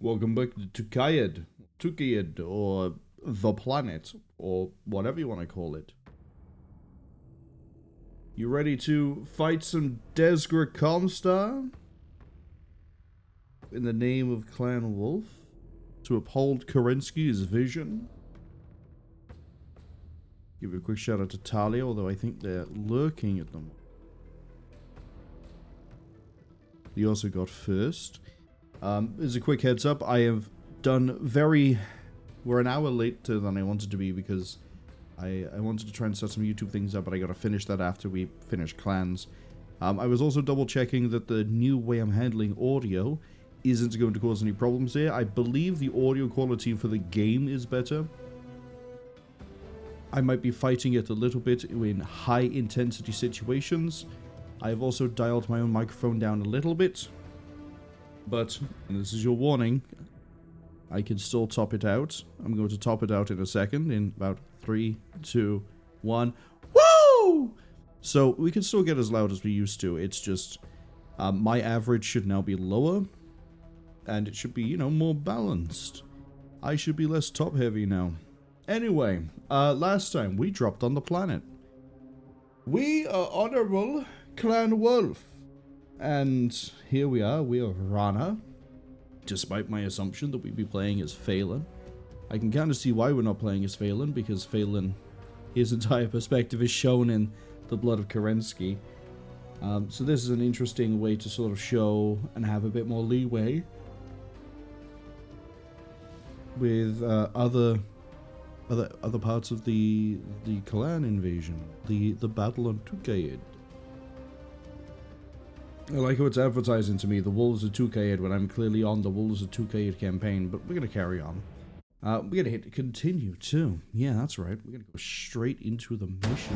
Welcome back to Tukayyid, or the planet, or whatever you want to call it. You ready to fight some Desgra Comstar? In the name of Clan Wolf? To uphold Kerensky's vision? Give a quick shout out to Talia, although I think they're lurking at them. You also got first. As a quick heads up, I have done we're an hour later than I wanted to be because I wanted to try and set some YouTube things up, but I gotta finish that after we finish clans. I was also double checking that the new way I'm handling audio isn't going to cause any problems here. I believe the audio quality for the game is better. I might be fighting it a little bit in high intensity situations. I've also dialed my own microphone down a little bit. But, and this is your warning, I can still top it out. I'm going to top it out in a second, in about 3, 2, 1. Woo! So, we can still get as loud as we used to. It's just, my average should now be lower. And it should be, you know, more balanced. I should be less top heavy now. Anyway, last time we dropped on the planet. We are Honorable Clan Wolf. And here we are Rana. Despite my assumption that we'd be playing as Phelan. I can kind of see why we're not playing as Phelan, because Phelan, his entire perspective is shown in the blood of Kerensky. So this is an interesting way to sort of show and have a bit more leeway with other parts of the clan invasion, the battle on Tukayyid. I like how it's advertising to me, the Wolves of Tukayyid, when I'm clearly on the Wolves of Tukayyid campaign, but we're going to carry on. We're going to hit continue, too. Yeah, that's right. We're going to go straight into the mission.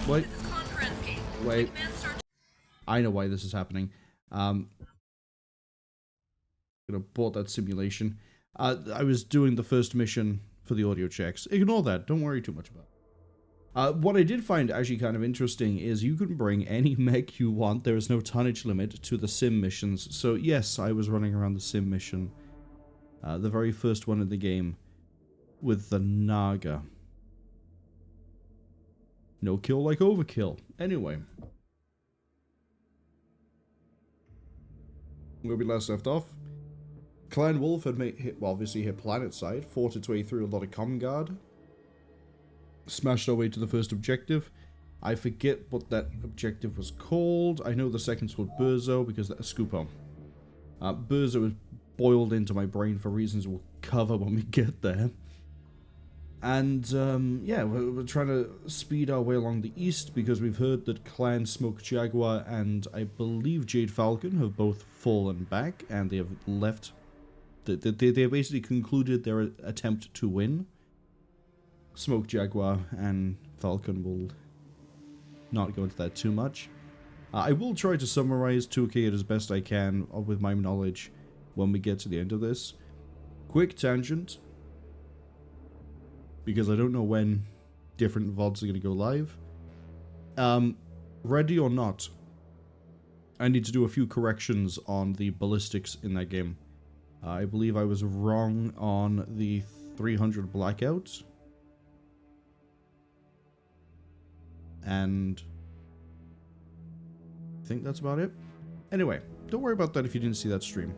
Wait. Wait. I know why this is happening. I'm going to abort that simulation. I was doing the first mission for the audio checks. Ignore that. Don't worry too much about it. What I did find actually kind of interesting is you can bring any mech you want. There is no tonnage limit to the sim missions. So yes, I was running around the sim mission. The very first one in the game. With the Naga. No kill like overkill. Anyway. Where we last left off. Clan Wolf had obviously hit planet side. Fought its way through a lot of Comguard. Smashed our way to the first objective. I forget what that objective was called. I know the second's called Brzo because that's Skupo. Brzo is boiled into my brain for reasons we'll cover when we get there. And yeah, we're trying to speed our way along the east because we've heard that Clan Smoke Jaguar and I believe Jade Falcon have both fallen back and they have left. They basically concluded their attempt to win. Smoke Jaguar and Falcon will not go into that too much. I will try to summarize 2K as best I can with my knowledge when we get to the end of this. Quick tangent, because I don't know when different VODs are going to go live. Ready or not, I need to do a few corrections on the ballistics in that game. I believe I was wrong on the 300 blackouts. And I think that's about it. Anyway, don't worry about that if you didn't see that stream.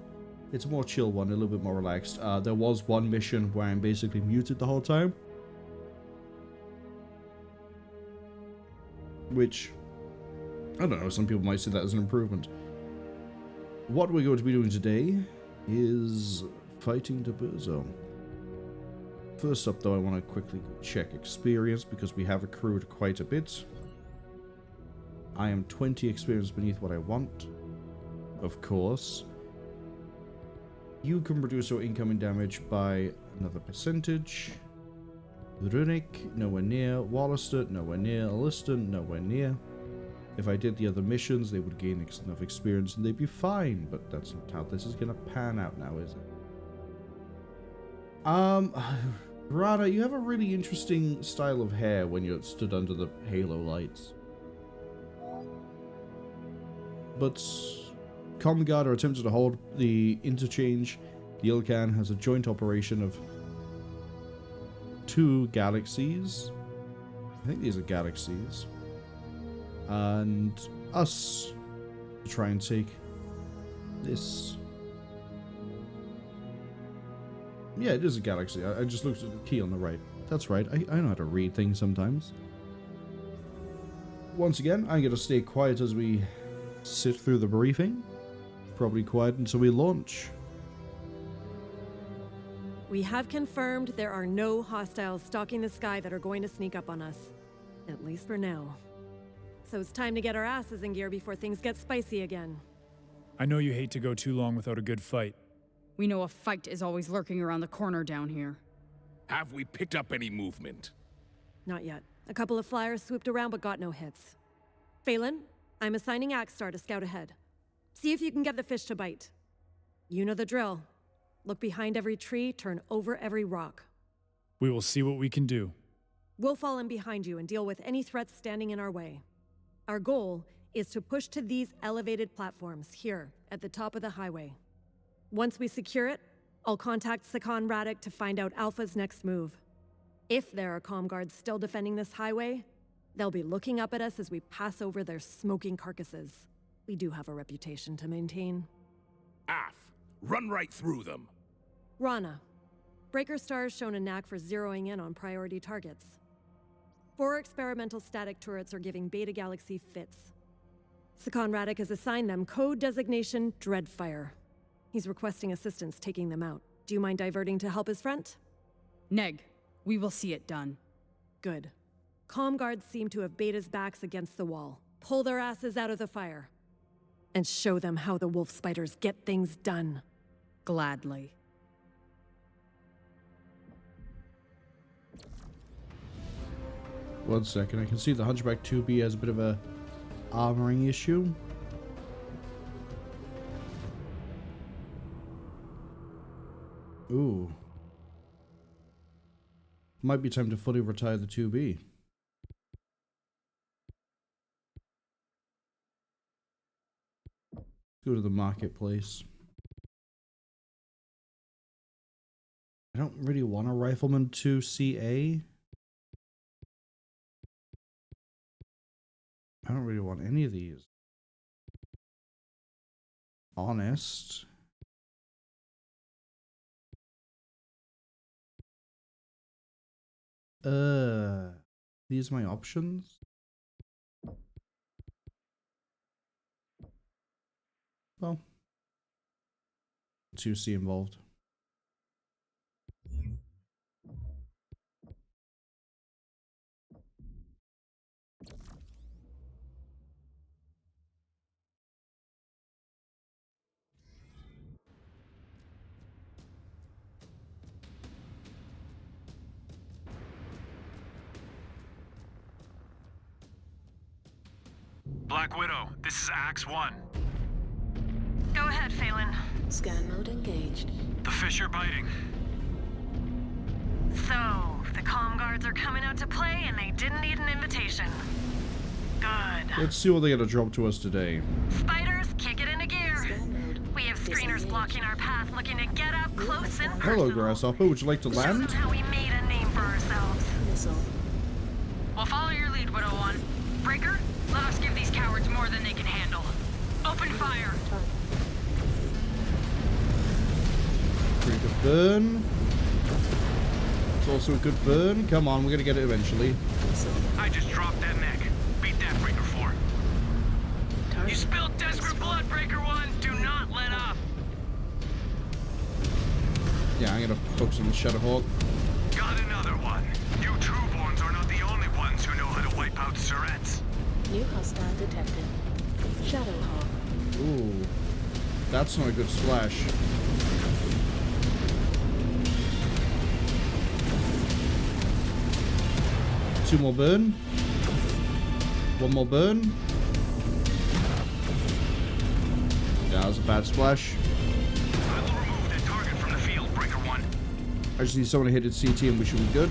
It's a more chill one, a little bit more relaxed. There was one mission where I'm basically muted the whole time. Which, I don't know, some people might see that as an improvement. What we're going to be doing today is fighting the Brzo. First up though, I want to quickly check experience because we have accrued quite a bit. I am 20 experience beneath what I want. Of course. You can reduce your incoming damage by another percentage. Runic, nowhere near. Wallister, nowhere near. Aliston, nowhere near. If I did the other missions, they would gain enough experience and they'd be fine. But that's not how this is going to pan out now, is it? Rada, you have a really interesting style of hair when you're stood under the halo lights. But Common Guard are attempting to hold the interchange. The Ilkan has a joint operation of 2 galaxies. I think these are galaxies. And us to try and take this. Yeah, it is a galaxy. I just looked at the key on the right. That's right. I know how to read things sometimes. Once again, I'm going to stay quiet as we sit through the briefing. Probably quiet until we launch. We have confirmed there are no hostiles stalking the sky that are going to sneak up on us. At least for now. So it's time to get our asses in gear before things get spicy again. I know you hate to go too long without a good fight. We know a fight is always lurking around the corner down here. Have we picked up any movement? Not yet. A couple of flyers swooped around but got no hits. Phelan, I'm assigning Axstar to scout ahead. See if you can get the fish to bite. You know the drill. Look behind every tree, turn over every rock. We will see what we can do. We'll fall in behind you and deal with any threats standing in our way. Our goal is to push to these elevated platforms here at the top of the highway. Once we secure it, I'll contact Sakon Radek to find out Alpha's next move. If there are comm guards still defending this highway, they'll be looking up at us as we pass over their smoking carcasses. We do have a reputation to maintain. Af, run right through them. Rana, Breaker Star's shown a knack for zeroing in on priority targets. 4 experimental static turrets are giving Beta Galaxy fits. Sakon Radek has assigned them code designation Dreadfire. He's requesting assistance taking them out. Do you mind diverting to help his front? Neg, we will see it done. Good. Comm guards seem to have Beta's backs against the wall. Pull their asses out of the fire. And show them how the wolf spiders get things done. Gladly. One second, I can see the Hunchback 2B has a bit of a armoring issue. Ooh. Might be time to fully retire the 2B. Go to the marketplace. I don't really want a Rifleman 2CA. I don't really want any of these. Honest. These are my options. Well, 2C involved. Black Widow, this is Axe 1. Go ahead, Phelan. Scan mode engaged. The fish are biting. So, the comm guards are coming out to play and they didn't need an invitation. Good. Let's see what they gotta drop to us today. Spiders, kick it into gear. Scan mode. We have screeners Disengaged. blocking our path, looking to get up close and personal. Hello, Grasshopper. Would you like to Show them land? how we made a name for ourselves. Missile. We'll follow your lead, Widow 1. Breaker, let us give these cowards more than they can handle. Open fire! Pretty good burn. It's also a good burn. Come on, we're gonna get it eventually. Missile. I just dropped that mech. Beat that, Breaker 4. Target. You spilled desperate blood, Breaker 1. Do not let up. Yeah, I'm gonna focus on the Shadowhawk. Got another one. You Trueborns are not the only ones who know how to wipe out Surrettes. New hostile detected. Shadowhawk. Ooh, that's not a good splash. Two more burn. One more burn. Yeah, that was a bad splash. I will remove that target from the field, Breaker 1. I just need someone to hit its CT and we should be good.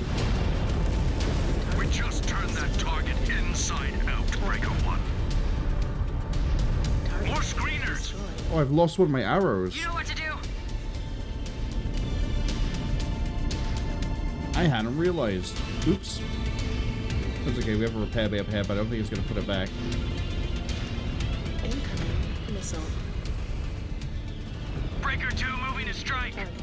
We just turned that target inside out, Breaker 1. Target More screeners! destroyed. Oh, I've lost one of my arrows. You know what to do. I hadn't realized. Oops. That's okay, we have a repair bay up here, but I don't think it's going to put it back. Incoming missile. Breaker 2 moving to strike. Target.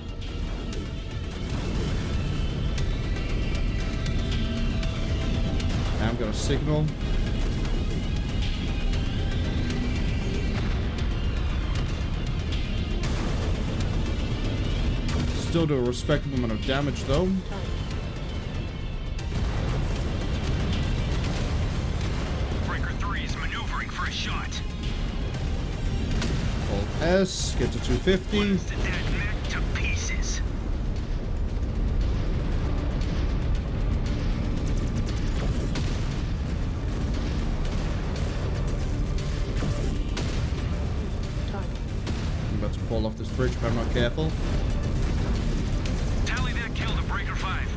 Now I'm going to signal. Still do a respectable amount of damage, though. Target. Breaker 3 is maneuvering for a shot. Hold S, get to 250. Blast the dead mech to pieces. Target. I'm about to fall off this bridge if I'm not careful. Tally that kill to Breaker 5.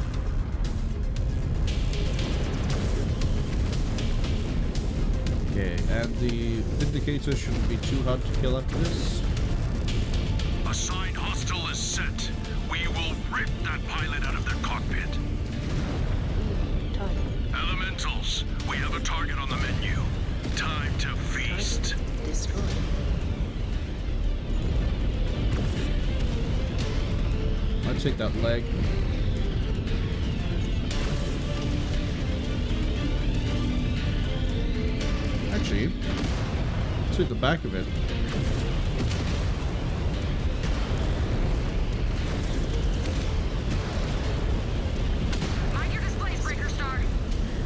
Okay, and the Vindicator shouldn't be too hard to kill after this. Assigned hostile is set. We will rip that pilot out of their cockpit. Target. Elementals, we have a target on the menu. Time to feast. Destroyed. I'll take that leg. Actually, take the back of it. Mind your displays, Breaker Star.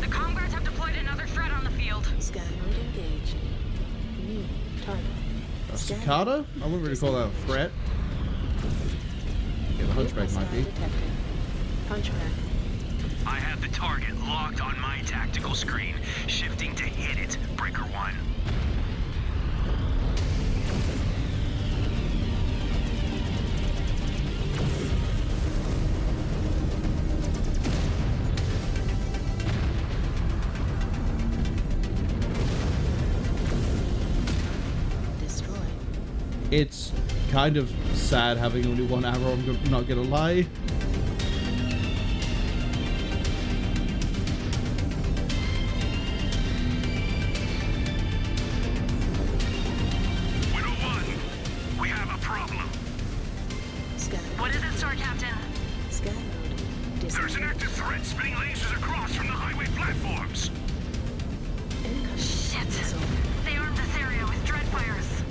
The Comguards have deployed another threat on the field. Scan mode engaged. New target. A cicada? I wouldn't really call that a threat. Yeah, the hunchback might be. Detected. Hunchback. I have the target locked on my tactical screen, shifting to hit it, Breaker 1. Destroyed. It's kind of sad having only one arrow, I'm not gonna lie. Widow 1, we have a problem. Scan. What is it, Star Captain? Scan mode. There's an Disengage. active threat spitting lasers across from the highway platforms. Incoming Shit. missile. They armed this area with Dreadfires.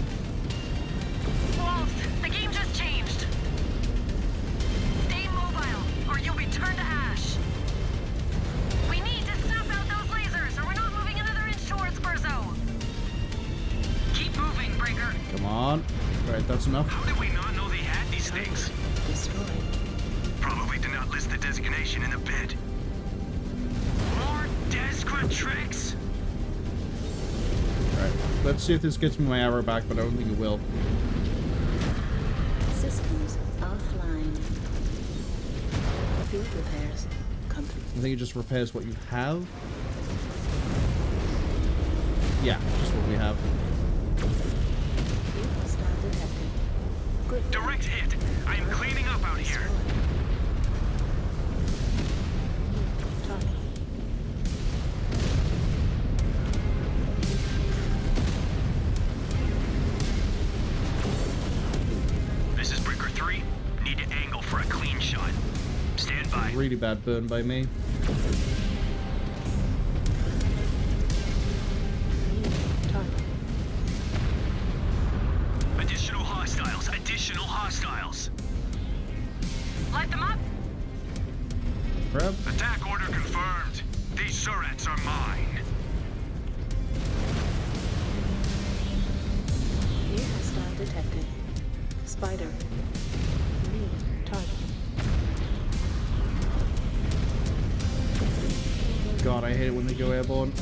Wolves, the game just changed. Stay mobile, or you'll be turned to ash. We need to snuff out those lasers, or we're not moving another inch towards Brzo. Keep moving, Breaker. Come on. Alright, that's enough. How did we not know they had these things? Destroyed. Probably did not list the designation in the bid. More desperate tricks? Alright, let's see if this gets me my arrow back, but I don't think it will. Systems offline. Field repairs complete. I think it just repairs what you have. Yeah, just what we have. Field hostile detected. Good. Direct hit. I am cleaning up out here. Target. This is Breaker 3. Need to angle for a clean shot. Stand by. Really bad burn by me. Target. Additional hostiles. Additional hostiles. Light them up. Crap. Attack order confirmed. These Surats are mine. New hostile detected. Spider. New target. God, I hate it when they go airborne.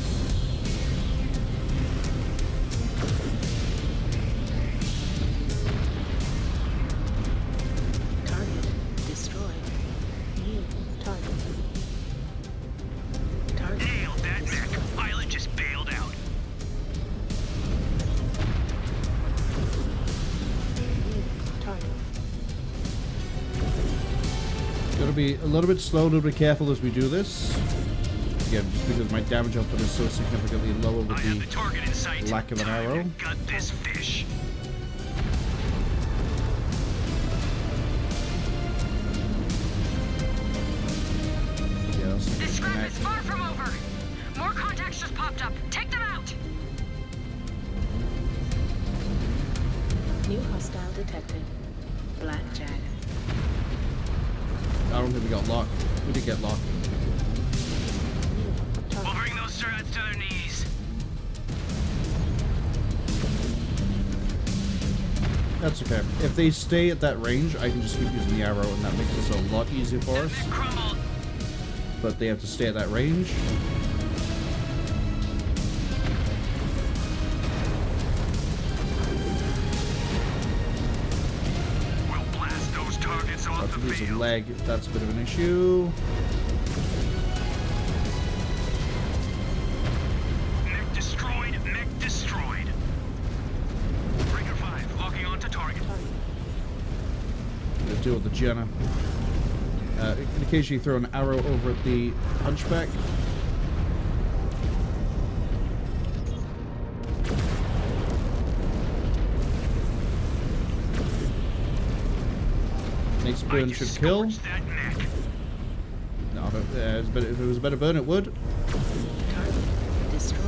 Target destroyed. New target. Target Nailed that destroyed. mech. Pilot just bailed out. be a little bit slow, a little bit careful as we do this. Again, just because my damage output is so significantly lower with the target in sight. lack of an arrow. Gut this fish. This scrap is far from over. More contacts just popped up. Take them out. New hostile detected. Blackjack. I don't think we got locked. We did get locked. We'll bring those Surats to their knees. That's okay. If they stay at that range, I can just keep using the arrow, and that makes this a lot easier for us. Crumbled. But they have to stay at that range. We'll blast those targets off the There's a field. leg. That's a bit of an issue. Mech destroyed. Mech destroyed. Breaker 5, locking onto target. I'm gonna deal with the Jenna. It can occasionally throw an arrow over at the Hunchback. Next burn should kill. That mech. No, but, if it was a better burn, it would. Target destroyed.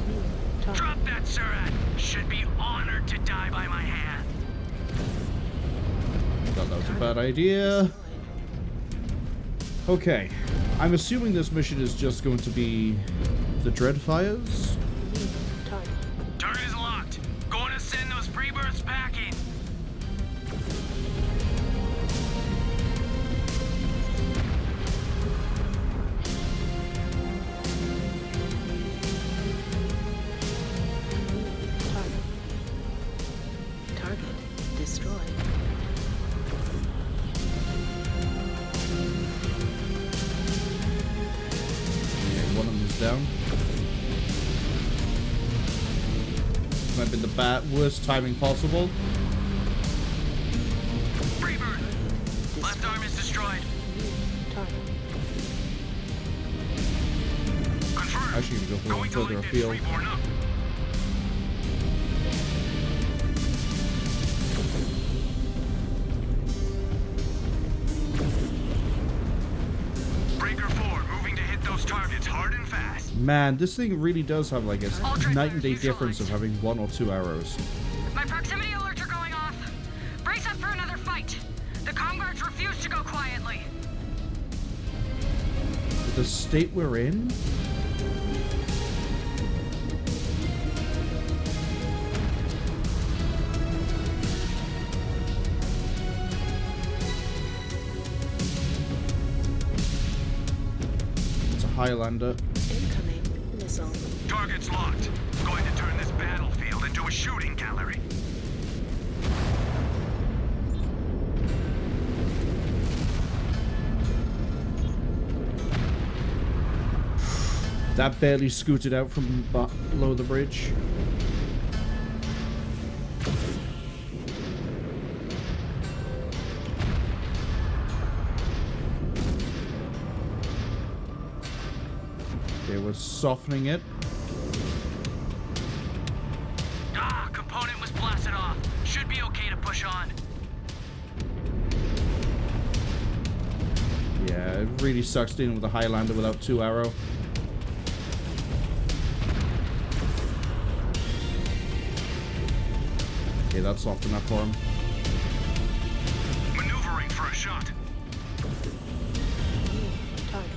New target. Drop that Surat. Should be honored to die by my hand. Thought that was a bad idea. Okay, I'm assuming this mission is just going to be the Dreadfires. New target. Target is locked. Going to send those pre-bursts packing. Target. Target destroyed. Okay, one of them is down. Might have been the worst timing possible. Pre-burn. Left arm is destroyed. New target. Confirmed. Actually, gonna go for one Going to further lead this afield. reborn up. Breaker 4, moving to hit those targets hard and fast. Man, this thing really does have like a night and day difference of having 1 or 2 arrows. My proximity alerts are going off. Brace up for another fight. The comm guards refuse to go quietly. The state we're in? It's a Highlander. Incoming missile. Target's locked. Going to turn this battlefield into a shooting gallery. That barely scooted out from below the bridge. Okay, we're softening it. Ah, component was blasted off. Should be okay to push on. Yeah, it really sucks dealing with a Highlander without 2 arrow. Okay, that's soft enough for him. Maneuvering for a shot. New target.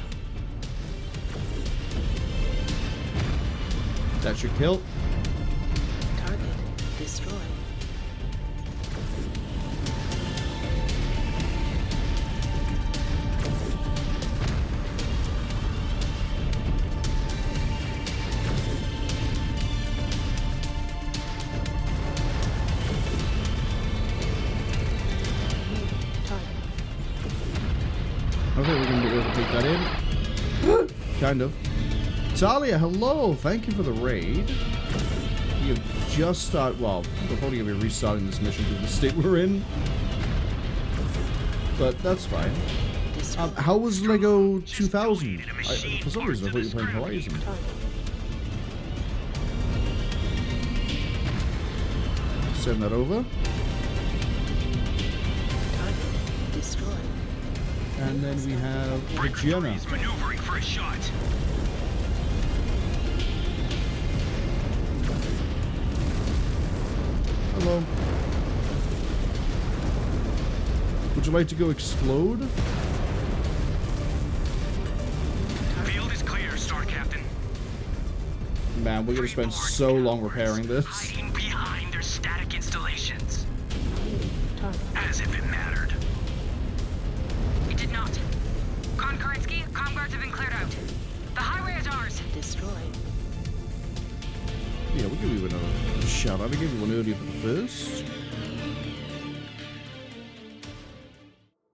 That should kill. Target destroyed. I think we're going to be able to take that in. Kind of. Talia, hello! Thank you for the raid. You've just started... Well, we're probably going to be restarting this mission to the state we're in. But that's fine. How was Lego 2000? For some reason, I thought you were playing Horizon. Send that over. Destroyed. And then we have Jenna. He's maneuvering for a shot. Hello. Would you like to go explode? Field is clear, Star Captain. Man, we're gonna spend so long repairing this. Hiding behind their static installations. Target. As if it mattered. It did not. Konkurenski, comm guards have been cleared out. The highway is ours. Destroyed. Yeah, we'll give you another shout out. I gave you one earlier for the first.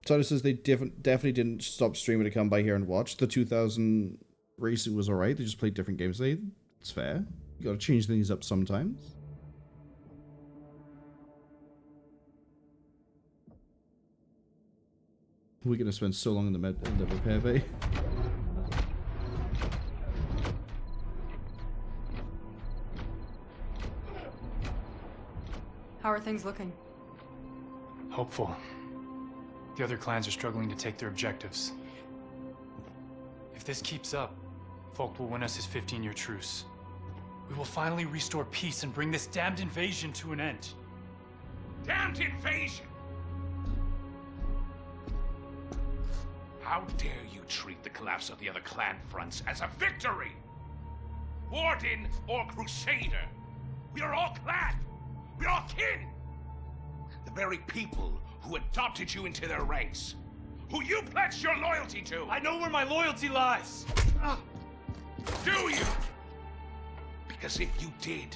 So it says they definitely didn't stop streaming to come by here and watch. The 2000 racing was alright. They just played different games. It's fair. You gotta change things up sometimes. We're gonna spend so long in the repair bay. How are things looking? Hopeful. The other clans are struggling to take their objectives. If this keeps up, Folk will win us his 15-year truce. We will finally restore peace and bring this damned invasion to an end. Damned invasion! How dare you treat the collapse of the other clan fronts as a victory? Warden or Crusader, we are all clan! We're all kin! The very people who adopted you into their ranks, who you pledged your loyalty to! I know where my loyalty lies! Do you? Because if you did,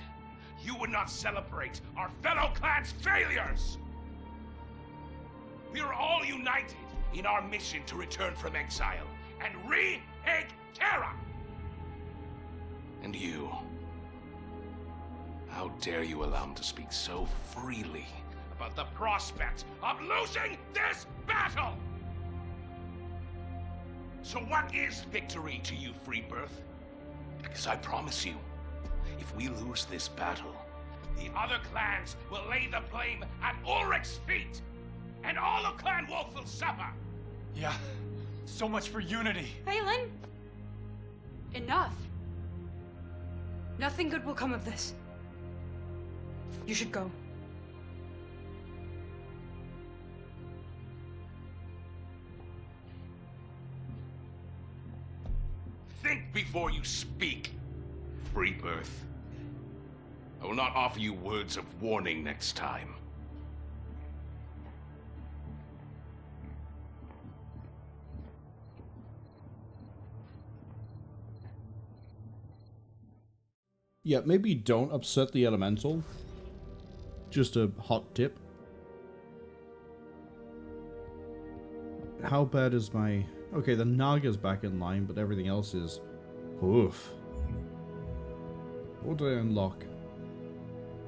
you would not celebrate our fellow clan's failures! We are all united in our mission to return from exile and re-egg Terra! And you... how dare you allow him to speak so freely about the prospect of losing this battle? So what is victory to you, Freebirth? Because I promise you, if we lose this battle, the other clans will lay the blame at Ulrich's feet, and all of Clan Wolf will suffer. Yeah, so much for unity. Phelan! Enough. Nothing good will come of this. You should go. Think before you speak, Freebirth. I will not offer you words of warning next time. Yeah, maybe don't upset the elemental. Just a hot tip. How bad is my... Okay, the Naga's back in line, but everything else is... Oof. What did I unlock?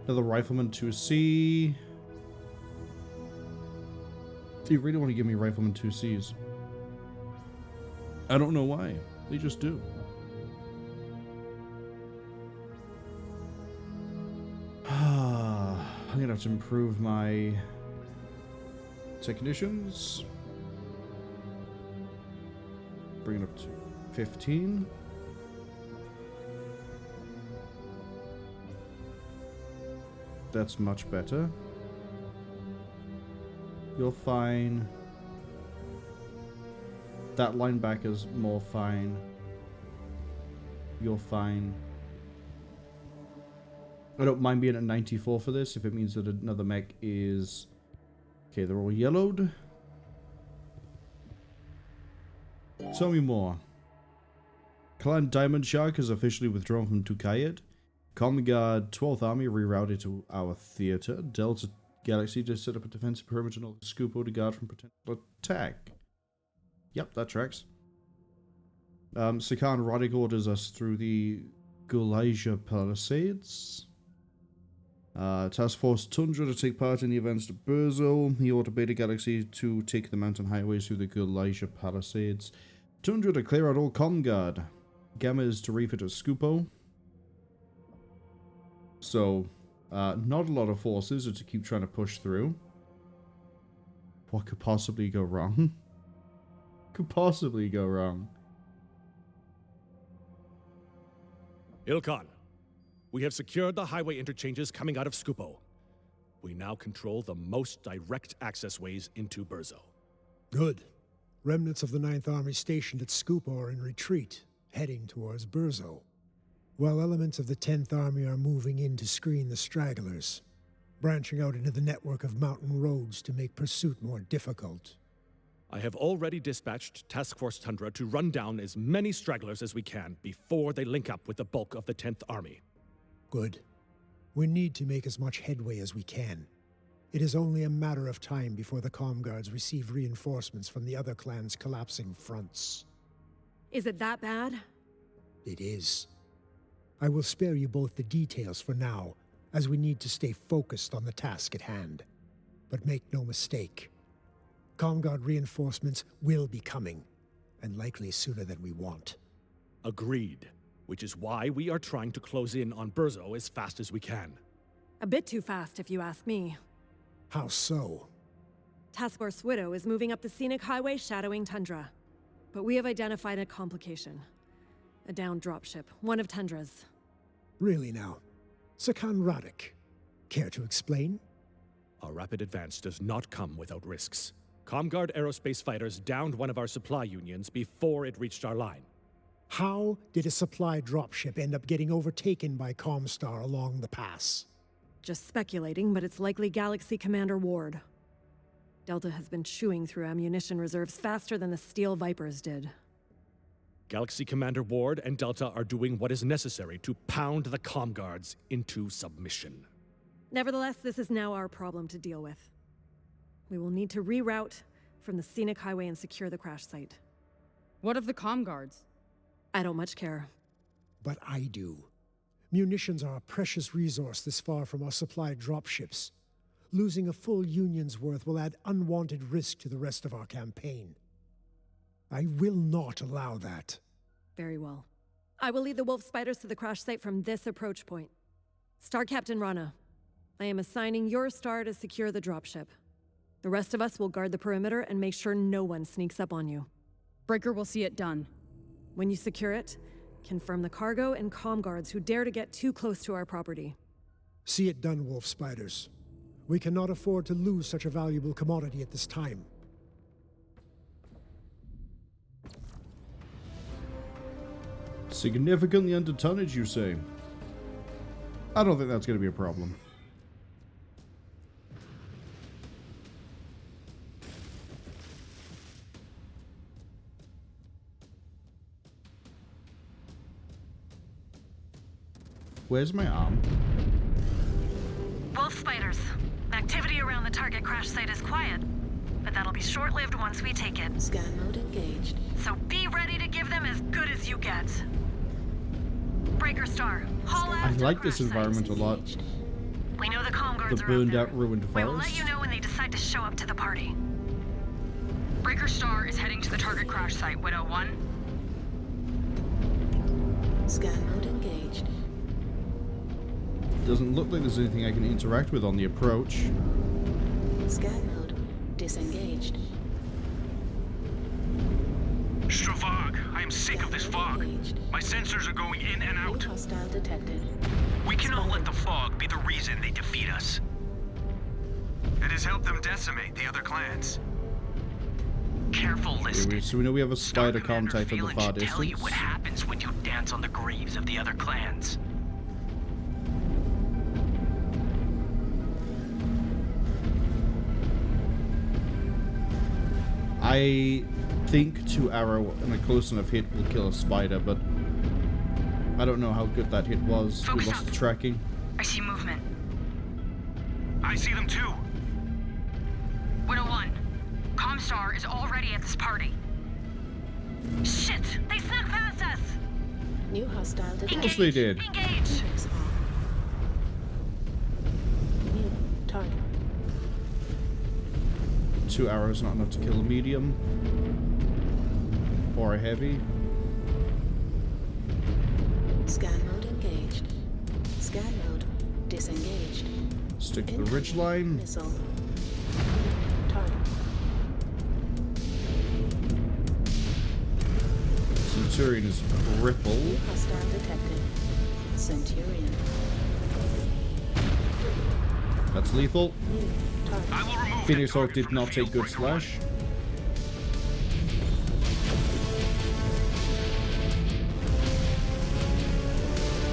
Another Rifleman 2C. Do you really want to give me Rifleman 2Cs? I don't know why. They just do. I'm gonna have to improve my technicians. Bring it up to 15. That's much better. You're fine. That linebacker's more fine. You're fine. I don't mind being at 94 for this if it means that another mech is... Okay, they're all yellowed. Tell me more. Clan Diamond Shark has officially withdrawn from Tukayyid. Common Guard 12th Army rerouted to our theater. Delta Galaxy to set up a defensive perimeter and Skupo to guard from potential attack. Yep, that tracks. Sakan Roddick orders us through the Gulaija Palisades. Task Force Tundra to take part in the events at Brzo. He ordered Beta Galaxy to take the mountain highways through the Galatia Palisades. Tundra to clear out all Comguard. Gamma is to refit at Skupo. So, not a lot of forces are to keep trying to push through. What could possibly go wrong? Could possibly go wrong? Ilkan, we have secured the highway interchanges coming out of Skupo. We now control the most direct access ways into Brzo. Good. Remnants of the 9th Army stationed at Skupo are in retreat, heading towards Brzo, while elements of the 10th Army are moving in to screen the stragglers, branching out into the network of mountain roads to make pursuit more difficult. I have already dispatched Task Force Tundra to run down as many stragglers as we can before they link up with the bulk of the 10th Army. Good. We need to make as much headway as we can. It is only a matter of time before the Comguards receive reinforcements from the other clans' collapsing fronts. Is it that bad? It is. I will spare you both the details for now, as we need to stay focused on the task at hand. But make no mistake, Comguard reinforcements will be coming, and likely sooner than we want. Agreed. Which is why we are trying to close in on Brzo as fast as we can. A bit too fast, if you ask me. How so? Task Force Widow is moving up the scenic highway shadowing Tundra. But we have identified a complication. A downed dropship, one of Tundra's. Really now? Sakan Radek. Care to explain? Our rapid advance does not come without risks. Comguard aerospace fighters downed one of our supply unions before it reached our line. How did a supply dropship end up getting overtaken by Comstar along the pass? Just speculating, but it's likely Galaxy Commander Ward. Delta has been chewing through ammunition reserves faster than the Steel Vipers did. Galaxy Commander Ward and Delta are doing what is necessary to pound the Comguards into submission. Nevertheless, this is now our problem to deal with. We will need to reroute from the scenic highway and secure the crash site. What of the Comguards? I don't much care. But I do. Munitions are a precious resource this far from our supply dropships. Losing a full union's worth will add unwanted risk to the rest of our campaign. I will not allow that. Very well. I will lead the Wolf Spiders to the crash site from this approach point. Star Captain Rana, I am assigning your star to secure the dropship. The rest of us will guard the perimeter and make sure no one sneaks up on you. Breaker will see it done. When you secure it, confirm the cargo and comm guards who dare to get too close to our property. See it done, Wolf Spiders. We cannot afford to lose such a valuable commodity at this time. Significantly under tonnage, you say? I don't think that's going to be a problem. Where's my arm? Wolf Spiders. Activity around the target crash site is quiet, but that'll be short-lived once we take it. Scan mode engaged. So be ready to give them as good as you get. Breaker Star, haul out. I like this environment a lot. We know the comm guards The are out burned there. out, ruined We will forest. let you know when they decide to show up to the party. Breaker Star is heading to the target crash site, Widow 1. Scan mode engaged. Doesn't look like there's anything I can interact with on the approach. Scan mode disengaged. Stravog, I am sick of this fog. Engaged. My sensors are going in and out. New hostile detected. We cannot let the fog be the reason they defeat us. It has helped them decimate the other clans. Careful listening. So we know we have a spider Commander contact in the Phelan far should tell you distance. what happens when you dance on the graves of the other clans. I think 2 arrow and a close enough hit will kill a spider, but I don't know how good that hit was. We Focus lost up. the tracking. I see movement. I see them too. Widow 1. Comstar is already at this party. Shit! They snuck past us! New hostile detected. Of course they did. Engage! Mechs on. 2 arrows not enough to kill a medium. Or a heavy. Scan mode engaged. Scan mode disengaged. Stick to the ridgeline. Missile. Target. Centurion is crippled. Hostile detected. Centurion. That's lethal. New target. I will remove Phoenix that Hawk target did from the not take field, good Breaker One. slash.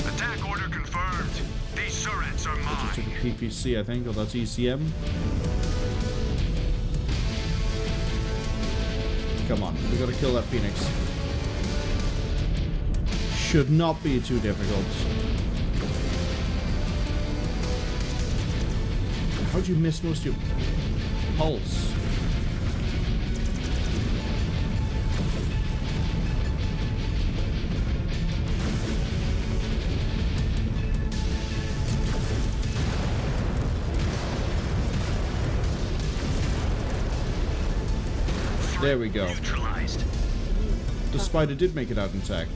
Attack order confirmed. These turrets are Just took mine. a PPC, I think, or that's ECM. Come on, we gotta kill that Phoenix. Should not be too difficult. How'd you miss most of your pulse? There we go. Neutralized. The spider did make it out intact.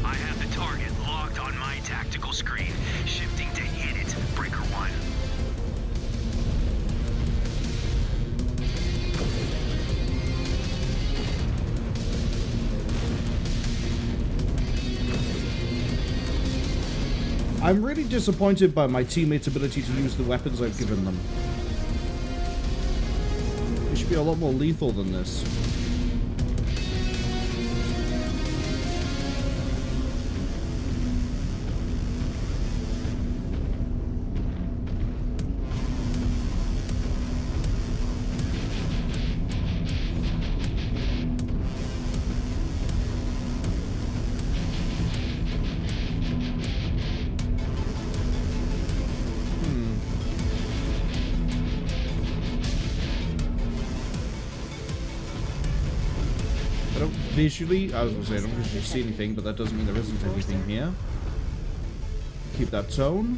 I have the target locked on my tactical screen. Shifting to hit it, Breaker One. I'm really disappointed by my teammates' ability to use the weapons I've given them. It should be a lot more lethal than this. Visually, I was going to say I don't visually see anything, but that doesn't mean there isn't anything here. Keep that tone.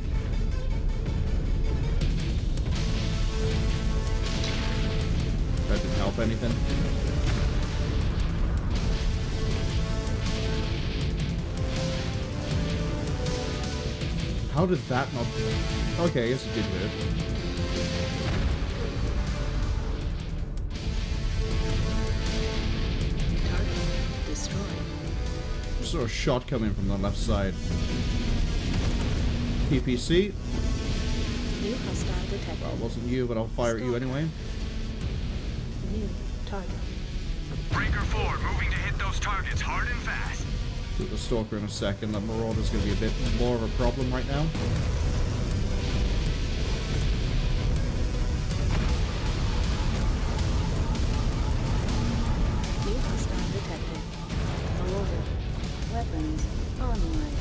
That didn't help anything. How did that not... Okay, I guess it did hurt. Saw a shot coming from the left side. PPC. New hostile detected. Well, it wasn't you, but I'll fire at you anyway. New target. Breaker 4 moving to hit those targets hard and fast. Do the Stalker in a second. That Marauder's going to be a bit more of a problem right now. New hostile detected. Marauder. Weapons online.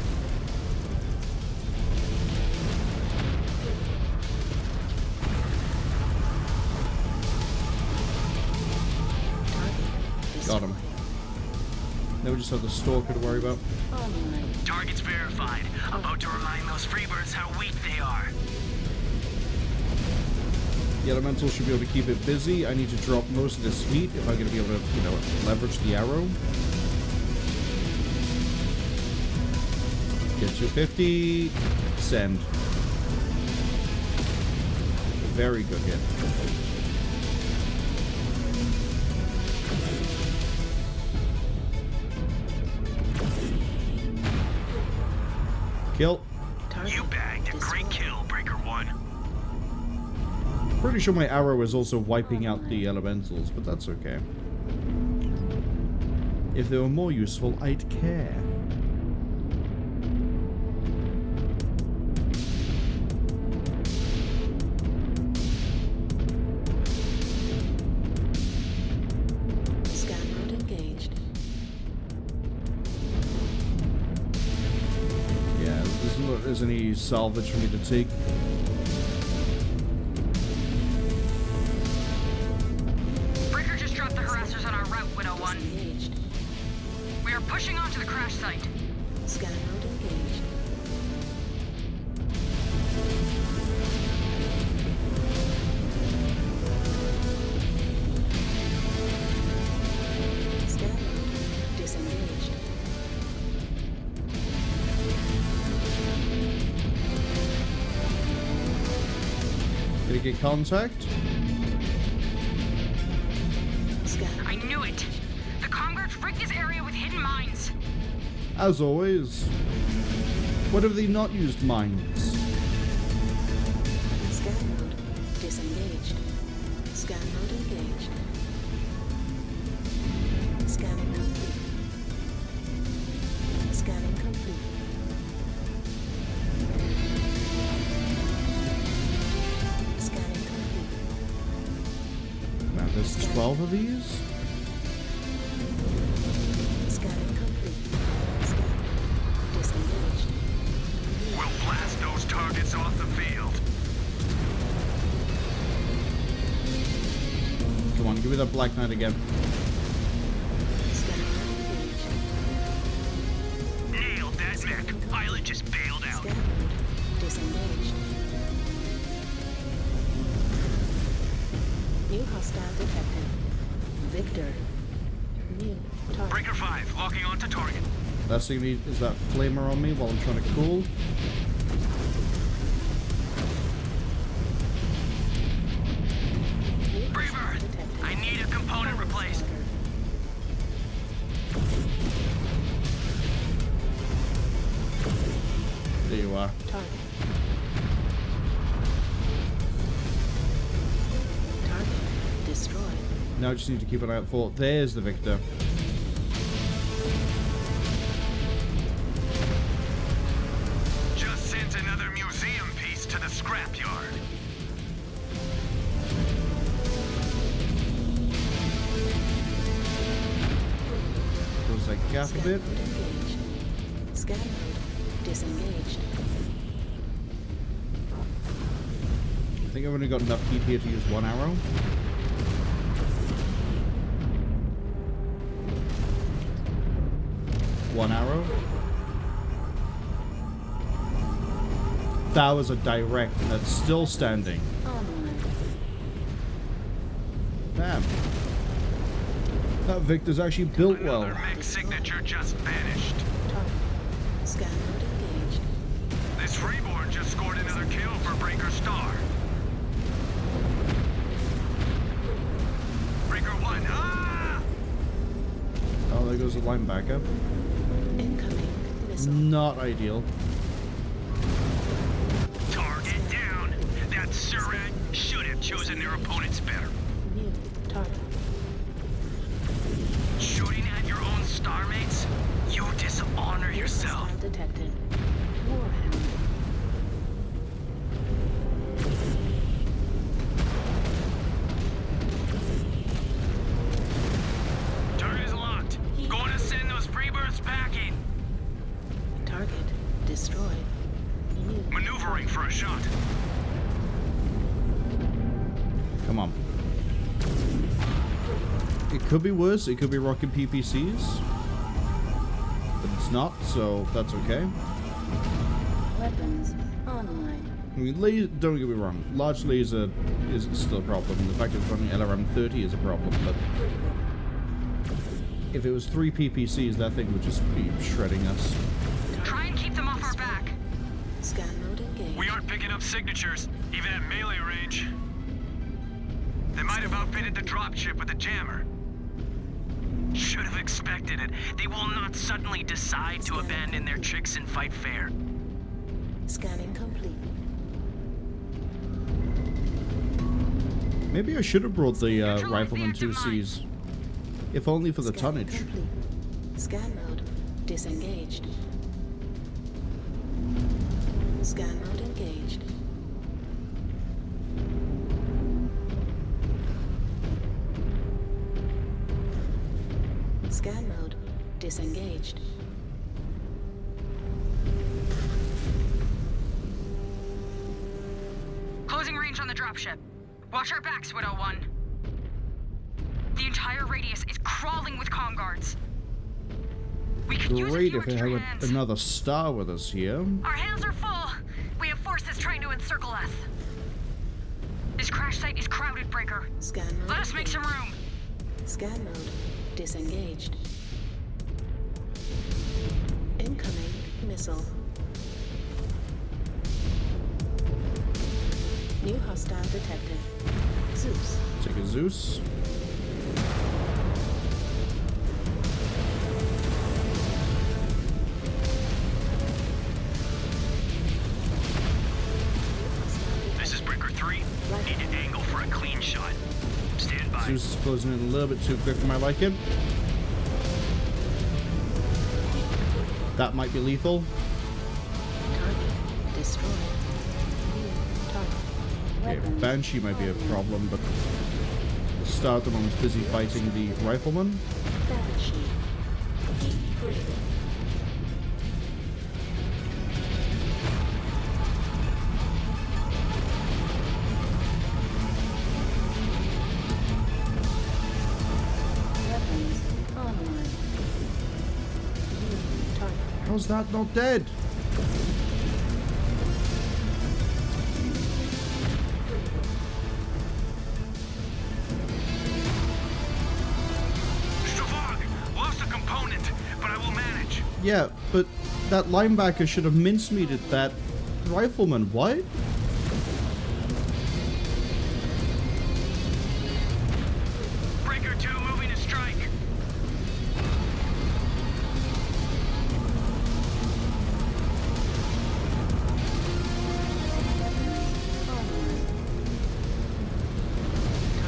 Target Got him. Now we just have the Stalker to worry about. online. Targets verified. About to remind those freebirds how weak they are. The Elemental should be able to keep it busy. I need to drop most of this heat if I'm going to be able to, you know, leverage the arrow. Get 250. Send. Very good hit. Kill. You bagged a great kill, Breaker 1. Pretty sure my arrow is also wiping out the elementals, but that's okay. If they were more useful, I'd care. Scan mode engaged. Yeah, there's any salvage for me to take. Breaker just dropped the harassers on our route, Widow 1. Engaged. We are pushing onto the crash site. Scan mode engaged. Making contact. I knew it! The Comguards rigged this area with hidden mines. As always. What have they not used mines? Scan mode disengaged. Scan mode engaged. Scanning complete. Scanning complete. Scanning complete. Now there's 12 of these. Scanning complete. Scan disengaged. We'll blast those targets off the field. Come on, give me that Black Knight again. Scanning engaged. Nailed that mech. Pilot just bailed out. Scan mode disengaged. New hostile detected. Victor. New target. Breaker 5, locking onto target. Last thing I need is that flamer on me while I'm trying to cool. New Rebirth. hostile detected. I need a component replaced. There you are. Target. Target destroyed. Now I just need to keep an eye out for. There's the Victor. Just sent another museum piece to the scrapyard. Close that gap a Scan bit. mode engaged. Scan mode disengaged. I think I've only got enough heat here to use one arrow. One arrow. That was a direct, and that's still standing. Online. Damn. That Victor's actually built well. Another mech signature just vanished. Target. Scan mode engaged. This Reborn just scored another kill for Breaker Star. Breaker 1, ah! Oh, there goes the line backup. Incoming missile. Not ideal. Target down. That Surat should have chosen their opponents better. New target. Shooting at your own star mates? You dishonor New yourself. hostile detected. Warhound. Target is locked. Going to send those Rebirths packing. Target destroyed. New Maneuvering for a shot. Come on. It could be worse. It could be rocking PPCs. But it's not, so that's okay. weapons online. I mean, don't get me wrong. Large laser is still a problem. The fact that it's running LRM-30 is a problem, but if it was 3 PPCs, that thing would just be shredding us. Try and keep them off our back. Scan mode engaged. We aren't picking up signatures, even at melee range. They might have outfitted the dropship with a jammer. Should have expected it. They will not suddenly decide to abandon their tricks and fight fair. Scanning complete. Maybe I should have brought the Rifleman the active 2Cs. If only for the Scanning tonnage. complete. Scan mode disengaged. Scan mode engaged. Scan mode disengaged. Closing range on the dropship. Watch our backs, Widow 1. The entire radius is crawling with comm guards. We could use a Great few if we extra have hands. another star with us here. Our hands are full. We have forces trying to encircle us. This crash site is crowded, Breaker. Scan mode. Let us make some room. Scan mode disengaged. Incoming missile. New hostile detected. Zeus. Take a Zeus. This is Breaker 3. Need an angle for a clean shot. Stand by. Zeus is closing in a little bit too quick for my liking. That might be lethal. Target destroyed. New target. Okay, Weapons Banshee might be a problem, but the Star at the moment is busy fighting the Rifleman. Banshee. Free. Weapons online. New target. How's that not dead? Lost a component, but I will manage. Yeah, but that linebacker should have mincemeated that Rifleman. What? Breaker 2 moving to strike.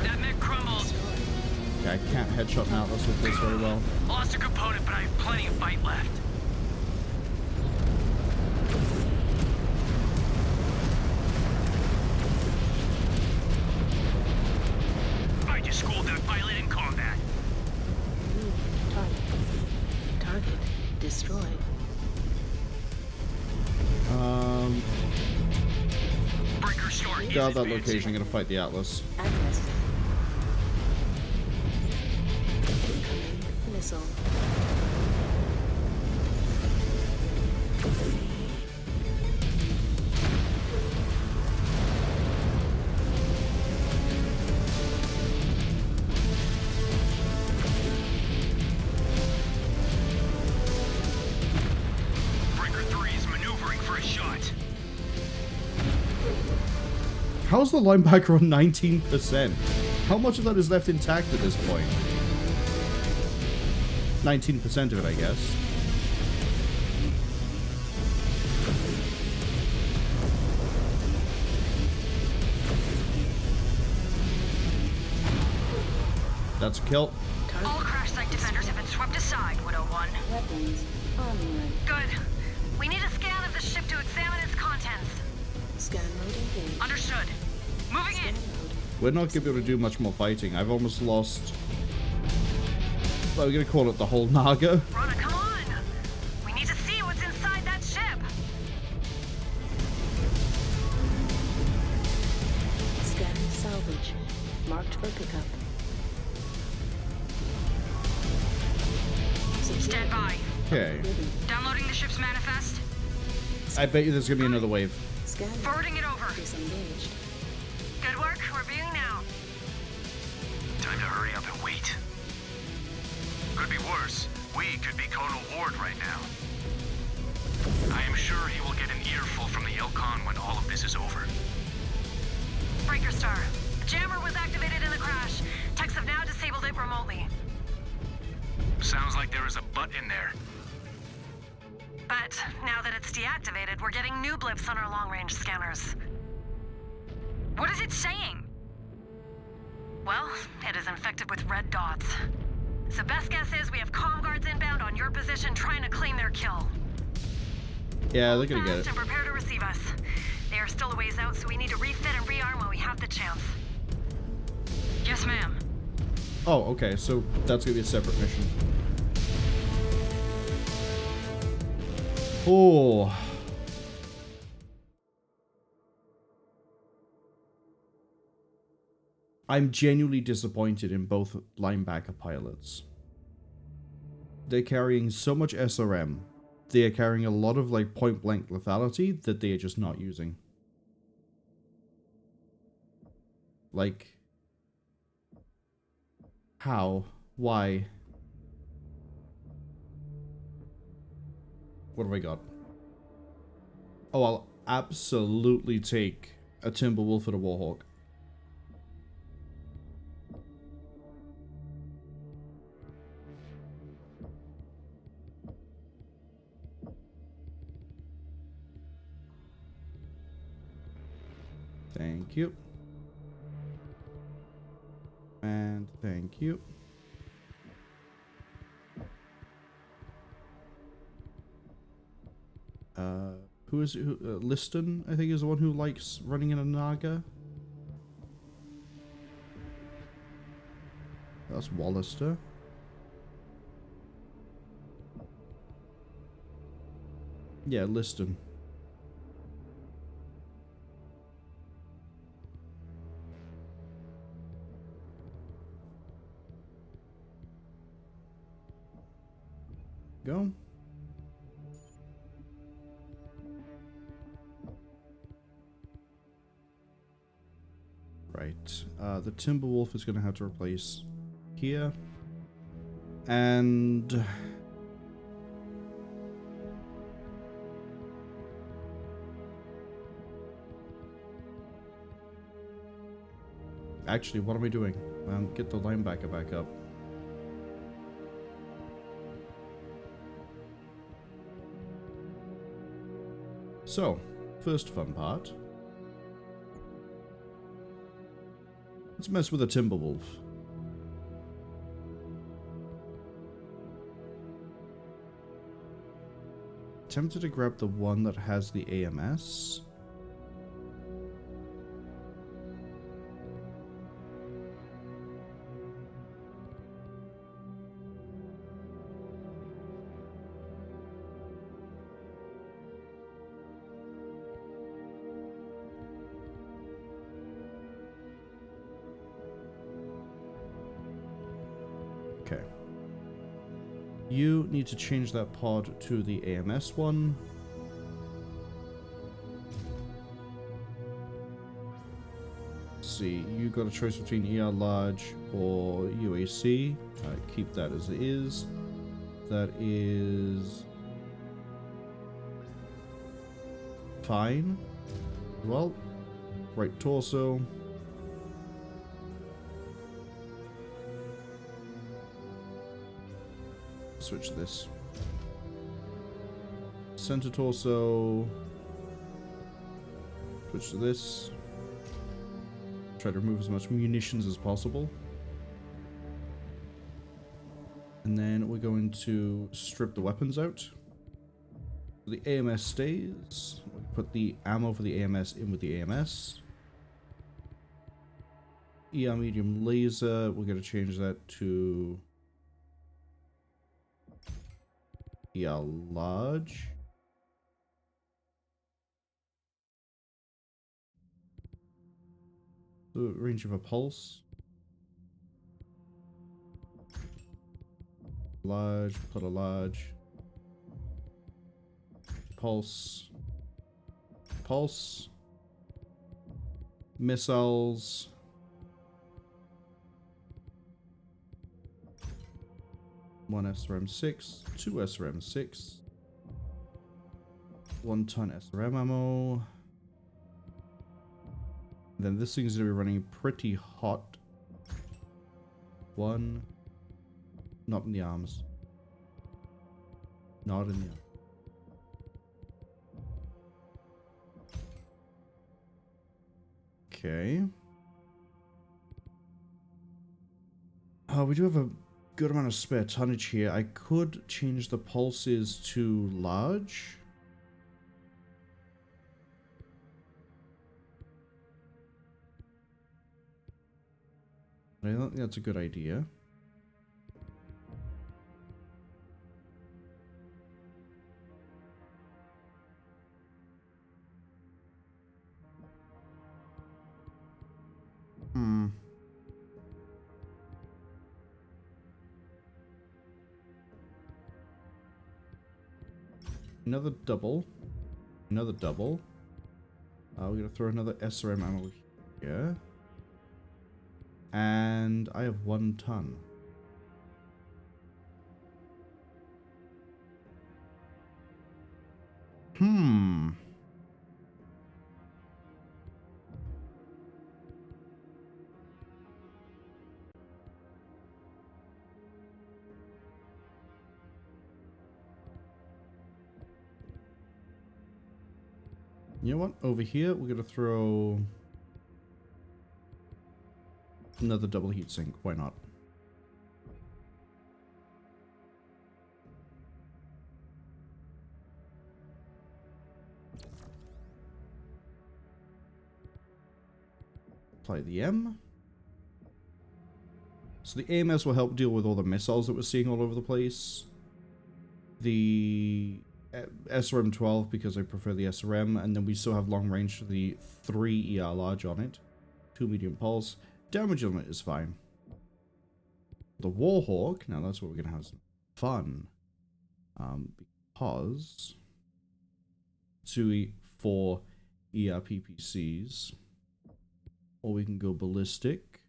That mech crumbles. Yeah, I can't headshot an Atlas with this very well. Lost a component, but I have plenty of fight left. I just schooled that pilot in combat. New target. Target destroyed. Breaker store is Got that advancing. location, gonna fight the Atlas. Atlas. Incoming missile. Breaker 3 is maneuvering for a shot. How's the linebacker on 19%? How much of that is left intact at this point? 19% of it, I guess. That's a kill. All crash site defenders have been swept aside, Widow 1. Weapons online. Good. We need a scan of the ship to examine its contents. Scan mode engaged. Understood. Moving in. Scan mode. We're not going to be able to do much more fighting. I've almost lost... Well, we're going to call it the whole Naga. Ronna, come on. We need to see what's inside that ship. Scan salvage. Marked for pickup. Stand by. Okay. Downloading the ship's manifest. I bet you there's going to be another wave. Scan. Forwarding it over. Disengaged. Good work. We're viewing now. Time to hurry up and wait. Could be worse. We could be Colonel Ward right now. I am sure he will get an earful from the Ilkhan when all of this is over. Breaker Star. The jammer was activated in the crash. Techs have now disabled it remotely. Sounds like there is a butt in there. But now that it's deactivated, we're getting new blips on our long-range scanners. What is it saying? Well, it is infected with red dots. So best guess is we have comm guards inbound on your position trying to claim their kill. Yeah, they're going to get Fast it. and prepare to receive us. They are still a ways out, so we need to refit and rearm when we have the chance. Yes, ma'am. Oh, okay, so that's going to be a separate mission. Oh. I'm genuinely disappointed in both linebacker pilots. They're carrying so much SRM. They are carrying a lot of like point-blank lethality that they are just not using. Like... How? Why? What have I got? Oh, I'll absolutely take a Timberwolf and a Warhawk. Thank you. And thank you. Who is it? Liston, I think, is the one who likes running in a Naga. That's Wallister. Yeah, Liston. Go. Right. The Timberwolf is going to have to replace here. And actually, what am I doing? Get the linebacker back up. So, first fun part. Let's mess with a Timberwolf. Tempted to grab the one that has the AMS. Okay. You need to change that pod to the AMS one. Let's see, you got a choice between ER large or UAC. Keep that as it is. That is fine. Well, right torso. Switch this. Center torso. Switch to this. Try to remove as much munitions as possible. And then we're going to strip the weapons out. The AMS stays. We'll put the ammo for the AMS in with the AMS. ER medium laser, we're going to change that to ER large. The range of a pulse. Large, put a large. Pulse. Pulse. Missiles. One SRM-6, two SRM-6, 1 ton SRM ammo. Then this thing's gonna be running pretty hot. One, not in the arms. Not in the arms. Okay. We do have a good amount of spare tonnage here. I could change the pulses to large. I don't think that's a good idea. Another double. Another double. We're gonna throw another SRM ammo here. And I have 1 ton. You know what? Over here, we're going to throw another double heatsink. Why not? Apply the M. So the AMS will help deal with all the missiles that we're seeing all over the place. The SRM 12 because I prefer the SRM, and then we still have long range for the 3 ER large on it. 2 medium pulse. Damage on it is fine. The Warhawk, now that's where we're going to have some fun. Because 4 ER PPCs. Or we can go ballistic.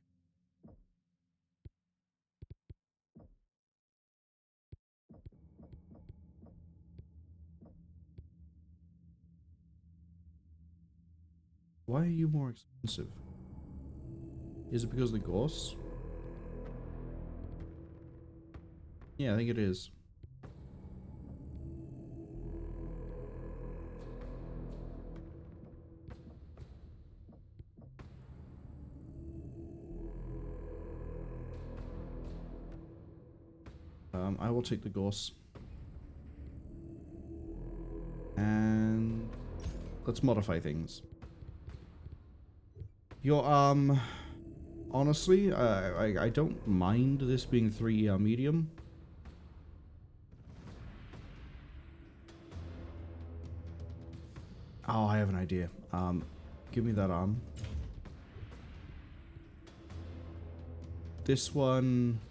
Why are you more expensive? Is it because of the Gauss? Yeah, I think it is. I will take the Gauss. And let's modify things. Your honestly, I don't mind this being 3 ER medium. Oh, I have an idea. Give me that arm. This one.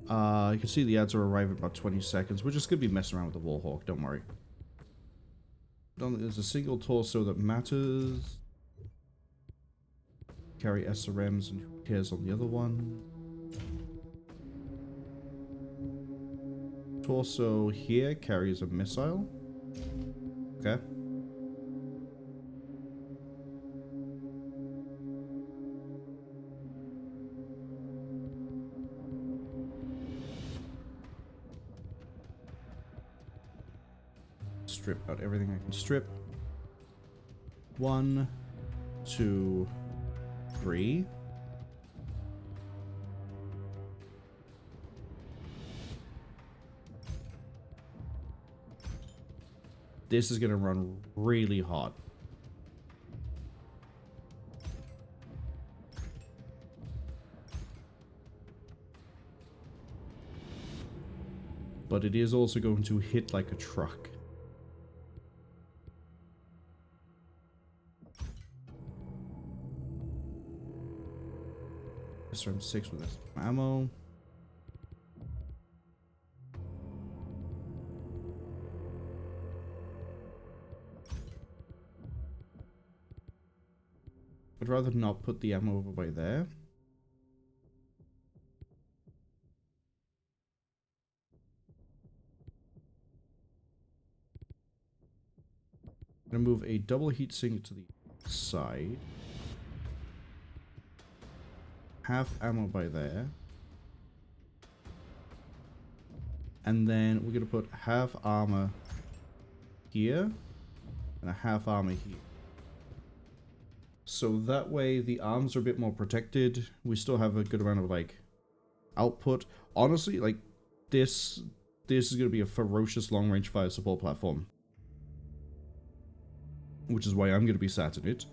You can see the ads are arriving in about 20 seconds. We're just gonna be messing around with the Warhawk, don't worry. There's a single torso that matters. Carry SRMs and who cares on the other one. Torso here carries a missile. Okay. Strip out everything I can strip. 1, 2, 3. This is gonna run really hot. But it is also going to hit like a truck. SRM 6 with this ammo. I'd rather not put the ammo over by there. I'm gonna move a double heatsink to the side. Half ammo by there. And then we're gonna put half armor here and a half armor here. So that way the arms are a bit more protected. We still have a good amount of like output. Honestly, like this is gonna be a ferocious long range fire support platform. Which is why I'm gonna be sat in it.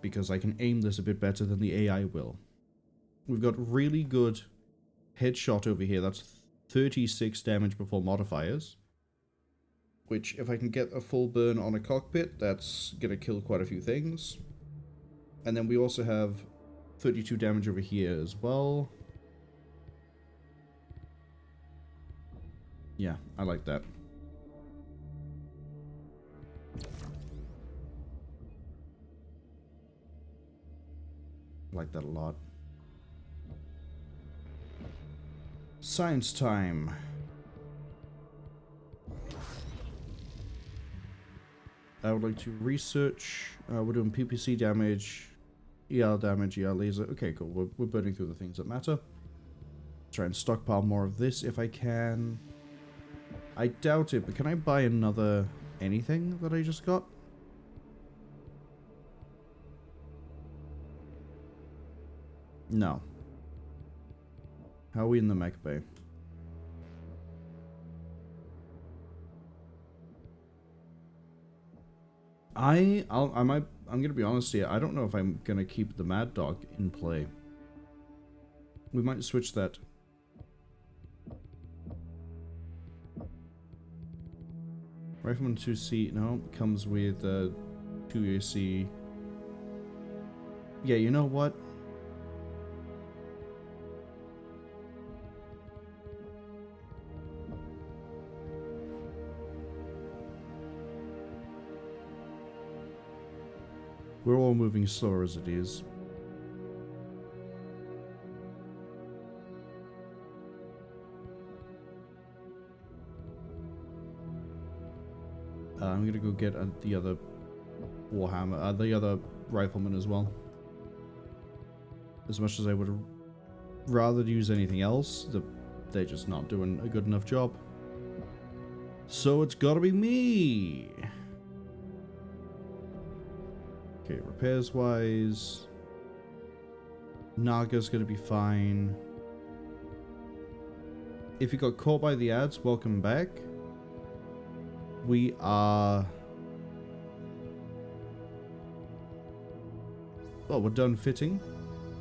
Because I can aim this a bit better than the AI will. We've got really good headshot over here. That's 36 damage before modifiers. Which, if I can get a full burn on a cockpit, that's gonna kill quite a few things. And then we also have 32 damage over here as well. Yeah, I like that. I like that a lot. Science time. I would like to research. We're doing PPC damage, ER damage, ER laser. Okay, cool. We're burning through the things that matter. Try and stockpile more of this if I can. I doubt it, but can I buy another anything that I just got? No. How are we in the mech bay? I'm gonna be honest here, I don't know if I'm gonna keep the Mad Dog in play. We might switch that. Rifleman 2C, no, comes with 2AC. Yeah, you know what? We're all moving slower as it is. I'm gonna go get the other Warhammer, the other Rifleman as well. As much as I would have rather use anything else, they're just not doing a good enough job. So it's gotta be me! Okay, repairs wise, Naga's gonna be fine. If you got caught by the ads, welcome back. We are... Well, we're done fitting.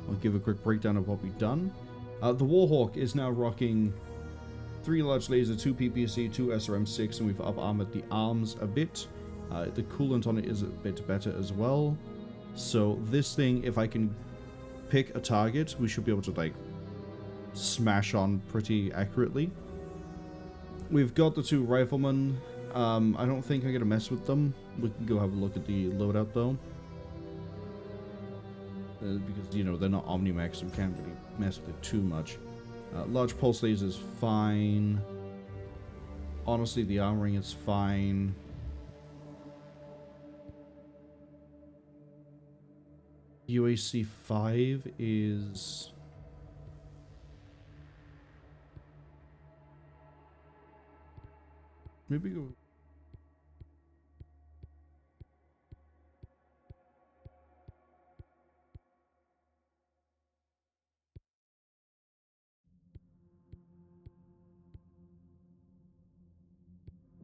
I'll give a quick breakdown of what we've done. The Warhawk is now rocking 3 large laser, 2 PPC, 2 SRM6, and we've up-armored the arms a bit. The coolant on it is a bit better as well. So this thing, if I can pick a target, we should be able to, like, smash on pretty accurately. We've got the 2 Riflemen. I don't think I'm going to mess with them. We can go have a look at the loadout, though. Because, you know, they're not Omnimax, so we can't really mess with it too much. Large pulse laser is fine. Honestly, the armoring is fine. UAC 5 is... Maybe go...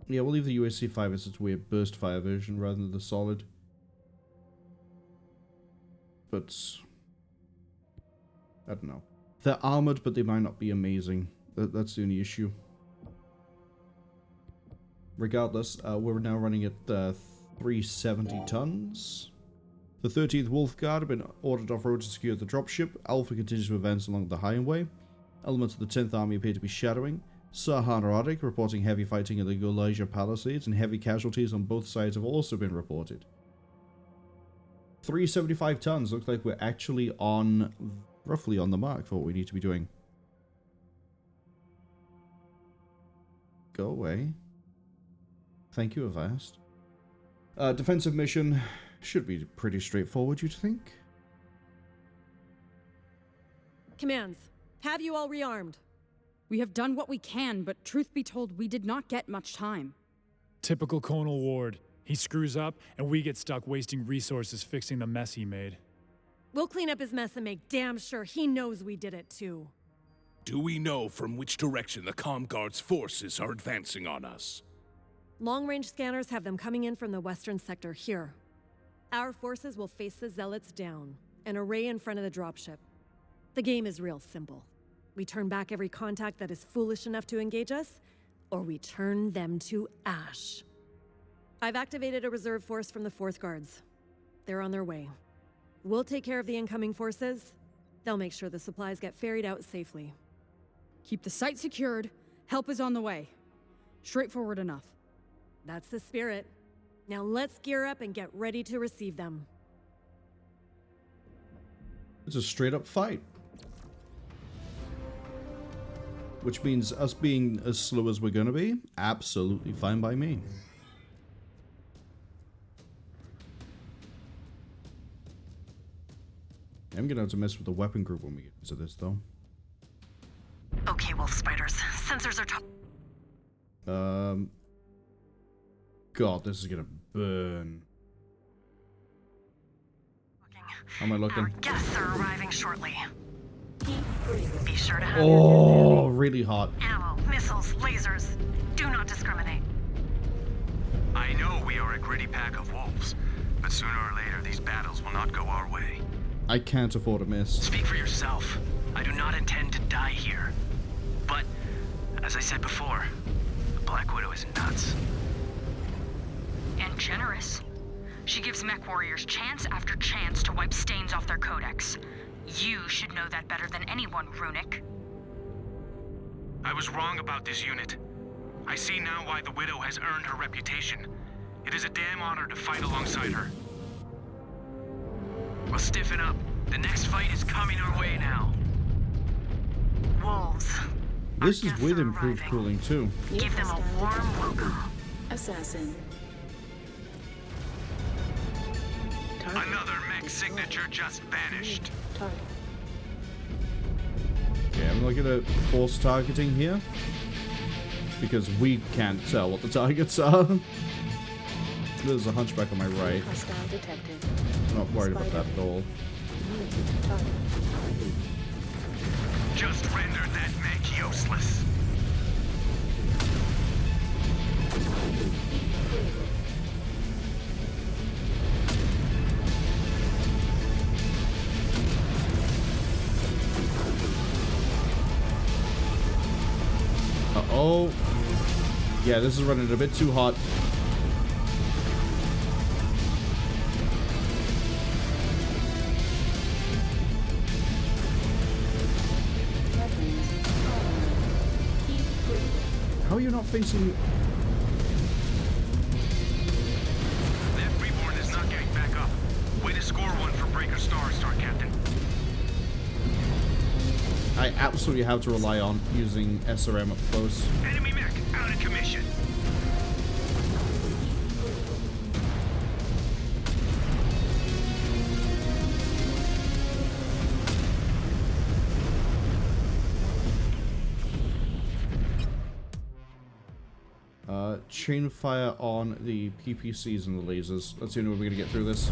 Yeah, we'll leave the UAC 5 as its weird burst fire version rather than the solid. But... I don't know. They're armored, but they might not be amazing. That's the only issue. Regardless, we're now running at 370 tons. The 13th Wolf Guard have been ordered off-road to secure the dropship. Alpha continues to advance along the highway. Elements of the 10th Army appear to be shadowing. Saharadik reporting heavy fighting in the Gulaja Palisades, and heavy casualties on both sides have also been reported. 375 tons. Looks like we're actually on, roughly on the mark for what we need to be doing. Go away. Thank you, Avast. Defensive mission should be pretty straightforward, you'd think. Commands, have you all rearmed? We have done what we can, but truth be told, we did not get much time. Typical Colonel Ward. He screws up, and we get stuck wasting resources fixing the mess he made. We'll clean up his mess and make damn sure he knows we did it too. Do we know from which direction the Comguard's forces are advancing on us? Long-range scanners have them coming in from the western sector here. Our forces will face the Zealots down, an array in front of the dropship. The game is real simple. We turn back every contact that is foolish enough to engage us, or we turn them to ash. I've activated a reserve force from the 4th Guards. They're on their way. We'll take care of the incoming forces. They'll make sure the supplies get ferried out safely. Keep the site secured. Help is on the way. Straightforward enough. That's the spirit. Now let's gear up and get ready to receive them. It's a straight up fight. Which means us being as slow as we're gonna be, absolutely fine by me. I'm gonna have to mess with the weapon group when we get into this, though. Okay, Wolf Spiders. Sensors are top. God, this is gonna burn. How am I looking? Our guests are arriving shortly. Be sure to have Oh, really hot. ammo, missiles, lasers. Do not discriminate. I know we are a gritty pack of wolves, but sooner or later these battles will not go our way. I can't afford a miss. Speak for yourself. I do not intend to die here. But, as I said before, the Black Widow is nuts. And generous. She gives MechWarriors chance after chance to wipe stains off their codex. You should know that better than anyone, Runic. I was wrong about this unit. I see now why the Widow has earned her reputation. It is a damn honor to fight alongside her. Well, stiffen up. The next fight is coming our way now. Wolves. This is with improved cooling too. Give them a warm welcome. Assassin. Target. Another mech signature just vanished. Target. Okay, I'm looking at force targeting here. Because we can't tell what the targets are. There's a hunchback on my right. Hostile detected. I'm not worried about that at all. Target. Just render that mech useless. Uh-oh. Yeah, this is running a bit too hot. How are you not facing... That Reborn is not getting back up. Way to score one for Breaker Star, Captain. I absolutely have to rely on using SRM up close. Enemy mech out of commission. Chain fire on the PPCs and the lasers. Let's see when we're going to get through this.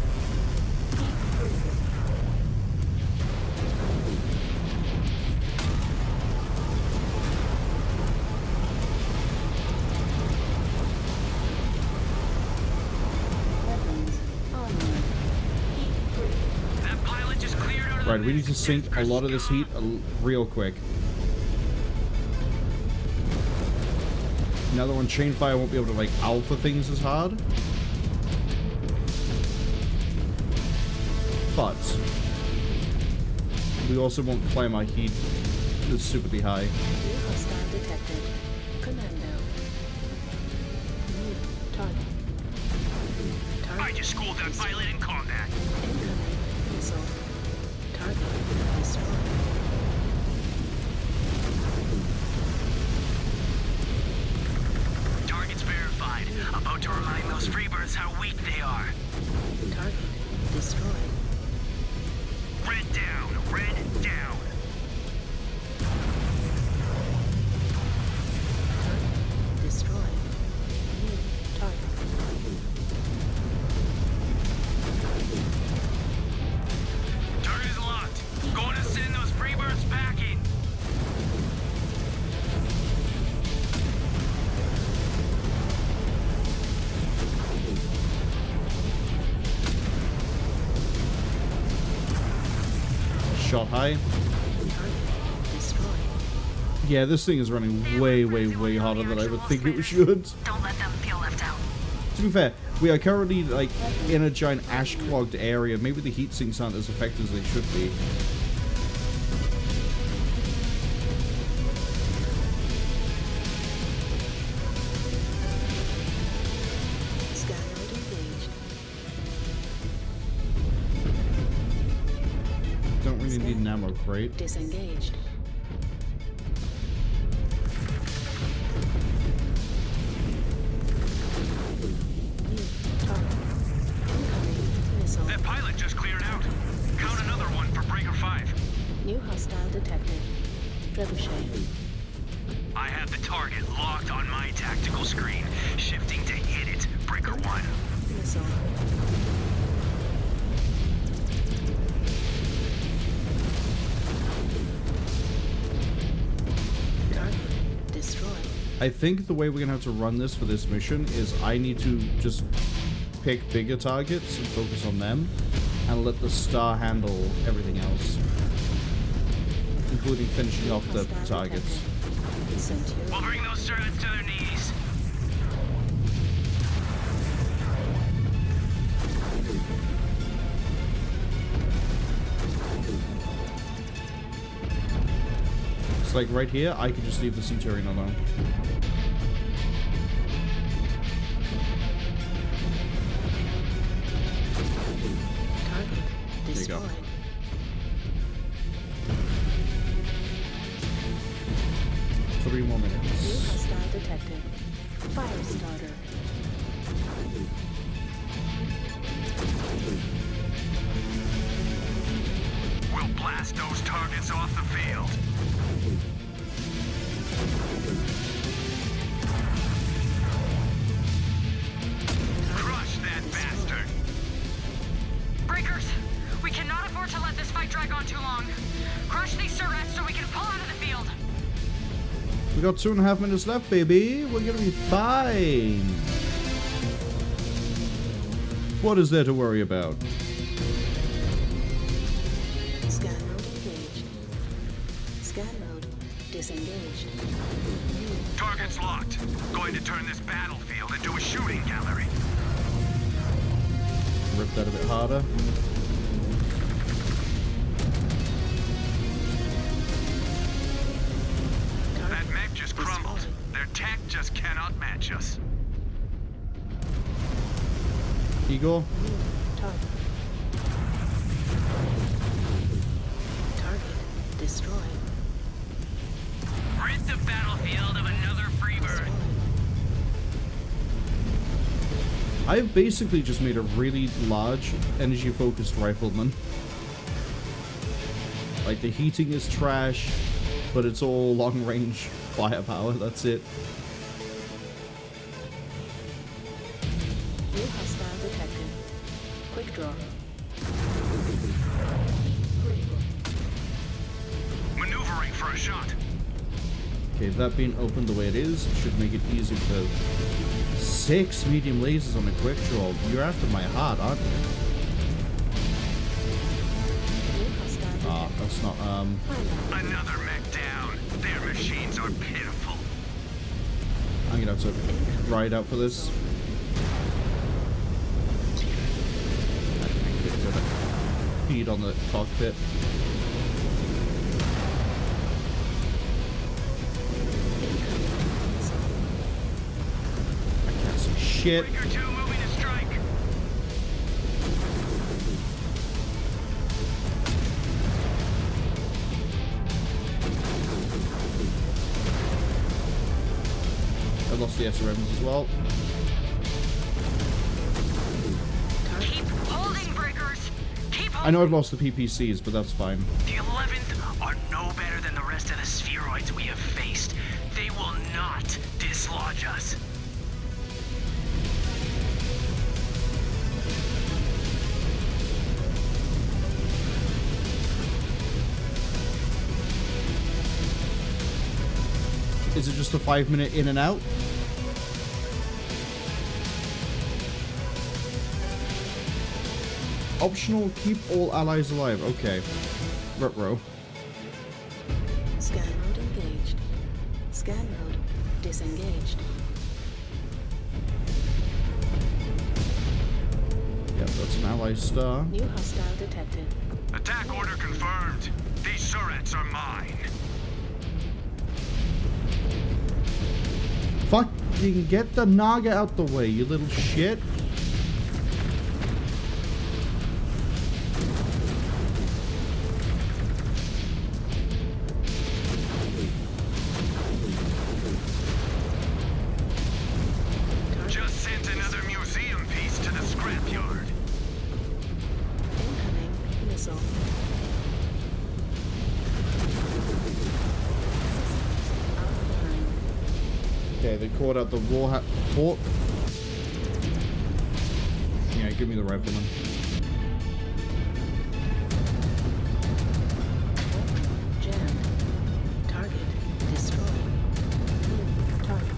That pilot just cleared out of Right, we need to sink a lot of this heat real quick. Another one, chain fire won't be able to like alpha things as hard. But we also won't climb our heat that's stupidly high. New hostile detected. Commando. New target. I just schooled that pilot in combat. Incoming missile. Target destroyed. Target's verified. About to remind those Freebirds how weak they are. Target destroyed. Red down, red down. Target destroyed. New target. Target is locked. Going to send those Freebirds packing. Shot high. Target destroyed. Yeah, this thing is running way, way, way harder than I would think it should. Don't let them feel left out. To be fair, we are currently like in a giant ash-clogged area. Maybe the heat sinks aren't as effective as they should be. Scan mode engaged. Don't really need an ammo crate. Disengaged. New target. Incoming missile. That pilot just cleared out. Count another one for Breaker 5. New hostile detected. Trebuchet. I have the target locked on my tactical screen, shifting to hit it, Breaker 1. Missile. Target destroyed. I think the way we're gonna have to run this for this mission is I need to just pick bigger targets and focus on them, and let the star handle everything else, including finishing off the targets. We'll bring those turrets to their knees. It's like right here, I could just leave the Centurion alone. There you go. 3 more minutes. New hostile detected. Fire starter. We'll blast those targets off the field. Crush that bastard. Breakers, we cannot afford to let this fight drag on too long. Crush these turrets so we can pull out of the field. We got 2.5 minutes left, baby. We're gonna be fine. What is there to worry about? Scan mode engaged. Scan mode disengaged. Target's locked. Going to turn this battlefield into a shooting gallery. Rip that a bit harder. That mech just crumbled. Their tech just cannot match us. Igor? Target. Target destroyed. Rid the battlefield of another freebird. I've basically just made a really large energy-focused rifleman. Like, the heating is trash, but it's all long-range firepower, that's it. New hostile detected. Quick draw. Maneuvering for a shot. Okay, that being opened the way it is should make it easy to... 6 medium lasers on a quick draw. You're after my heart, aren't you? Ah, that's not, Another mech down. Their machines are pitiful. I'm gonna have to ride out for this. Feed on the cockpit. I can't see shit. Breaker 2 moving to strike. I lost the SRMs as well. Keep holding, Breakers. Keep holding. I know I've lost the PPCs, but that's fine. The 11th are no better than the rest of the spheroids we have faced. They will not dislodge us. Is it just a 5-minute in and out? Optional, keep all allies alive. Okay. Ruh-roh. Scan mode engaged. Scan mode disengaged. Yep, that's an ally star. New hostile detected. Attack order confirmed. These turrets are mine. Fucking get the Naga out the way, you little shit. Just sent another museum piece to the scrapyard. Incoming missile. Offline. Okay, they caught out the Warhawk. Yeah, give me the rifleman. Jam. Target destroyed. New target.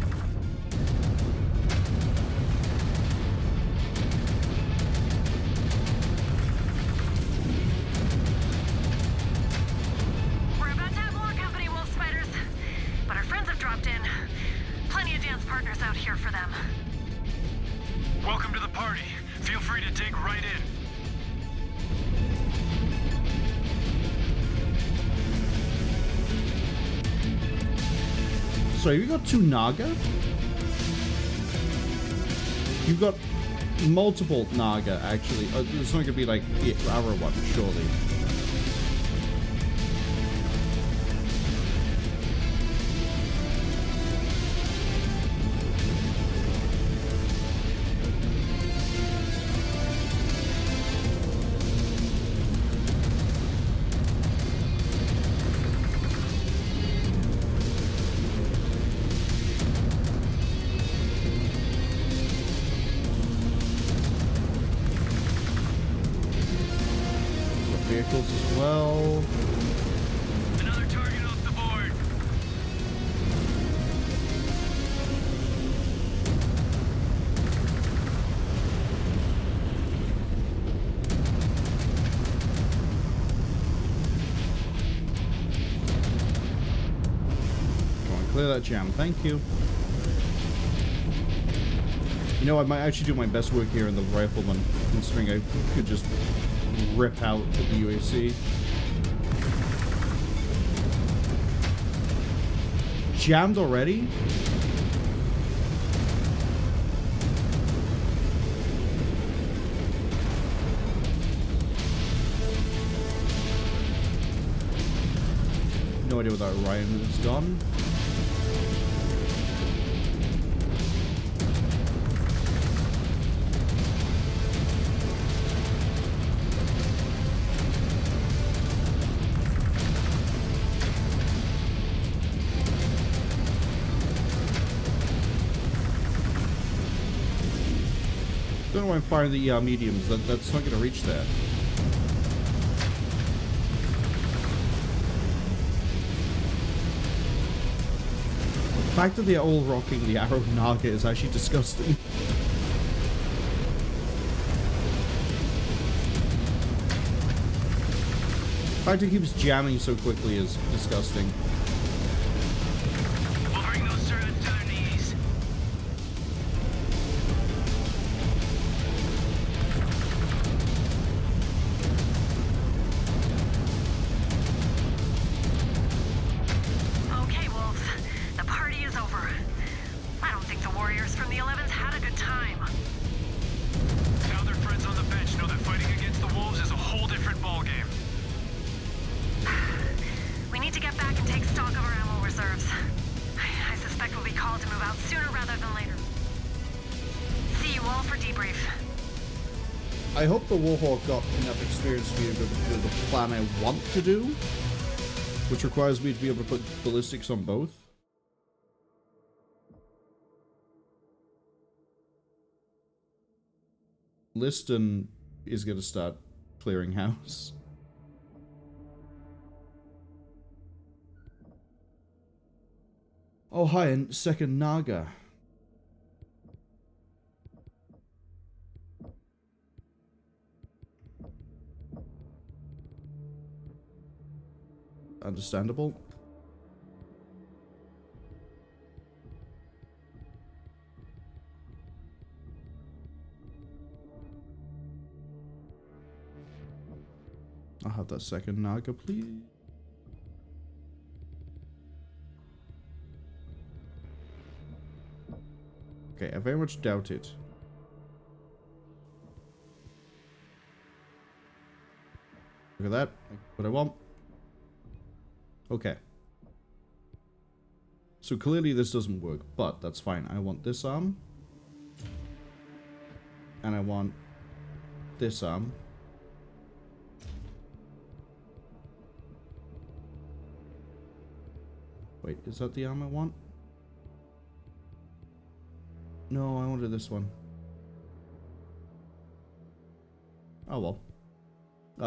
We're about to have more company, wolf spiders. But our friends have dropped in. Plenty of dance partners out here for them. Welcome to the party. Feel free to dig right in. Sorry, we got 2 Naga? You've got multiple Naga, actually. It's not gonna be like the arrow one, surely. Vehicles as well. Another target off the board. Come on, clear that jam. Thank you. You know, I might actually do my best work here in the rifleman, considering I could just rip out the UAC. Jammed already? No idea where that Orion has gone. Don't know why I'm firing the mediums. That's not going to reach there. The fact that they're all rocking the Arrow Naga is actually disgusting. The fact it keeps jamming so quickly is disgusting. We'll bring those servants to their knees. Okay, wolves. The party is over. I don't think the warriors from the 11th had a good time. Now their friends on the bench know that fighting against the wolves is a whole different ballgame. We need to get back and take stock of our ammo reserves. I suspect we'll be called to move out sooner rather than later. See you all for debrief. I hope the Warhawk got enough experience to be able to do the plan I want to do, which requires me to be able to put ballistics on both. Liston is going to start clearing house. Oh, hi, and second Naga. Understandable. I'll have that second Naga, please. Okay, I very much doubt it. Look at that. What I want. Okay. So clearly this doesn't work, but that's fine. I want this arm. And I want this arm. Wait, is that the arm I want? No, I wanted this one. Oh well.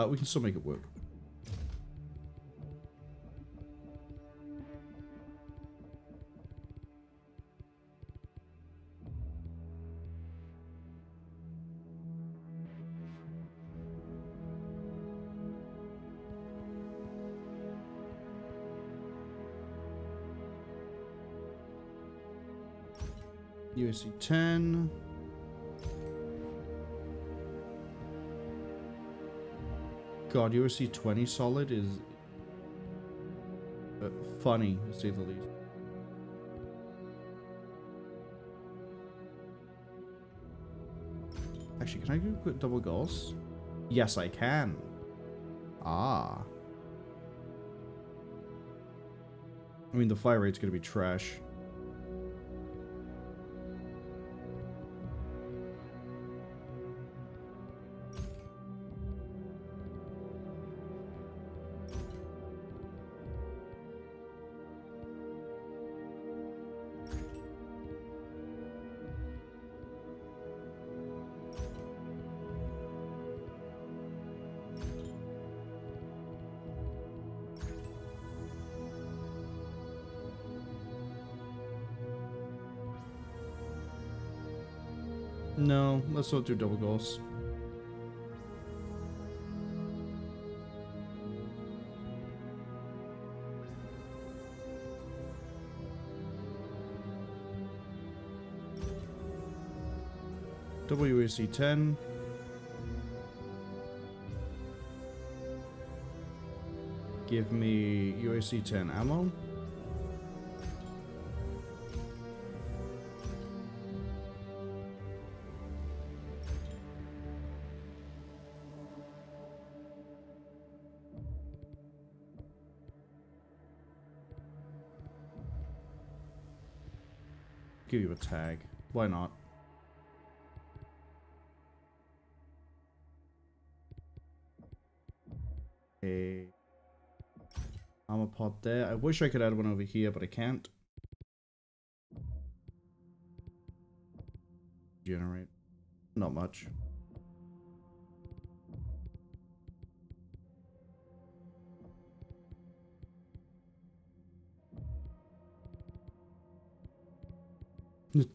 We can still make it work. USC 10. God, USC 20 solid is funny, to say the least. Actually, can I do quick double goals? Yes, I can. Ah. I mean, the fire rate's gonna be trash. No, let's not do double goals. WAC 10. Give me UAC 10 ammo. Give you a tag. Why not? A armor pod there. I wish I could add one over here, but I can't. Generate. Not much.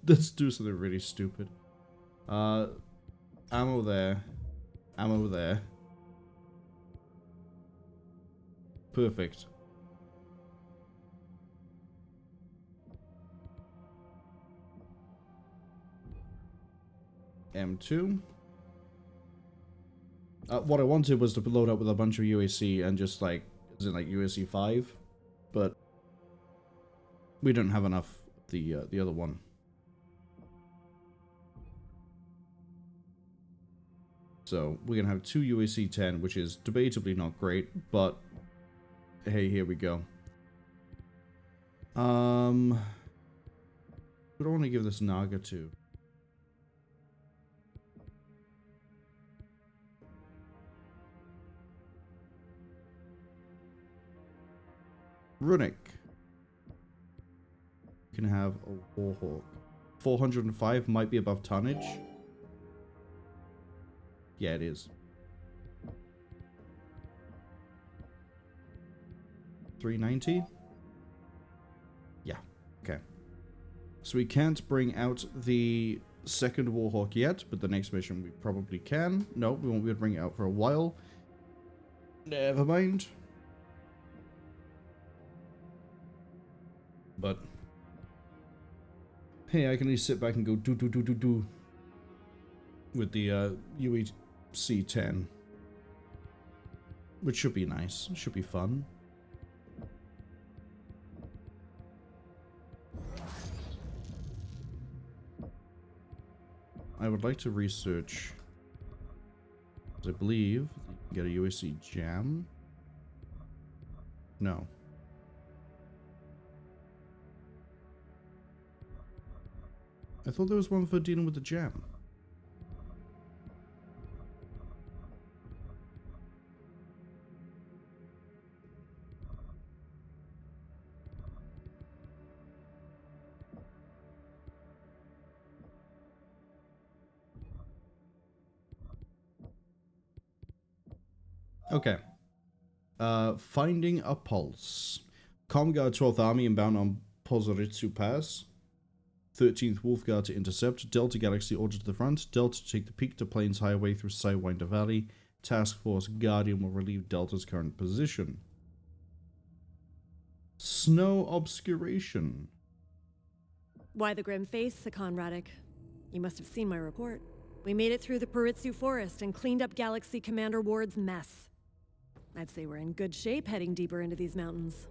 Let's do something really stupid. Ammo there. Ammo there. Perfect. M2. What I wanted was to load up with a bunch of UAC and just like, as in like UAC 5, but we don't have enough of the other one. So we're gonna have 2 UAC 10, which is debatably not great, but hey, here we go. Who do I want to give this Naga to? Runic. Can have a Warhawk. 405 might be above tonnage. Yeah, it is. 390? Yeah, okay. So we can't bring out the second Warhawk yet, but the next mission we probably can. No, we won't be able to bring it out for a while. Never mind. But hey, I can at least sit back and go do with the UEC 10, which should be nice. Should be fun. I would like to research. I believe you can get a USC jam. No. I thought there was one for dealing with the jam. Okay. Finding a pulse. Comguard 12th Army inbound on Pozoritsu Pass. 13th Wolf Guard to intercept. Delta Galaxy ordered to the front. Delta to take the Peak to Plains Highway through Sidewinder Valley. Task Force Guardian will relieve Delta's current position. Snow Obscuration. Why the grim face, Sakon Radek? You must have seen my report. We made it through the Paritsu Forest and cleaned up Galaxy Commander Ward's mess. I'd say we're in good shape heading deeper into these mountains.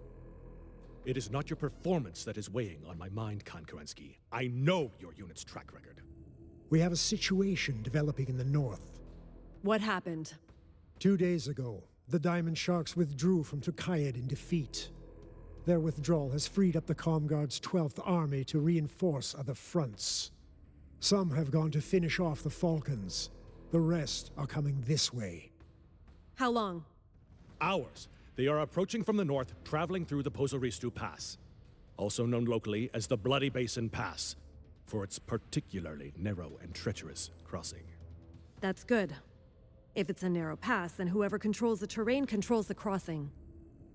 It is not your performance that is weighing on my mind, Khan Kerensky. I know your unit's track record. We have a situation developing in the north. What happened? 2 days ago, the Diamond Sharks withdrew from Tukayyid in defeat. Their withdrawal has freed up the Comguard's 12th Army to reinforce other fronts. Some have gone to finish off the Falcons. The rest are coming this way. How long? Hours. They are approaching from the north, traveling through the Pozoristu Pass, also known locally as the Bloody Basin Pass, for its particularly narrow and treacherous crossing. That's good. If it's a narrow pass, then whoever controls the terrain controls the crossing.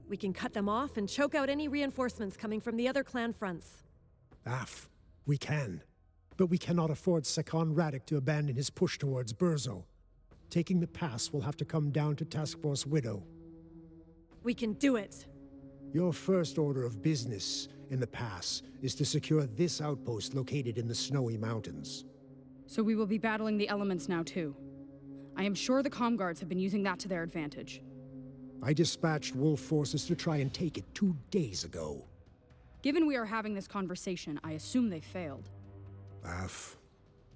We can cut them off and choke out any reinforcements coming from the other clan fronts. We can. But we cannot afford Sakon Radek to abandon his push towards Brzo. Taking the pass will have to come down to Task Force Widow. We can do it. Your first order of business in the pass is to secure this outpost located in the Snowy Mountains. So we will be battling the elements now too. I am sure the Comguards have been using that to their advantage. I dispatched wolf forces to try and take it 2 days ago. Given we are having this conversation, I assume they failed.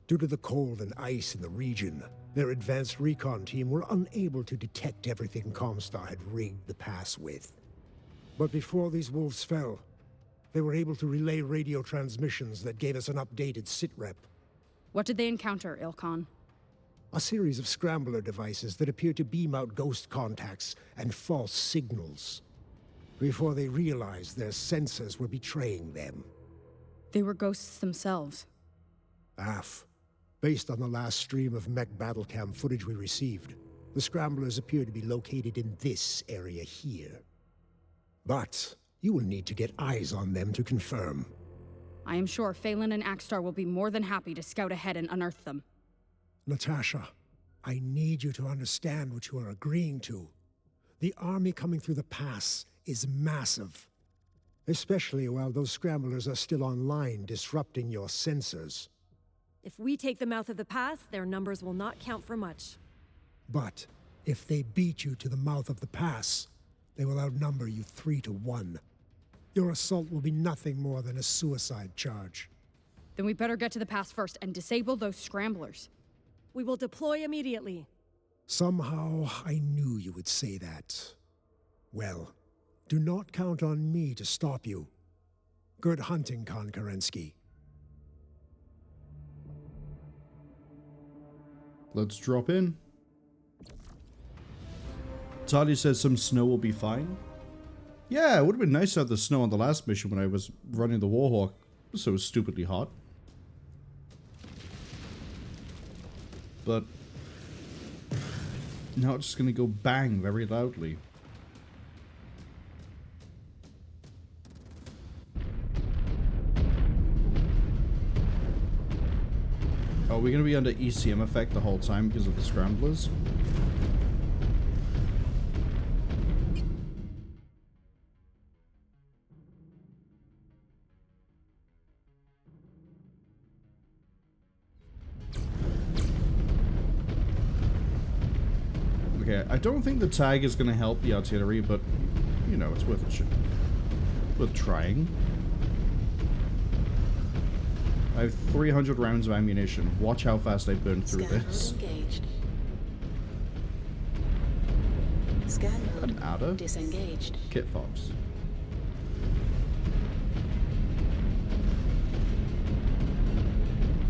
Due to the cold and ice in the region, their advanced recon team were unable to detect everything Comstar had rigged the pass with. But before these wolves fell, they were able to relay radio transmissions that gave us an updated sitrep. What did they encounter, Ilkhan? A series of scrambler devices that appear to beam out ghost contacts and false signals. Before they realized their sensors were betraying them. They were ghosts themselves. Based on the last stream of mech battlecam footage we received, the scramblers appear to be located in this area here. But you will need to get eyes on them to confirm. I am sure Phelan and Axstar will be more than happy to scout ahead and unearth them. Natasha, I need you to understand what you are agreeing to. The army coming through the pass is massive. Especially while those scramblers are still online, disrupting your sensors. If we take the mouth of the pass, their numbers will not count for much. But if they beat you to the mouth of the pass, they will outnumber you 3-1. Your assault will be nothing more than a suicide charge. Then we better get to the pass first and disable those scramblers. We will deploy immediately. Somehow, I knew you would say that. Well, do not count on me to stop you. Good hunting, Khan Kerensky. Let's drop in. Tali says some snow will be fine. Yeah, it would have been nice to have the snow on the last mission when I was running the Warhawk. It was so stupidly hot. But now it's just going to go bang very loudly. Are we going to be under ECM effect the whole time because of the scramblers? Okay, I don't think the tag is going to help the artillery, but, you know, it's worth a shot. Worth trying. I have 300 rounds of ammunition. Watch how fast I burn through this. Engaged. Scan mode An adder? disengaged. Kit Fox.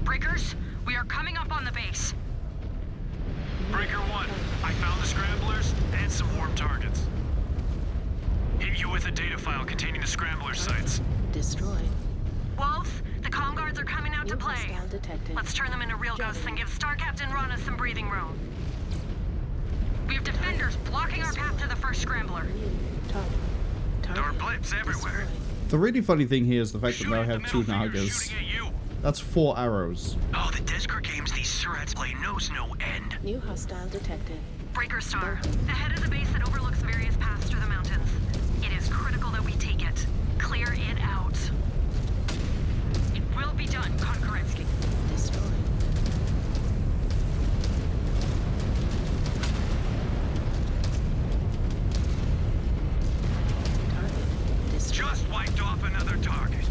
Breakers, we are coming up on the base. Breaker 1, I found the scramblers and some warm targets. Hit you with a data file containing the scrambler sites. Destroyed. Wolves, the Comguards are coming out to New play. hostile detected. Let's turn them into real ghosts and give Star Captain Rana some breathing room. We have defenders blocking our path to the first scrambler. There are blips everywhere. The really funny thing here is the fact that now I have 2 Nagas. That's 4 arrows. Oh, the Desker games these surats play knows no end. New hostile detected. Breaker Star, ahead of the base that overlooks various paths through the mountains. It is critical that we take it. Clear it out. It will be done, Konkurensky. Destroyed. Target destroyed. Just wiped off another target.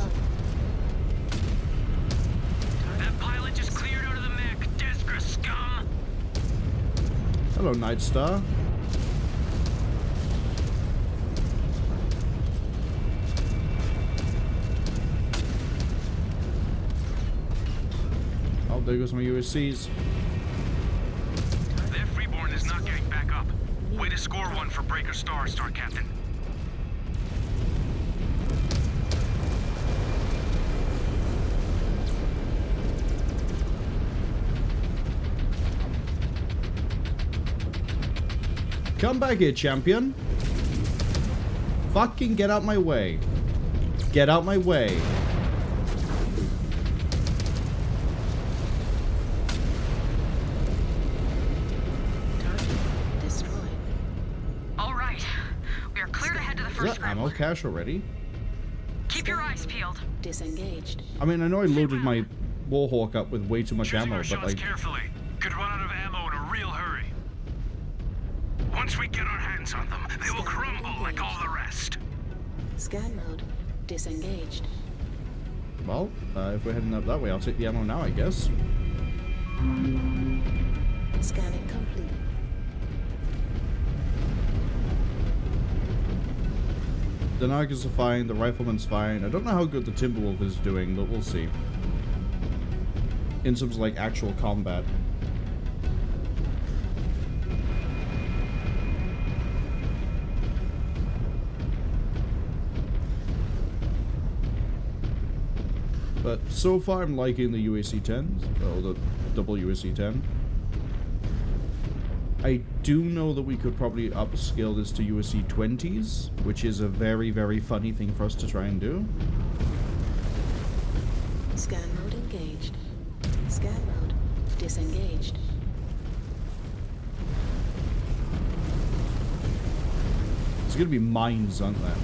That pilot just cleared out of the mech. Desker scum. Hello, Night Star. Oh, there goes my USCs. That Freeborn is not getting back up. Way to score one for Breaker Star, Star Captain. Come back here, champion. Fucking get out my way. Get out my way. Target destroyed. All right. We are cleared ahead to the Is first that ammo scrambler. cache already? Keep your eyes peeled. Disengaged. I mean, I know I loaded my Warhawk up with way too much Choosing ammo, our but shots like... carefully. Could run out of ammo in a real hurry. Once we get our hands on them, they will crumble like all the rest. Scan mode disengaged. Well, if we're heading up that way, I'll take the ammo now, I guess. Scanning complete. The Nagas are fine, the Rifleman's fine. I don't know how good the Timberwolf is doing, but we'll see. In terms of, like, actual combat. But so far I'm liking the UAC 10s, or the double UAC 10. I do know that we could probably upscale this to UAC 20s, which is a very, very funny thing for us to try and do. Scan mode engaged. Scan mode disengaged. There's gonna be mines, aren't there?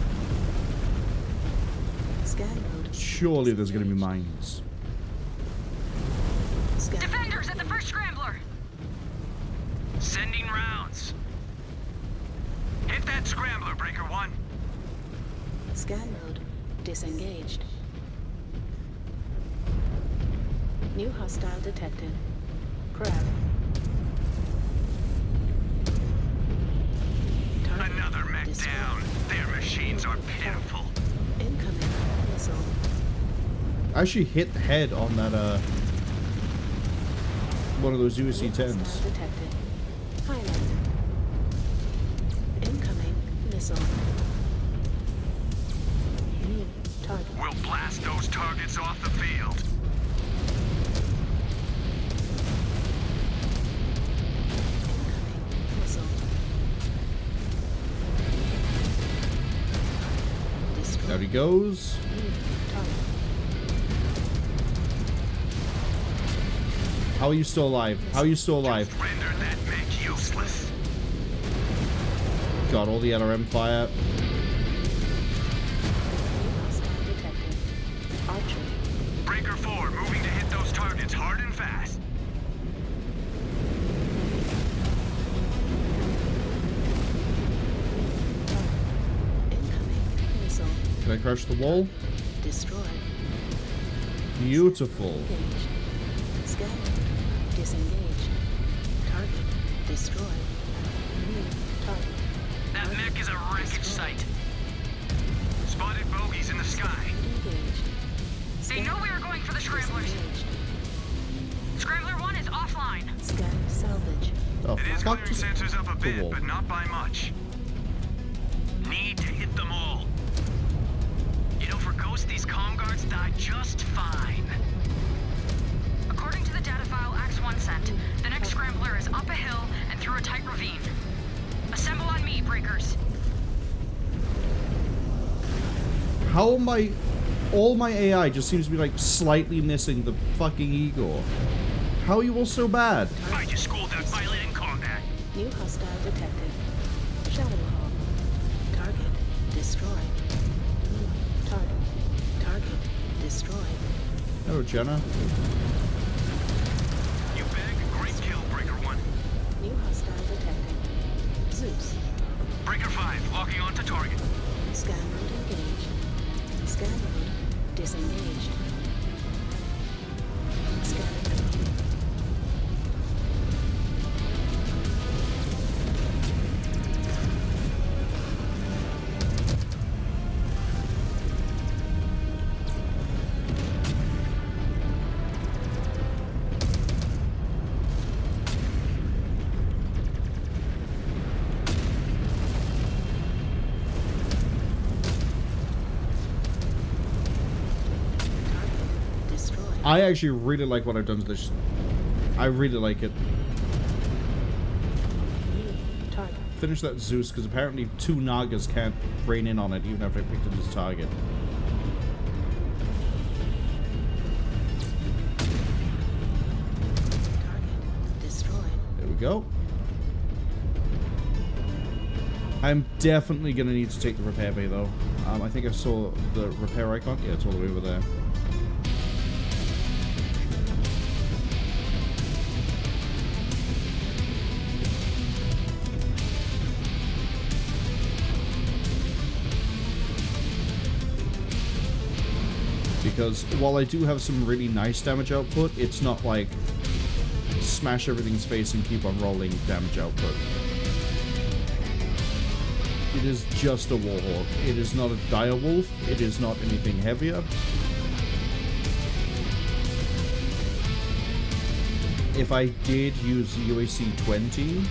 Scan mode. Surely there's gonna be mines. Scan Defenders at the first scrambler. Sending rounds. Hit that scrambler, Breaker 1. Scan mode disengaged. New hostile detected. Crab. Target Another mech destroyed. down. Their machines are pitiful. Incoming missile. I actually hit the head on that, one of those USC New 10s. hostile detected. Highlighted. Incoming missile. New target. We'll blast those targets off the field. Incoming missile. Destroyed. There he goes. New target. How are you still alive? How are you still alive? Just render that mech useless. Got all the LRM fire. New hostile detected. Archer. Breaker 4 moving to hit those targets hard and fast. Incoming missile. Can I crash the wall? Destroyed. Beautiful. Engaged. Scan. Disengaged. Target destroyed. New target. That mech is a wreckage site. Spotted bogies in the sky. Engaged. They know we are going for the scramblers. Disengaged. Scrambler 1 is offline. Scan salvage. The It is fuck? clearing sensors up a bit, Cool. but not by much. Need to hit them all. You know, for Ghost, these comm guards die just fine. According to the data file Axe 1 sent, the next scrambler is up a hill and through a tight ravine. Assemble on me, breakers. How am I... All my AI just seems to be, like, slightly missing the fucking Igor. How are you all so bad? I just schooled that pilot in combat. New hostile detected. Shadow Hawk. Target destroyed. New target. Target destroyed. Oh, Jenna. You bagged a great kill, Breaker 1. New hostile detected. Zeus. Breaker 5, locking onto target. Scan mode engaged. Scan mode disengaged. Scan complete. I actually really like what I've done to this. I really like it. Target. Finish that Zeus, because apparently 2 Nagas can't rain in on it even after I picked it as a target. Target destroyed. There we go. I'm definitely going to need to take the repair bay, though. I think I saw the repair icon. Yeah, it's all the way over there. Because while I do have some really nice damage output, it's not like smash everything's face and keep on rolling damage output. It is just a Warhawk. It is not a Direwolf. It is not anything heavier. If I did use UAC 20,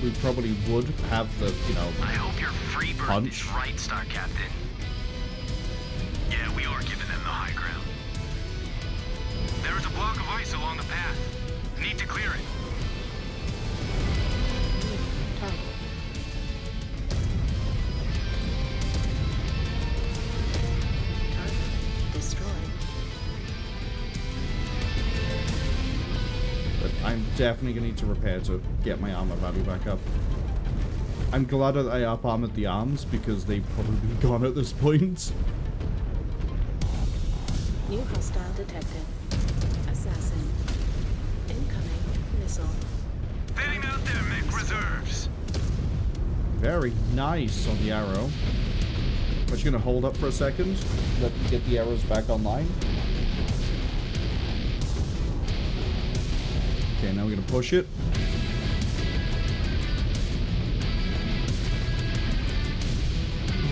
we probably would have the, you know, I hope your Freebird punch. is right, Star Captain. Yeah, we are giving them the high ground. There is a block of ice along the path. Need to clear it. Target. Target destroyed. But I'm definitely going to need to repair to get my armor value back up. I'm glad that I up-armored the arms because they've probably been gone at this point. New hostile detected. Assassin. Incoming missile. Heading out there, mech reserves. Very nice on the arrow. I'm just going to hold up for a second. Let me get the arrows back online. Okay, now we're going to push it.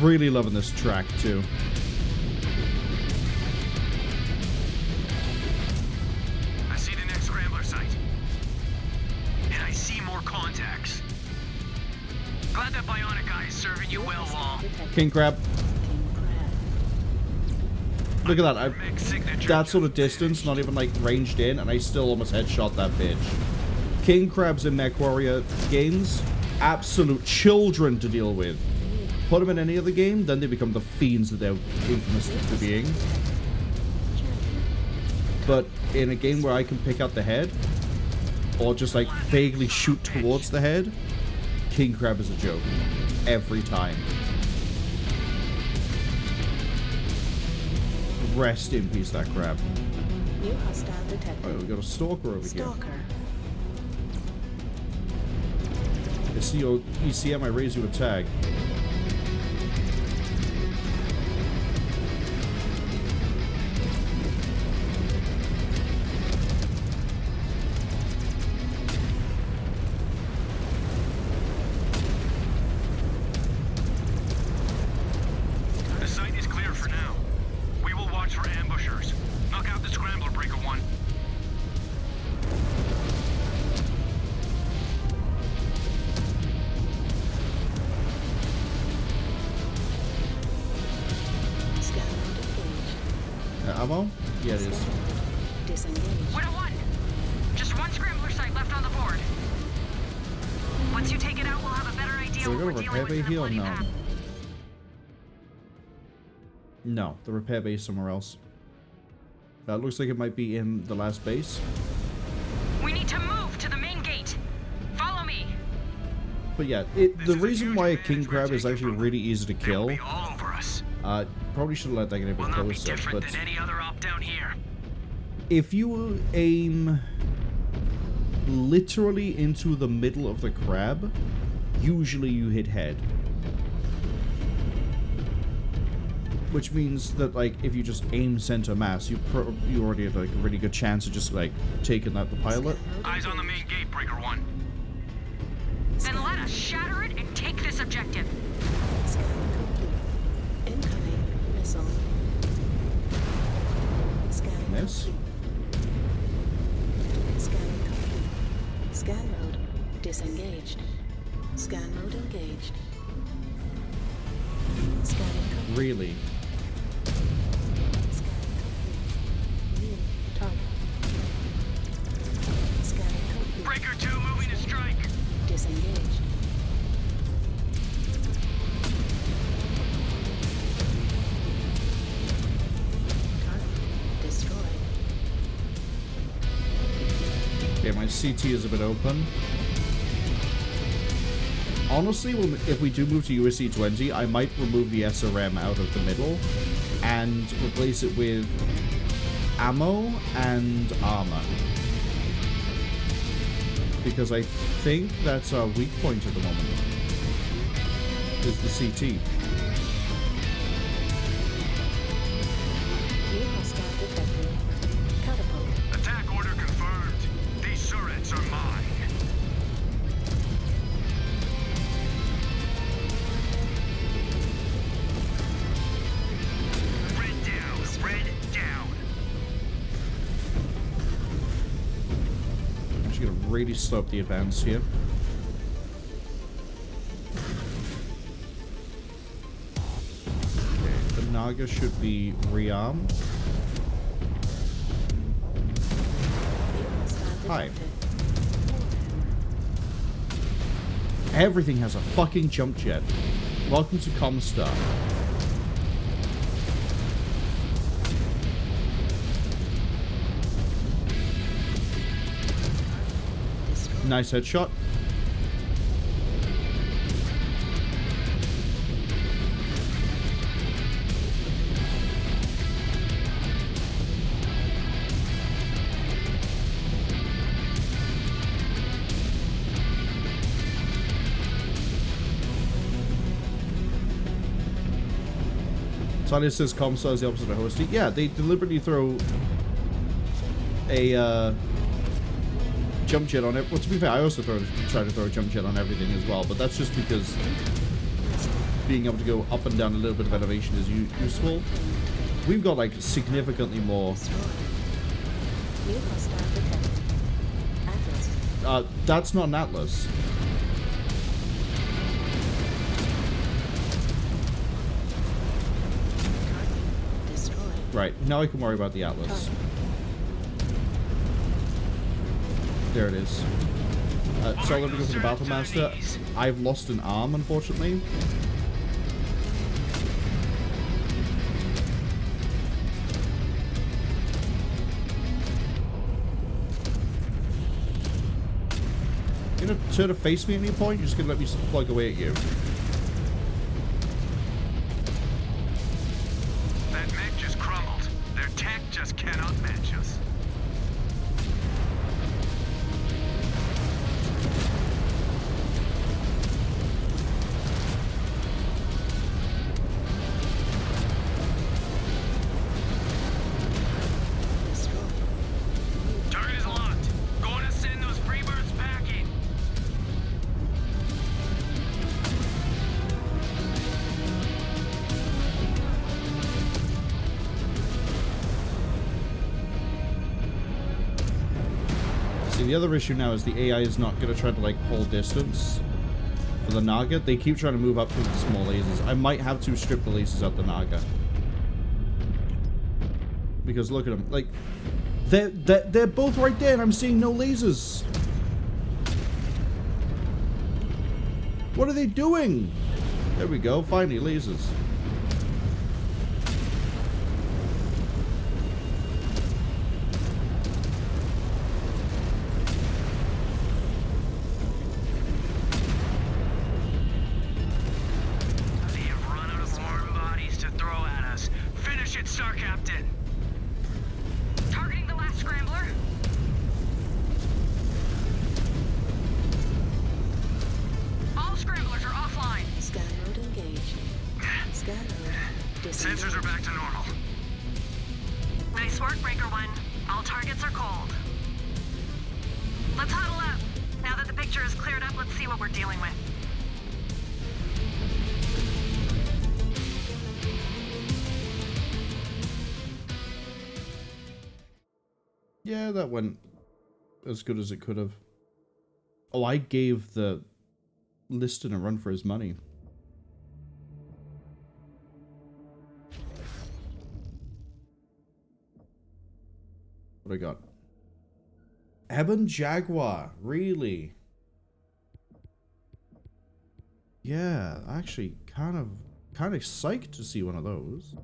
Really loving this track, too. I see the next scrambler site. And I see more contacts. Glad that bionic eye is serving you well, Wall. King Crab. King Crab. Look at that. That sort of distance, not even like ranged in, and I still almost headshot that bitch. King Crabs in MechWarrior games, absolute children to deal with. Put them in any other game, then they become the fiends that they're infamous for being. But in a game where I can pick out the head, or just like vaguely shoot towards the head, King Crab is a joke. Every time. Rest in peace, that crab. New hostile detected. Alright, we got a stalker over Stalker. here. I see your ECM, I raise you a tag. The site is clear for now. We will watch for ambushers. Knock out the scrambler, Breaker 1. Scan mode engaged. Ammo? Yeah, it is. Scan mode disengaged. Widow 1! Just one scrambler site left on the board. Once you take it out, we'll have a better idea So we what got a we're dealing repair with bay in the here or bloody no? path. No, the repair base somewhere else. That looks like it might be in the last base. We need to move to the main gate. Follow me. But yeah, the reason why a king crab is actually really easy to kill. All over us. Probably should have let that get a bit Will not be closer. different But than any other op down here. if you aim literally into the middle of the crab, usually you hit head. Which means that, like, if you just aim center mass, you already have like a really good chance of just like taking out the pilot. Eyes on the main gate, Breaker 1. Then let us shatter it and take this objective. Scan complete. Incoming missile. Scan Miss. complete. Scan complete. Scan mode disengaged. Scan mode engaged. Scanning complete. Really? Scan complete. New target. Scanning complete. Breaker 2 moving to strike. Disengaged. Target destroyed. Okay, my CT is a bit open. Honestly, if we do move to USC 20, I might remove the SRM out of the middle and replace it with ammo and armor. Because I think that's our weak point at the moment. Is the CT. New hostile detected. Catapult. Attack order confirmed. These turrets are mine. Red down. Red down. I'm just gonna really slow up the advance here. Okay, the Naga should be rearmed. New hostile Hi. detected. Everything has a fucking jump jet. Welcome to Comstar. Destroyed. Nice headshot. Talia says Comstar is the opposite of hosting. Yeah, they deliberately throw a jump jet on it. Well, to be fair, I also try to throw a jump jet on everything as well, but that's just because being able to go up and down a little bit of elevation is useful. We've got, like, significantly more. Destroyed. New hostile detected. Atlas. That's not an Atlas. Destroyed. Right, now I can worry about the Atlas. There it is. So let me go for the Battle Master. I've lost an arm, unfortunately. You gonna turn to face me at any point? You're just gonna let me plug away at you. That mech just crumbled. Their tech just cannot match us. Target is locked. Going to send those freebirds packing. See, the other issue now is the AI is not going to try to, like, hold distance for the Naga. They keep trying to move up with the small lasers. I might have to strip the lasers out the Naga. Because look at them. Like, they're both right there and I'm seeing no lasers. What are they doing? There we go, finally lasers. They have run out of warm bodies to throw at us. Finish it, Star Captain. Targeting the last scrambler. All scramblers are offline. Scan mode engaged. Scan mode disengaged. Sensors are back to normal. Nice work, Breaker One. All targets are cold. Let's huddle up. Now that the picture is cleared up, let's see what we're dealing with. Yeah, that went as good as it could have. Oh, I gave the Liston a run for his money. What I got? Ebon Jaguar, really? Yeah, actually, kind of psyched to see one of those.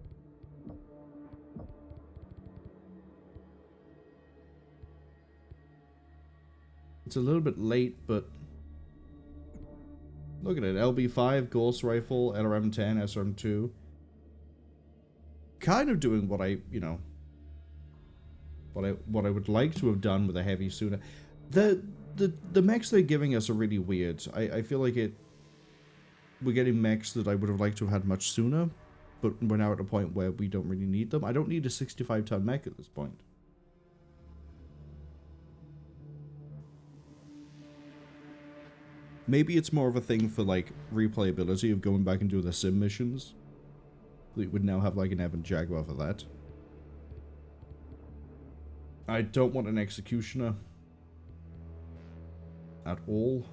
It's a little bit late, but look at it. LB5, Ghost Rifle, LRM-10, SRM-2. Kind of doing what I, you know, what I would like to have done with a heavy sooner. The mechs they're giving us are really weird. I feel like we're getting mechs that I would have liked to have had much sooner, but we're now at a point where we don't really need them. I don't need a 65-ton mech at this point. Maybe it's more of a thing for, like, replayability of going back and doing the sim missions. We would now have, like, an Ebon Jaguar for that. I don't want an Executioner. At all.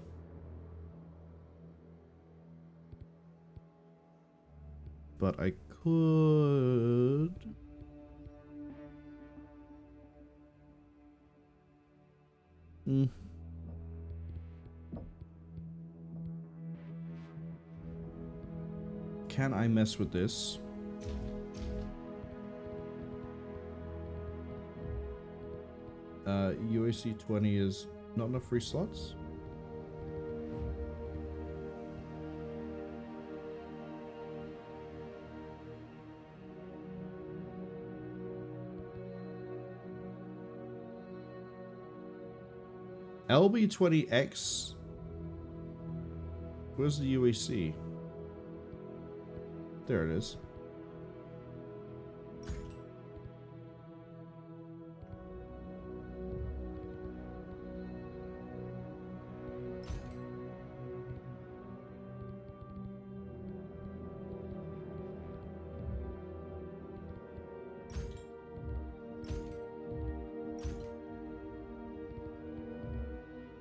But I could... Can I mess with this? UAC 20 is not enough free slots? LB20X. Where's the UAC? There it is.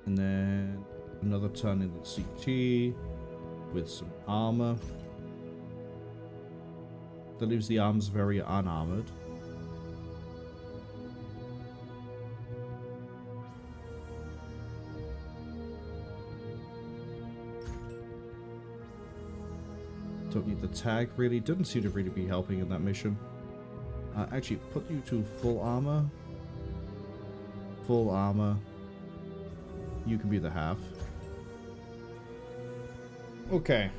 And then another turn in the CT with some armor. That leaves the arms very unarmored. Don't need the tag, really. Doesn't seem to really be helping in that mission. Actually, put you to full armor. Full armor. You can be the half. Okay.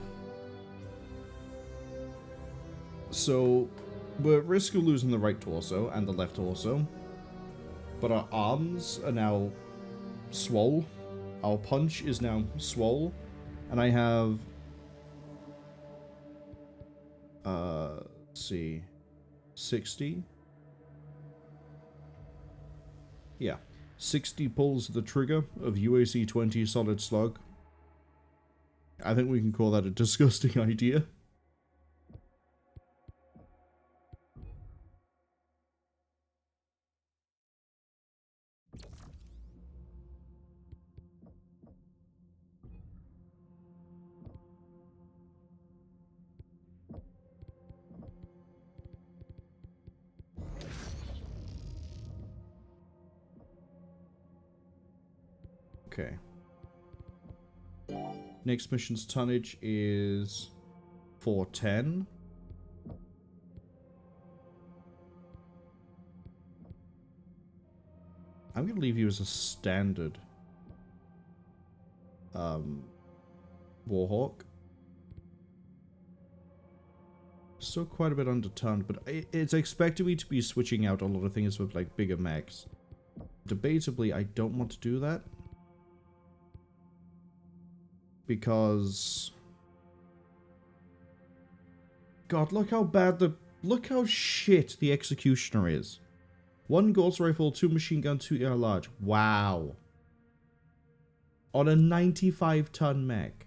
So, we're at risk of losing the right torso and the left torso. But our arms are now swole. Our punch is now swole. And I have... let's see... 60? Yeah. 60 pulls of the trigger of UAC 20 solid slug. I think we can call that a disgusting idea. Okay. Next mission's tonnage is 410. I'm going to leave you as a standard Warhawk. Still quite a bit underturned, but it's expected me to be switching out a lot of things with like bigger mechs. Debatably, I don't want to do that. Because... God, look how bad the... Look how shit the Executioner is. 1 Gauss Rifle, 2 Machine Gun, 2 AR Large. Wow. On a 95-ton mech.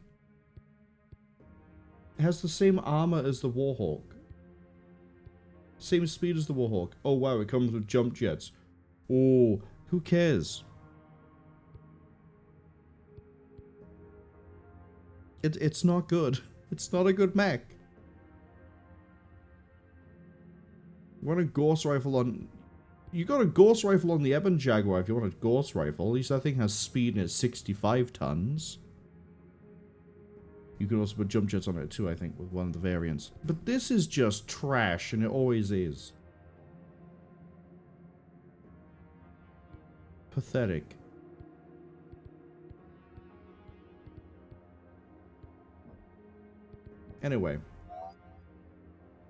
It has the same armor as the Warhawk. Same speed as the Warhawk. Oh wow, it comes with jump jets. Oh, who cares? It's not good. It's not a good mech. You want a Gauss Rifle on... You got a Gauss Rifle on the Ebon Jaguar if you want a Gauss Rifle. At least that thing has speed and it's 65 tons. You can also put jump jets on it too, I think, with one of the variants. But this is just trash, and it always is. Pathetic. Anyway.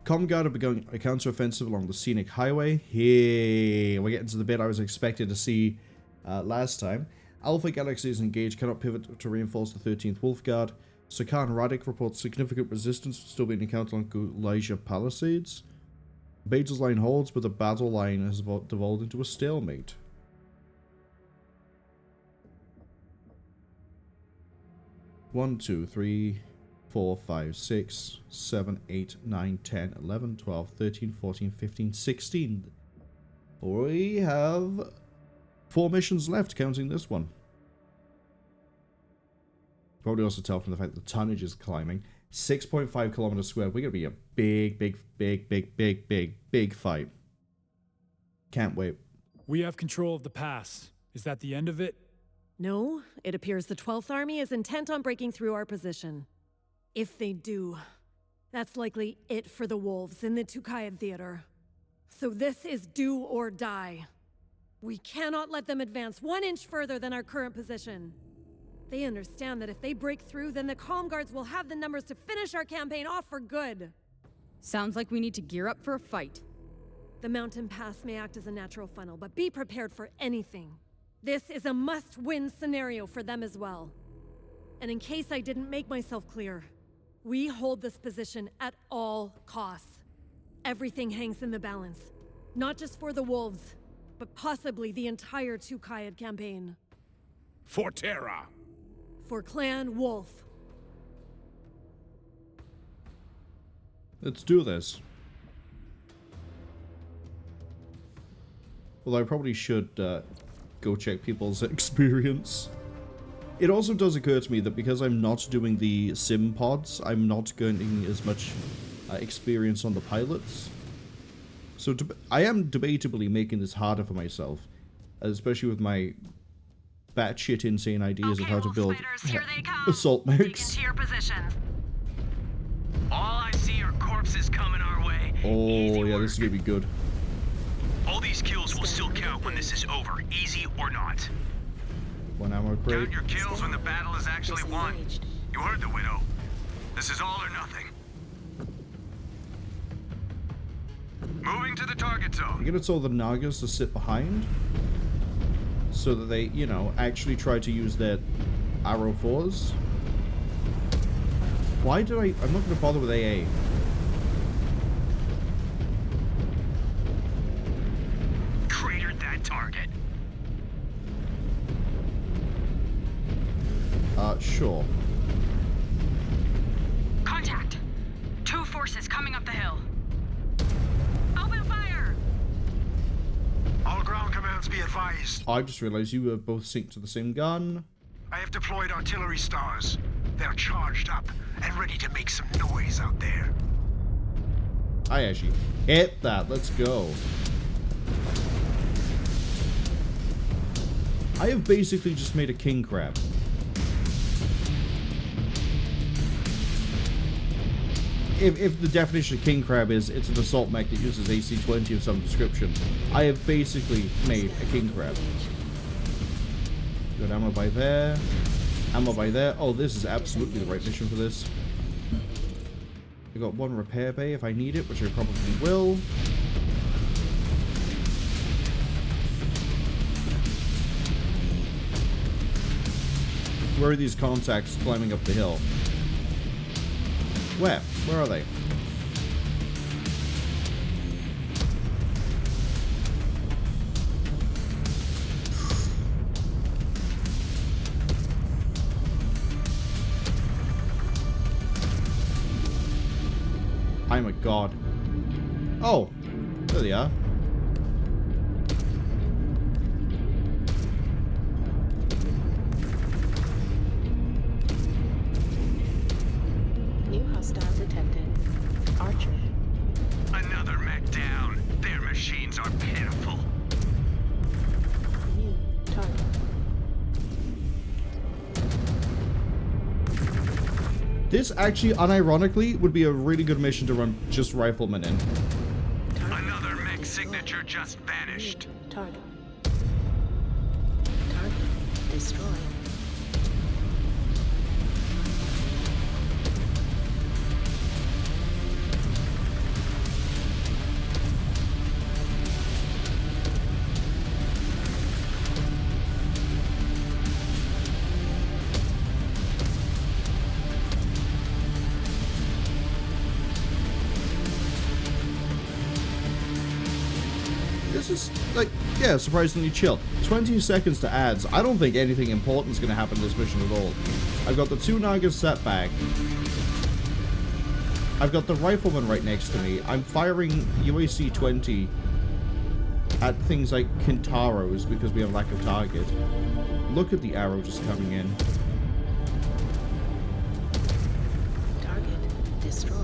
Comguard have begun a counter-offensive along the scenic highway. Hey, we're getting to the bit I was expected to see last time. Alpha Galaxy is engaged, cannot pivot to reinforce the 13th Wolf Guard. Sakan Radic reports significant resistance still being encountered on Gulasia Palisades. Beta's line holds, but the battle line has devolved into a stalemate. One, 2, 3, 4, 5, 6, 7, 8, 9, 10, 11, 12, 13, 14, 15, 16. We have 4 missions left, counting this one. Probably also tell from the fact that the tonnage is climbing. 6.5 kilometers squared. We're going to be a big fight. Can't wait. We have control of the pass. Is that the end of it? No, it appears the 12th Army is intent on breaking through our position. If they do, that's likely it for the Wolves in the Tukayyid Theater. So this is do or die. We cannot let them advance 1 inch further than our current position. They understand that if they break through, then the Comm Guards will have the numbers to finish our campaign off for good. Sounds like we need to gear up for a fight. The mountain pass may act as a natural funnel, but be prepared for anything. This is a must-win scenario for them as well. And in case I didn't make myself clear, we hold this position at all costs. Everything hangs in the balance. Not just for the Wolves, but possibly the entire Tukayyid campaign. For Terra! For Clan Wolf. Let's do this. Well, I probably should go check people's experience. It also does occur to me that because I'm not doing the sim pods, I'm not getting as much experience on the pilots. So I am debatably making this harder for myself, especially with my batshit insane ideas of how to build assault mechs. Into your positions. All I see are corpses coming our way. Oh yeah, this is gonna be good. All these kills will still count when this is over, easy or not. 1 ammo crate. Count your kills when the battle is actually won. You heard the widow. This is all or nothing. Moving to the target zone. I'm gonna tell the Nagas to sit behind, so that they, you know, actually try to use their arrow 4s. Why do I'm not gonna bother with AA. Cratered that target. Sure. Contact. 2 forces coming up the hill. Open fire! All ground commands be advised. I just realized you were both synced to the same gun. I have deployed artillery stars. They're charged up and ready to make some noise out there. I actually hit that. Let's go. I have basically just made a king crab. if the definition of king crab is it's an assault mech that uses AC-20 of some description, I have basically made a king crab. Got ammo by there. Ammo by there. Oh, this is absolutely the right mission for this. I got one repair bay if I need it, which I probably will. Where are these contacts climbing up the hill? Where? Where are they? I'm a god. Oh, there they are. New hostile detected. Archer. Another mech down. Their machines are pitiful. New target. This actually, unironically, would be a really good mission to run just riflemen in. Another mech signature just vanished. Target. Target destroyed. This is, like, yeah, surprisingly chill. 20 seconds to ads. I don't think anything important is going to happen in this mission at all. I've got the 2 Nagas set back. I've got the rifleman right next to me. I'm firing UAC-20 at things like Kintaros because we have lack of target. Look at the arrow just coming in. Target destroyed.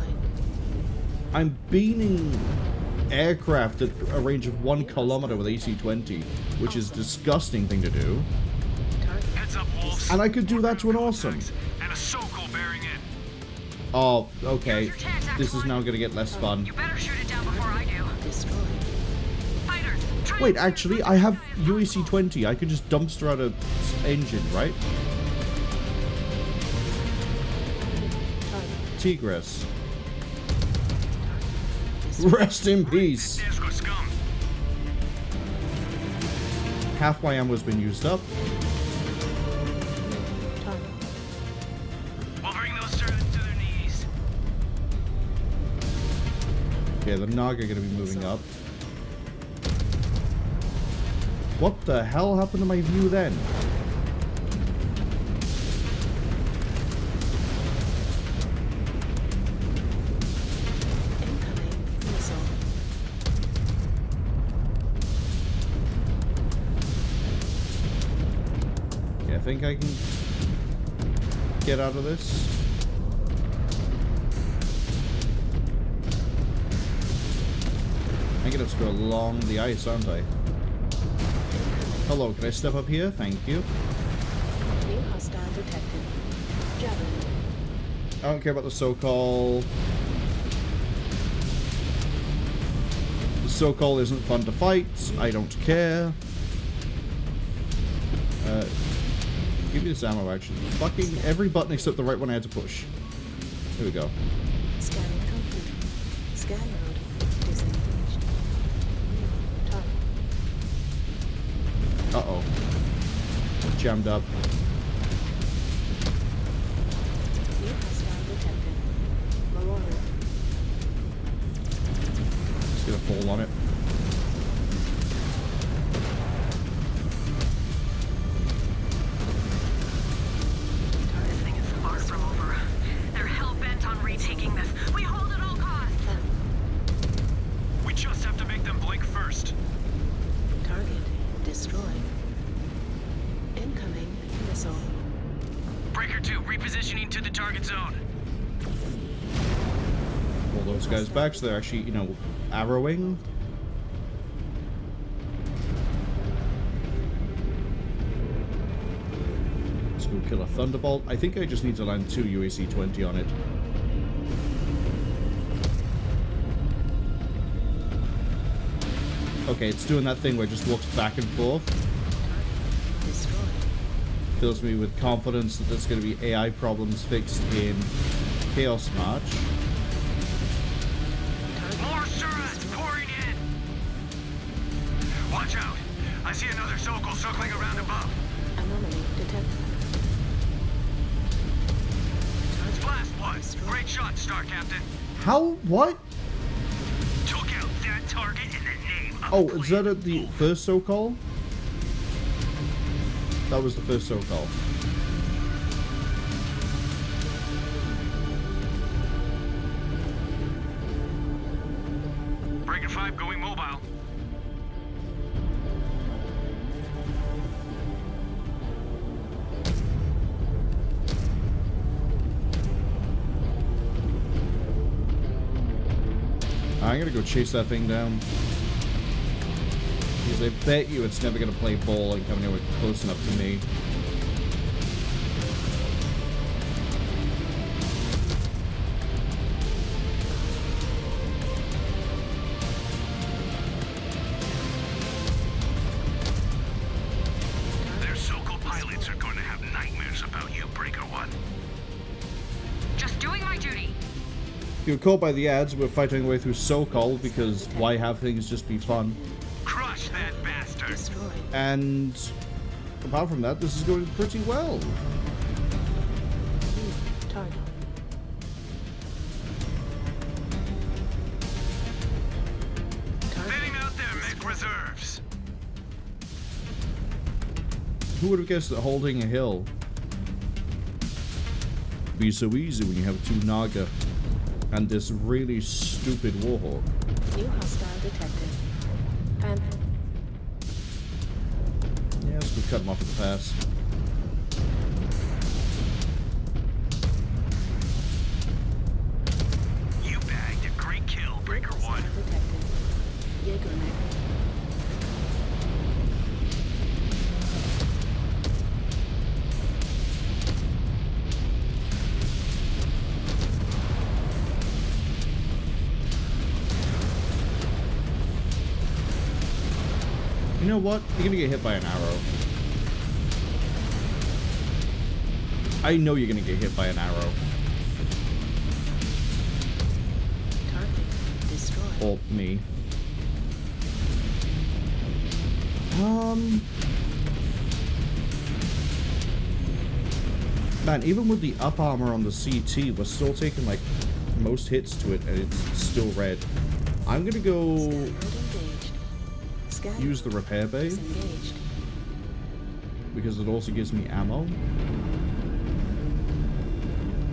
I'm beaning aircraft at a range of 1 kilometer with AC-20, which is a disgusting thing to do. Heads up, wolves. And I could do that to an awesome. And a Sokol bearing in. Oh, okay. This is now gonna get less fun. You better shoot it down before I do. Destroyed. Fighters, Wait, actually, I have UAC-20. I could just dumpster out a engine, right? Tigress. Rest in peace. Half my ammo's been used up. We'll bring those turrets to their knees. Okay, the Naga are gonna be moving up. What the hell happened to my view then? I think I can get out of this. I'm gonna have to go along the ice, aren't I? Hello, can I step up here? Thank you. New hostile detected. Javelin. I don't care about the Sokol. The Sokol isn't fun to fight. I don't care. Give me this ammo, actually. Fucking every button except the right one I had to push. Here we go. Scanning complete. Scan mode disengaged. Target. Uh-oh. Jammed up. New hostile detected. Marwol. Just gonna fall on it. Taking this. We hold at all costs. We just have to make them blink first. Target destroyed. Incoming missile. Breaker 2 repositioning to the target zone. Pull those guys back so they're actually, you know, arrowing. Let's go kill a Thunderbolt. I think I just need to land 2 UAC-20 on it. Okay, it's doing that thing where it just walks back and forth. Fills me with confidence that there's going to be AI problems fixed in Chaos March. More Suras pouring in! Watch out! I see another Sokol circling around above. Anomaly detected. Blast one! Great shot, Star Captain. How? What? Took out that target in the name of Oh, is that at the first so-call? That was the first so-call. Breaker 5 going mobile. I'm gonna go chase that thing down. Because I bet you it's never gonna play ball and come anywhere close enough to me. Their Sokol pilots are going to have nightmares about you, Breaker 1. Just doing my duty. If you're caught by the ads, we're fighting our way through so-called because why have things just be fun? Crush that bastard. Destroyed. And apart from that, this is going pretty well. Target. Thinning out their mech reserves. Who would have guessed that holding a hill would be so easy when you have two Naga and this really stupid Warhawk? New hostile detected. Panther. Yeah, let's go cut him off at the pass. You bagged a great kill, Breaker 1. Detected. Jägermech. You know what? You're gonna get hit by an arrow. I know you're gonna get hit by an arrow. Target destroyed. Or me. Man, even with the up armor on the CT, we're still taking like most hits to it and it's still red. I'm gonna go use the repair bay because it also gives me ammo.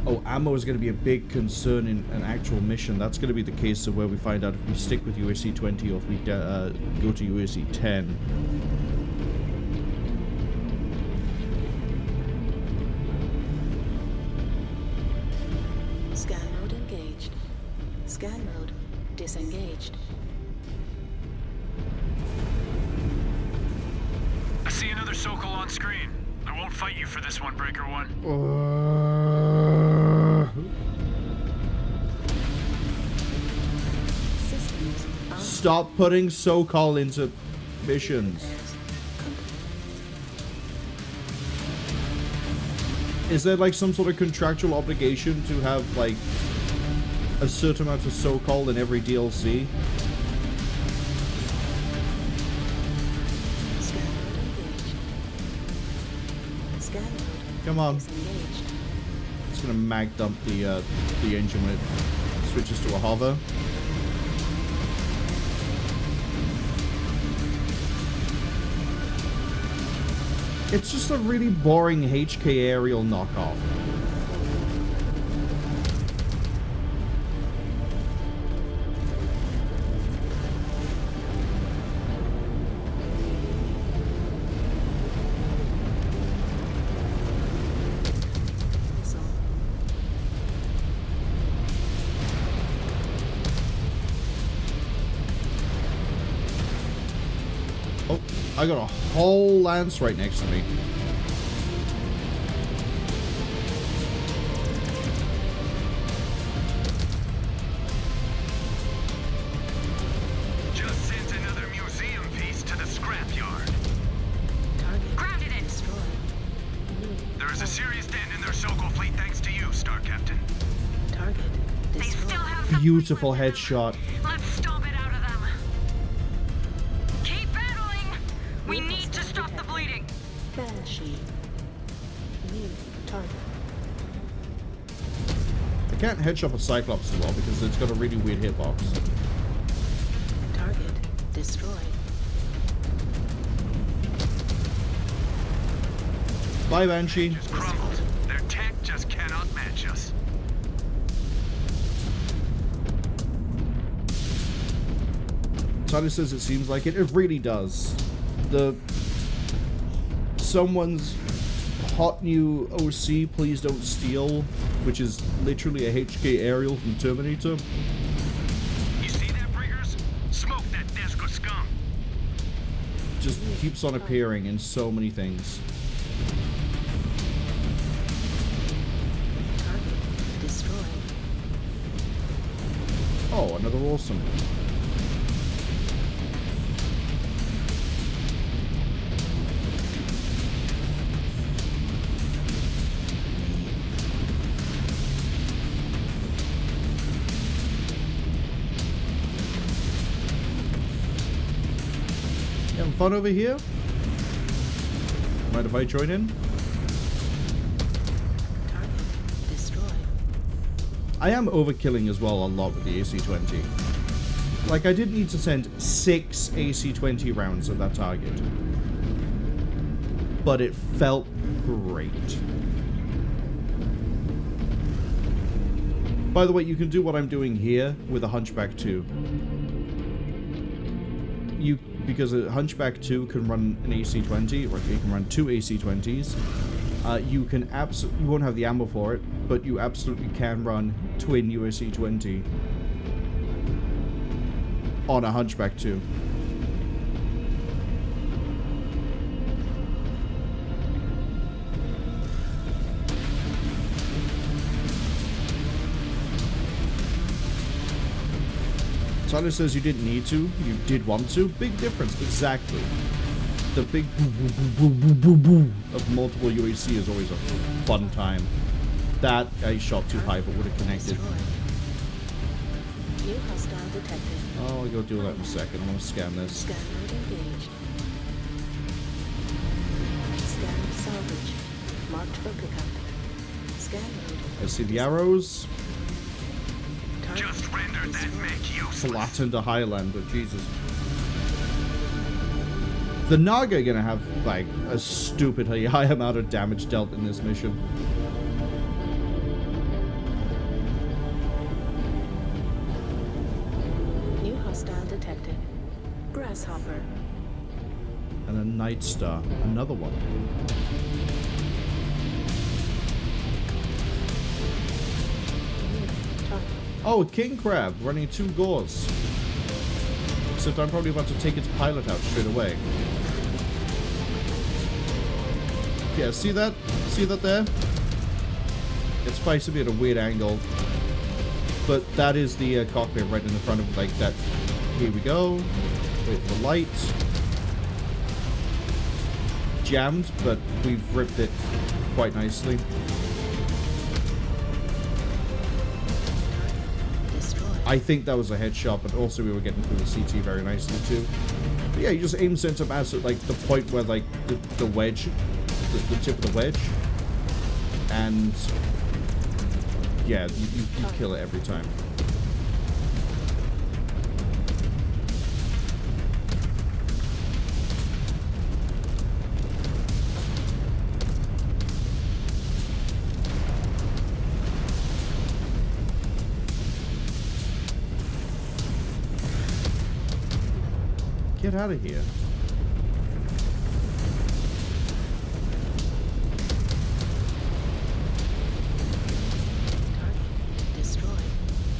Oh, ammo is going to be a big concern in an actual mission. That's going to be the case of where we find out if we stick with UAC 20 or if we go to UAC 10. Scan mode engaged. Scan mode disengaged. I see another Sokol on screen. I won't fight you for this one, Breaker 1. Stop putting so-called into missions. Is there like some sort of contractual obligation to have like a certain amount of so-called in every DLC? Come on. It's gonna mag dump the engine when it switches to a hover. It's just a really boring HK aerial knockoff. Oh, I got a whole lance right next to me. Just sent another museum beautiful headshot. Let's stomp it out of them. Keep battling. We need to stop the bleeding. Banshee. New target. I can't headshot a Cyclops as well because it's got a really weird hitbox. Target destroyed. Bye, Banshee. Just crumbled. Their tech just cannot match us. Tyler says it seems like it. It really does. Someone's hot new OC, Please Don't Steal, which is literally a HK aerial from Terminator. You see that, Briggers? Smoke that Desco scum. Just keeps on appearing in so many things. Target destroyed. Oh, another awesome. Having fun over here? Mind if I join in? Target destroyed. I am overkilling as well a lot with the AC-20. Like, I didn't need to send 6 AC-20 rounds at that target. But it felt great. By the way, you can do what I'm doing here with a Hunchback 2. Because a Hunchback 2 can run an AC-20, or you can run 2 AC-20s. You won't have the ammo for it, but you absolutely can run twin USC-20 on a Hunchback 2. Tyler says you didn't need to, you did want to. Big difference, exactly. The big boo boo boo boo boo boo of multiple UAC is always a fun time. That I shot too high but would have connected. New hostile detected. Oh, I'll go do that in a second. I want to scan this. Scan mode engaged. Scan salvage. Marked for pickup. Scan mode. I see the arrows. Just render that mech useless. Flattened a Highlander, Jesus. The Naga are gonna have, like, a stupidly high amount of damage dealt in this mission. New hostile detected. Grasshopper. And a Night Star. Another one. Oh, a King Crab running 2 Gores. Except I'm probably about to take its pilot out straight away. Yeah, see that? See that there? It's supposed to be at a weird angle. But that is the cockpit right in the front of, like, that. Here we go. Wait for the light. Jammed, but we've ripped it quite nicely. I think that was a headshot, but also we were getting through the CT very nicely too. But yeah, you just aim sent up at like the point where like the wedge, the tip of the wedge, and yeah, you kill it every time. Get out of here. Destroyed.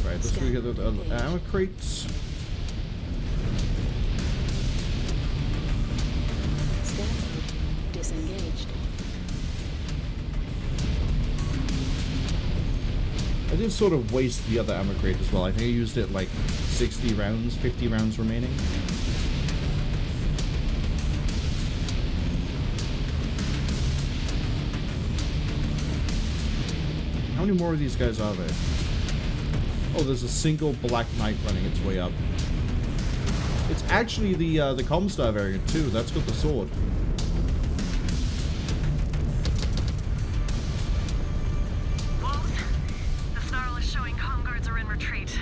Right, let's go get the ammo crates. Scan mode disengaged. I did sort of waste the other ammo crate as well. I think I used it like 60 rounds, 50 rounds remaining. How many more of these guys are there? Oh, there's a single Black Knight running its way up. It's actually the Comstar variant too. That's got the sword. Wolves, the Snarl is showing comm guards are in retreat.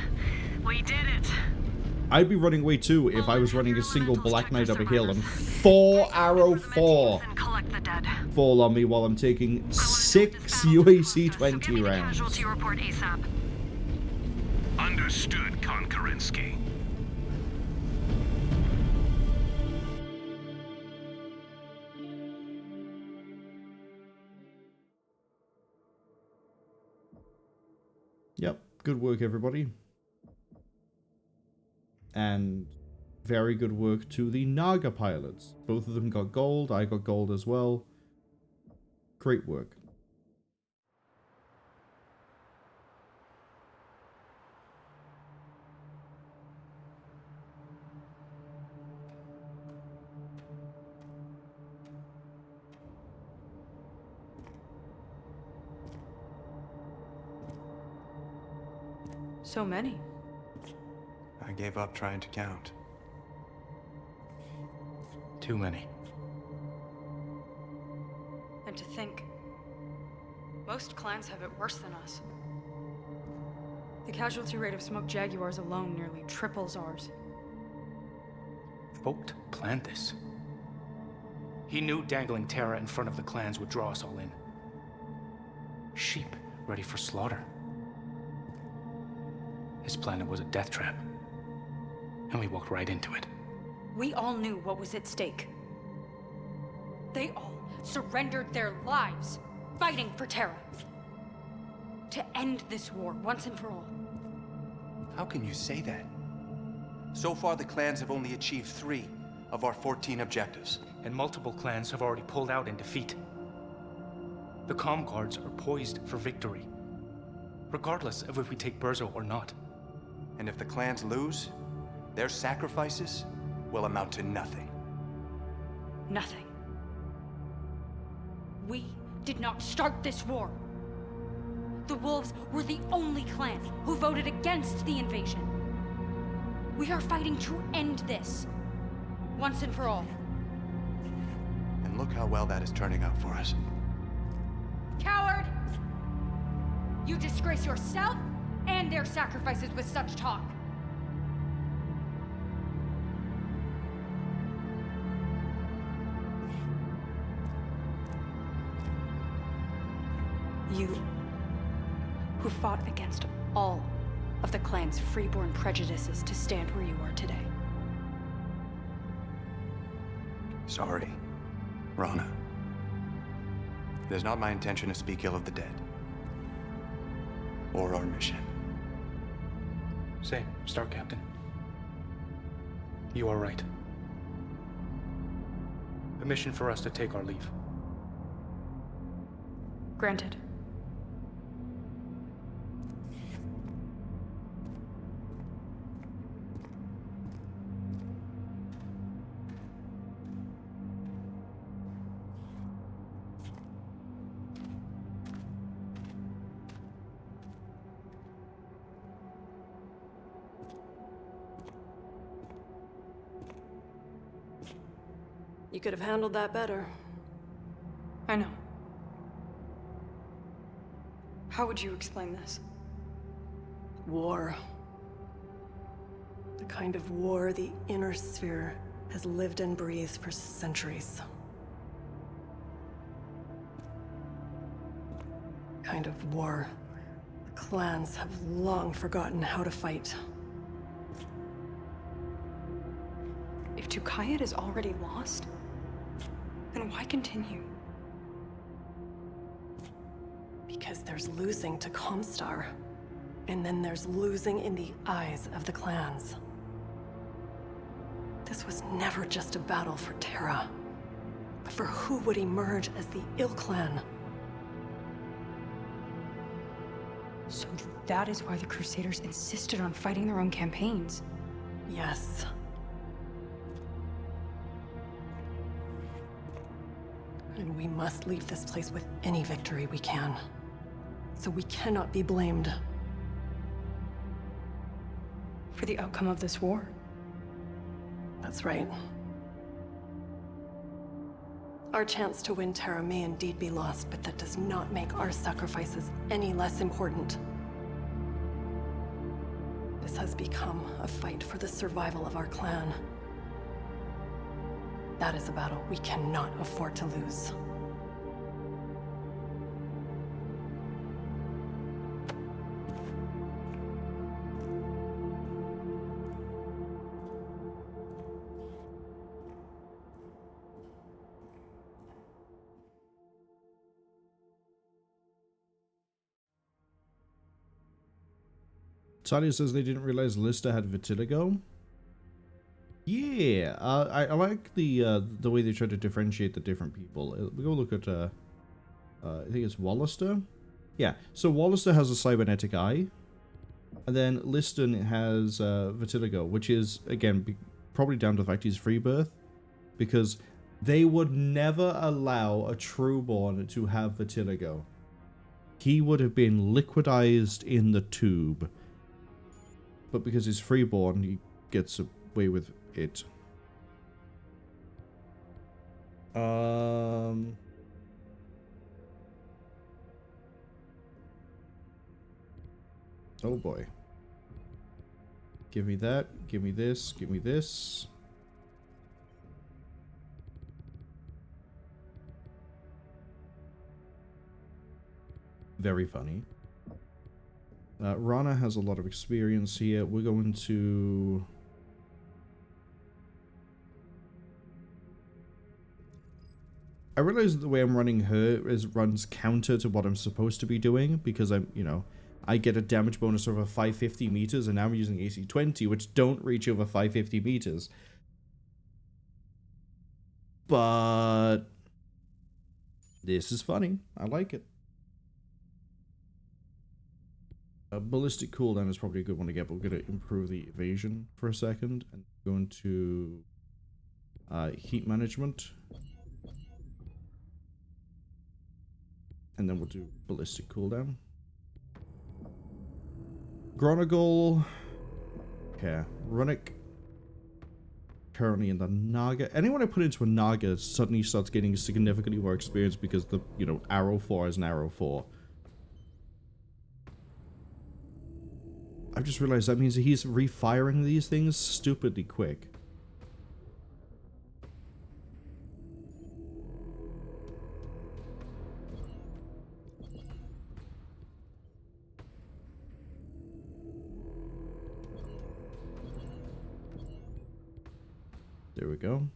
We did it. I'd be running away too if I was running a single Black Knight up a hill and 4 arrow 4 fall on me while I'm taking 6 UAC 20 rounds. Casualty report ASAP. Understood, Konkarinsky. Yep, good work everybody. And very good work to the Naga pilots. Both of them got gold, I got gold as well. Great work. So many. I gave up trying to count. Too many. And to think, most clans have it worse than us. The casualty rate of smoked jaguars alone nearly triples ours. Vogt planned this. He knew dangling Terra in front of the clans would draw us all in. Sheep ready for slaughter. His plan was a death trap. And we walked right into it. We all knew what was at stake. They all surrendered their lives, fighting for Terra. To end this war once and for all. How can you say that? So far, the clans have only achieved 3 of our 14 objectives. And multiple clans have already pulled out in defeat. The comm guards are poised for victory, regardless of if we take Brzo or not. And if the clans lose, their sacrifices will amount to nothing. Nothing. We did not start this war. The Wolves were the only clan who voted against the invasion. We are fighting to end this, once and for all. And look how well that is turning out for us. Coward! You disgrace yourself and their sacrifices with such talk. You, who fought against all of the clan's freeborn prejudices to stand where you are today. Sorry, Rana. It is not my intention to speak ill of the dead. Or our mission. Same, Star Captain. You are right. A mission for us to take our leave. Granted. You could have handled that better. I know. How would you explain this? War. The kind of war the Inner Sphere has lived and breathed for centuries. Kind of war the clans have long forgotten how to fight. If Tukayyid is already lost, then why continue? Because there's losing to Comstar, and then there's losing in the eyes of the clans. This was never just a battle for Terra, but for who would emerge as the Ill Clan. So that is why the Crusaders insisted on fighting their own campaigns. Yes. And we must leave this place with any victory we can. So we cannot be blamed. for the outcome of this war. That's right. Our chance to win Terra may indeed be lost, but that does not make our sacrifices any less important. This has become a fight for the survival of our clan. That is a battle we cannot afford to lose. Talia says they didn't realize Lister had vitiligo. Yeah, I like the way they try to differentiate the different people. We go look at I think it's Wallister. Yeah, so Wallister has a cybernetic eye, and then Liston has vitiligo, which is again probably down to the fact he's free birth, because they would never allow a trueborn to have vitiligo. He would have been liquidized in the tube. But because he's freeborn, he gets away with it. Oh boy. Give me that. Give me this. Give me this. Very funny. Rana has a lot of experience here. We're going to... I realize that the way I'm running her runs counter to what I'm supposed to be doing, because I'm, you know, I get a damage bonus over 550 meters, and now I'm using AC 20, which don't reach over 550 meters. But this is funny. I like it. A ballistic cooldown is probably a good one to get, but we're going to improve the evasion for a second and go into heat management. And then we'll do ballistic cooldown. Gronagol. Okay. Runic. Currently in the Naga. Anyone I put into a Naga suddenly starts getting significantly more experience because the, you know, arrow 4 is an arrow 4. I've just realized that means he's refiring these things stupidly quick. There we go.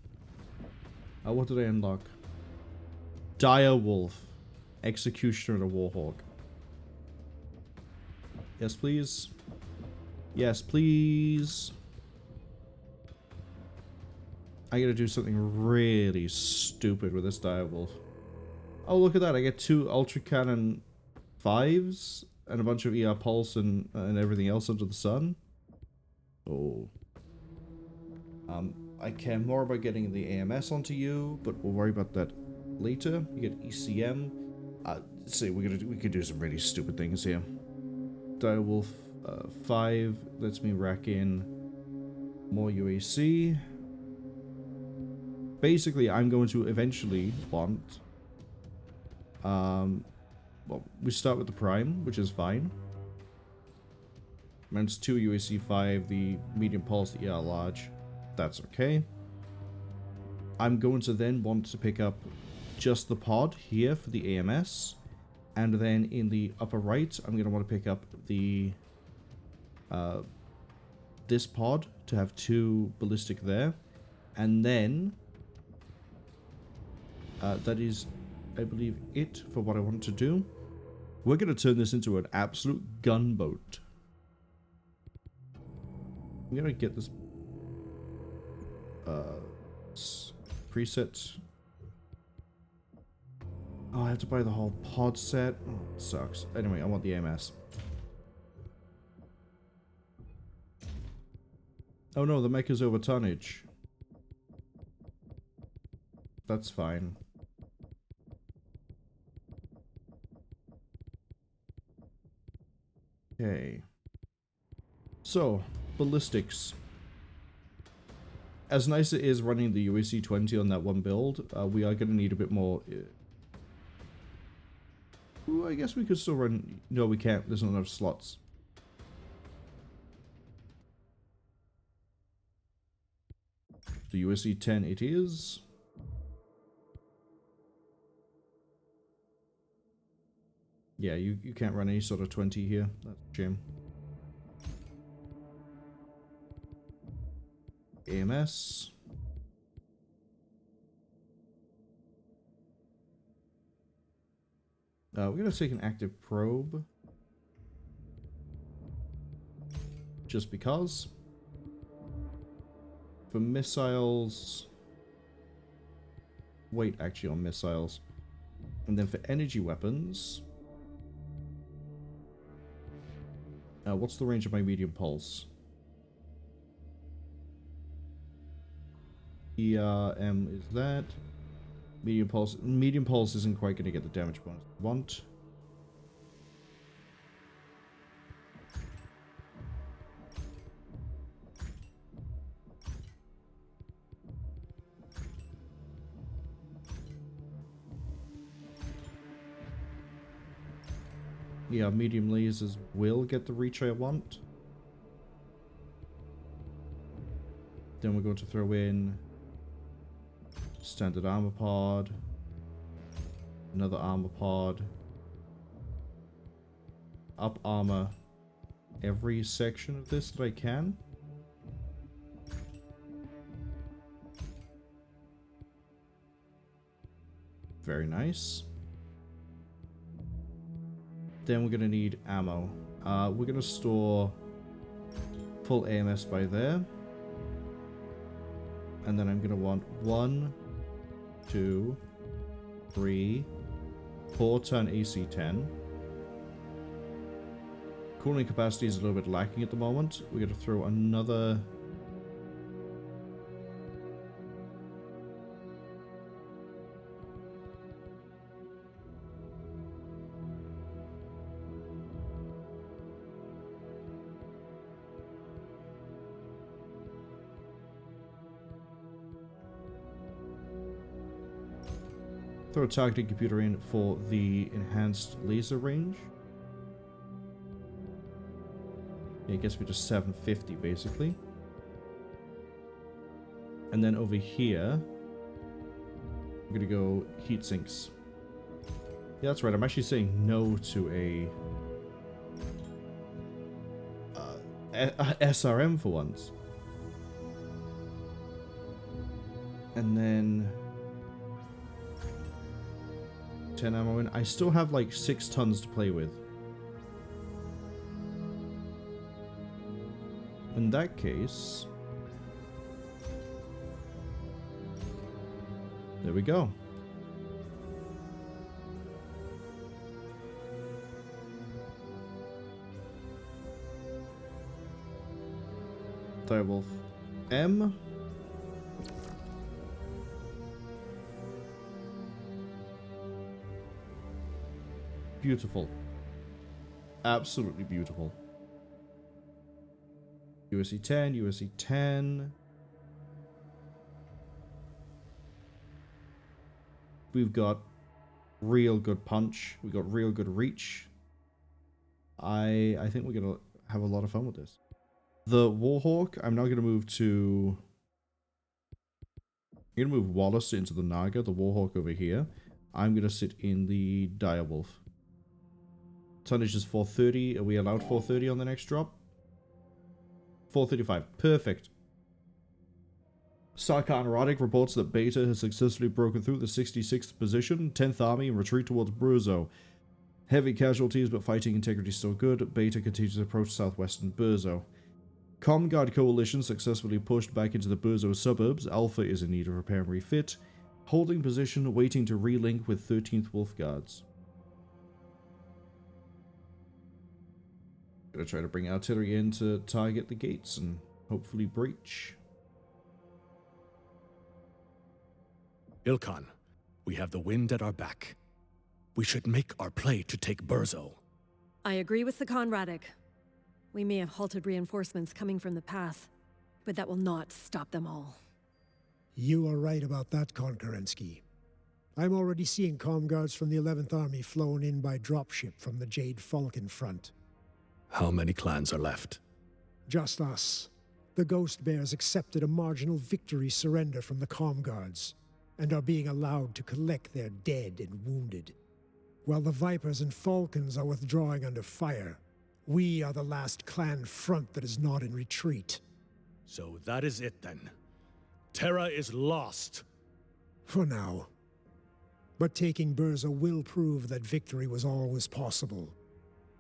What did I unlock? Dire Wolf. Executioner and a Warhawk. Yes, please. Yes, please. I gotta do something really stupid with this Dire Wolf. Oh, look at that. I get 2 Ultra Cannon 5s and a bunch of ER Pulse and everything else under the sun. Oh. I care more about getting the AMS onto you, but we'll worry about that later. You get ECM. See, we could do some really stupid things here. Dire Wolf 5 lets me rack in more UAC. Basically, I'm going to eventually want... well, we start with the Prime, which is fine. Mine's 2 UAC 5, the medium pulse, the ER large. That's okay. I'm going to then want to pick up just the pod here for the AMS. And then in the upper right, I'm going to want to pick up the this pod to have 2 ballistic there. And then that is, I believe, it for what I want to do. We're going to turn this into an absolute gunboat. I'm going to get this preset. Oh, I have to buy the whole pod set. Oh, it sucks. Anyway, I want the AMS. Oh no, the mech is over tonnage. That's fine. Okay. So, ballistics. As nice as it is running the UAC 20 on that one build, we are going to need a bit more. Ooh, I guess we could still run. No, we can't. There's not enough slots. The USC 10 it is. Yeah, you can't run any sort of 20 here. That's a shame. AMS. We're going to take an active probe. Just because. For missiles. Wait, actually on missiles. And then for energy weapons. What's the range of my medium pulse? ERM is that. Medium pulse. Medium pulse isn't quite going to get the damage bonus I want. Yeah, medium lasers will get the reach I want. Then we're going to throw in standard armor pod, another armor pod, up armor every section of this that I can. Very nice. Then we're going to need ammo. We're going to store full AMS by there. And then I'm going to want 1, 2, 3, 4 ton AC-10. Cooling capacity is a little bit lacking at the moment. We're going to throw another... throw a targeting computer in for the enhanced laser range. Yeah, it gets me to 750 basically. And then over here, I'm gonna go heat sinks. Yeah, that's right. I'm actually saying no to a SRM for once. And then 10 ammo in. I still have like 6 tons to play with. In that case, there we go. Direwolf M. Beautiful. Absolutely beautiful. USC 10, USC 10. We've got real good punch. We've got real good reach. I think we're going to have a lot of fun with this. The Warhawk, I'm now going to move to... I'm going to move Wallace into the Naga, the Warhawk over here. I'm going to sit in the Direwolf. Tonnage is 430. Are we allowed 430 on the next drop? 435. Perfect. Sarkhan Erotic reports that Beta has successfully broken through the 66th position, 10th Army, and retreat towards Brzo. Heavy casualties, but fighting integrity still good. Beta continues to approach southwestern Brzo. Comguard Coalition successfully pushed back into the Brzo suburbs. Alpha is in need of repair and refit. Holding position, waiting to relink with 13th Wolf Guards. Gonna try to bring artillery in to target the gates and hopefully breach. Ilkhan, we have the wind at our back. We should make our play to take Brzo. I agree with Sakhan Radek. We may have halted reinforcements coming from the pass, but that will not stop them all. You are right about that, Konkurensky. I'm already seeing comm guards from the 11th Army flown in by dropship from the Jade Falcon front. How many clans are left? Just us. The Ghost Bears accepted a marginal victory surrender from the comm guards, and are being allowed to collect their dead and wounded. While the Vipers and Falcons are withdrawing under fire, we are the last clan front that is not in retreat. So that is it then. Terra is lost. For now. But taking Brzo will prove that victory was always possible,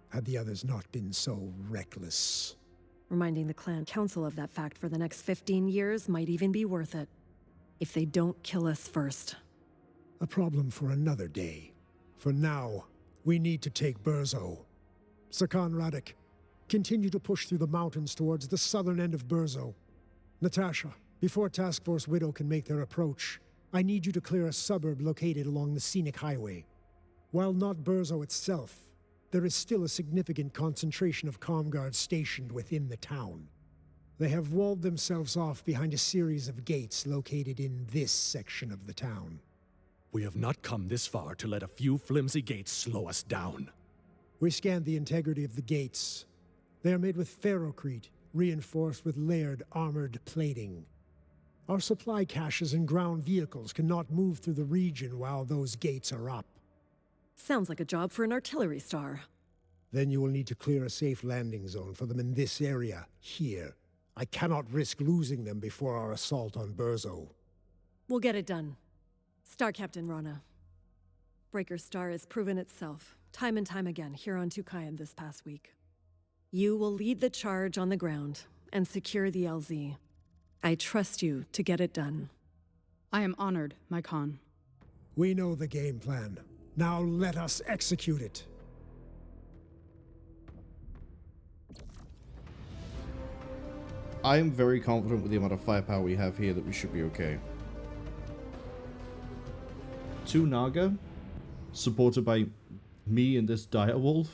had the others not been so reckless. Reminding the clan council of that fact for the next 15 years might even be worth it. If they don't kill us first. A problem for another day. For now, we need to take Brzo. Sakan Radek, continue to push through the mountains towards the southern end of Brzo. Natasha, before Task Force Widow can make their approach, I need you to clear a suburb located along the scenic highway. While not Brzo itself, there is still a significant concentration of comm guards stationed within the town. They have walled themselves off behind a series of gates located in this section of the town. We have not come this far to let a few flimsy gates slow us down. We scanned the integrity of the gates. They are made with ferrocrete, reinforced with layered armored plating. Our supply caches and ground vehicles cannot move through the region while those gates are up. Sounds like a job for an artillery star. Then you will need to clear a safe landing zone for them in this area, here. I cannot risk losing them before our assault on Brzo. We'll get it done. Star Captain Rana. Breaker Star has proven itself, time and time again, here on Tukayyid this past week. You will lead the charge on the ground and secure the LZ. I trust you to get it done. I am honored, my Khan. We know the game plan. Now let us execute it. I am very confident with the amount of firepower we have here that we should be okay. 2 Naga, supported by me and this direwolf.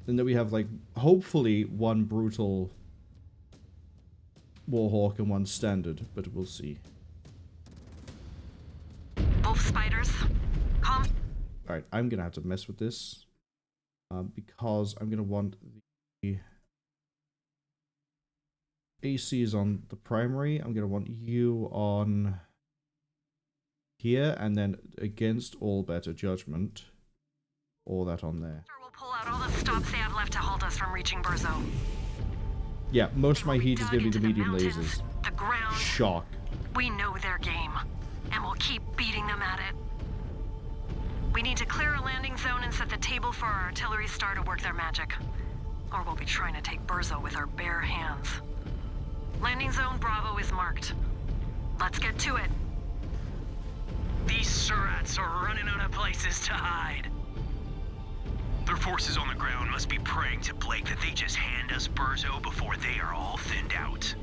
And then we have, like, hopefully 1 brutal Warhawk and 1 standard, but we'll see. Wolf spiders. Alright, I'm gonna have to mess with this. Because I'm gonna want the AC is on the primary. I'm gonna want you on here, and then against all better judgment, all that on there. We'll pull out all the stops they have left to hold us from reaching Brzo. Yeah, most of my heat is gonna be the medium lasers. The ground. Shock. We know their game, and we'll keep beating them at it. We need to clear a landing zone and set the table for our artillery star to work their magic. Or we'll be trying to take Brzo with our bare hands. Landing zone Bravo is marked. Let's get to it. These Surats are running out of places to hide. Their forces on the ground must be praying to Blake that they just hand us Brzo before they are all thinned out.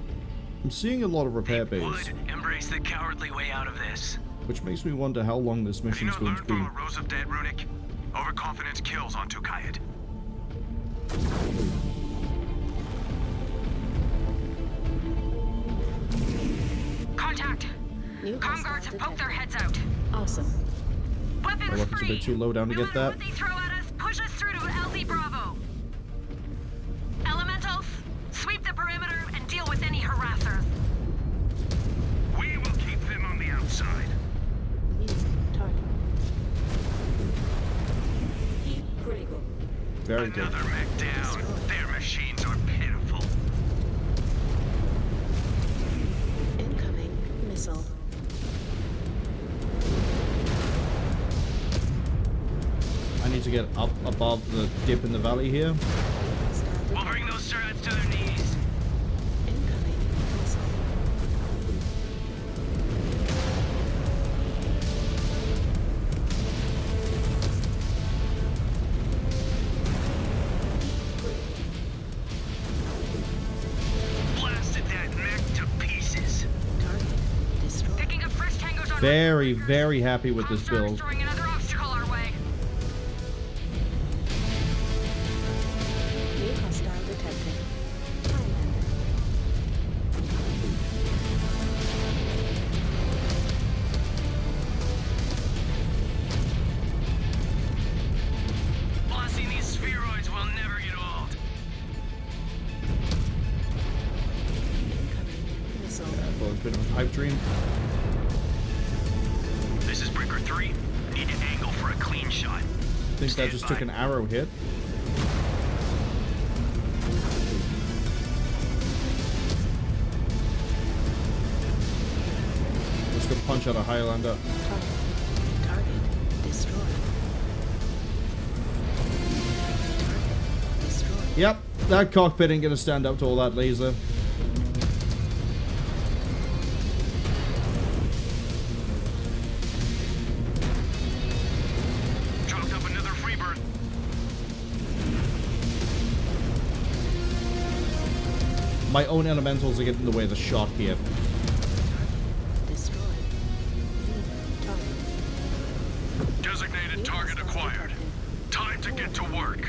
I'm seeing a lot of repair bays, Would embrace the cowardly way out of this. which makes me wonder how long this mission's going to be. From a Rose of Dead, Runic? Overconfidence kills on Tukayyid. Contact! Comm guards have poked their heads out. Awesome. Weapons My weapon's a bit too low down to get that. What they throw at us, push us through to LZ Bravo. Elementals, sweep the perimeter and deal with any harassers. We will keep them on the outside. Target. Heat critical. Very good. Another mech down. Their machines are pitiful. Incoming missile. I need to get up above the dip in the valley here. We'll bring those Surats to their knees. Incoming missile. Blasted that mech to pieces. Target destroyed. Picking up fresh tangos on Very, very happy with this Comstar build. is throwing another obstacle our way. anything. This is Breaker 3. Need to angle for a clean shot. I think that just took an arrow hit. Let's go punch out a Highlander. Target destroyed. Target destroyed. Yep, that cockpit ain't gonna stand up to all that laser. Dropped up another Freebird. My own elementals are getting in the way of the shot here. Destroyed. Target. Designated target acquired. Time to get to work.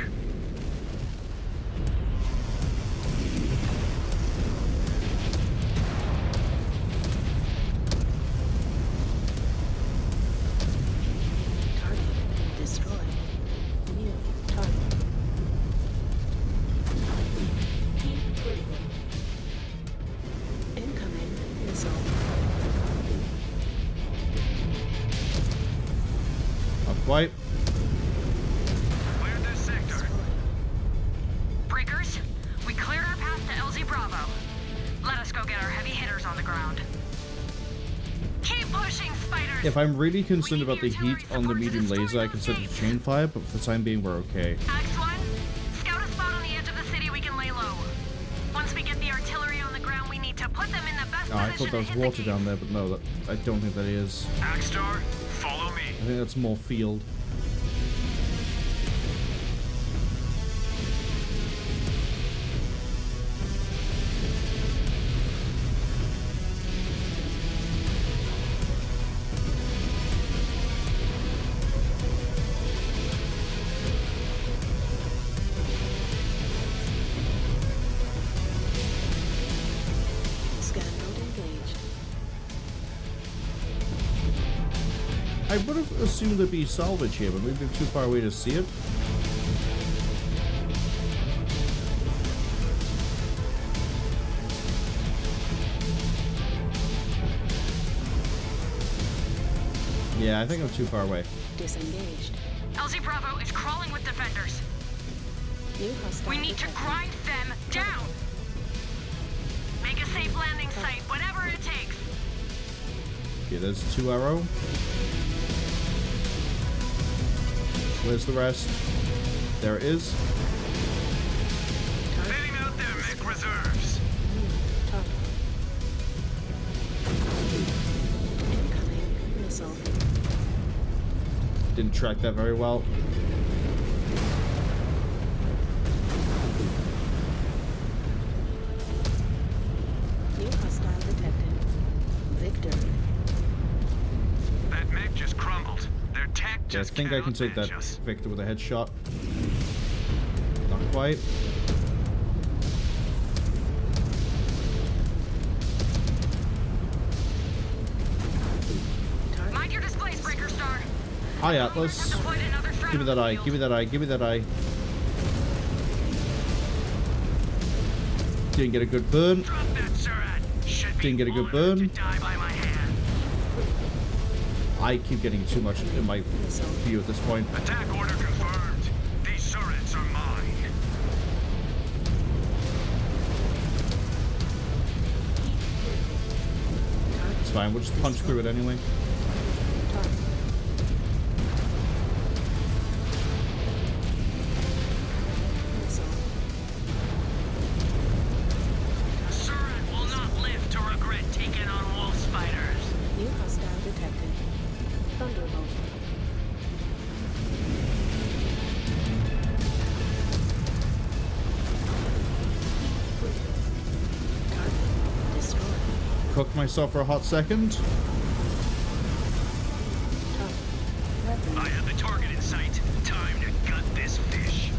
Target destroyed. New target. Incoming missile. Not quite. Cleared this sector. Breakers, we cleared our path to LZ Bravo. Let us go get our heavy hitters on the ground. Keep pushing, spiders! If I'm really concerned about the heat on the medium laser, I can set it to chain fire, but for the time being, we're okay. X1, scout a spot on the edge of the city we can lay low. Once we get the artillery on the ground, we need to put them in the best Oh, I position thought that was to hit the water gate. down there, but no, that, I don't think that is. Axstar, follow me. I think that's more field. Scan mode engaged. I would have assumed there'd be salvage here, but maybe I'm too far away to see it. Yeah, I think I'm too far away. Disengaged. LZ Bravo is crawling with defenders. New hostile. We need to detected. grind them down. Make a safe landing site, whatever it takes. Okay, there's 2 arrow. Where's the rest? There it is. Heading out there, mech reserves. Target. Incoming missile. Didn't track that very well. New hostile detected. Victor. That mech just crumbled. Their tech Yeah, I just think I can cannot take that match us. Victor with a headshot. Not quite. Mind your displays, Breaker Star. Hi, Atlas. Deployed another threat Give me that on the eye. field. Give me that eye. Give me that eye. Didn't get a good burn. Drop that Surat. Should be Didn't get a good honored burn. to die by my hand. I keep getting too much in my view at this point. Attack order confirmed. These Surats are mine. It's fine. We'll just punch through it anyway. Target. Missile. Surat will not live to regret taking on wolf spiders. New hostile detected. Thunderbolt. Target destroyed. Cooked myself for a hot second. Target. Weapon. I have the target in sight. Time to gut this fish.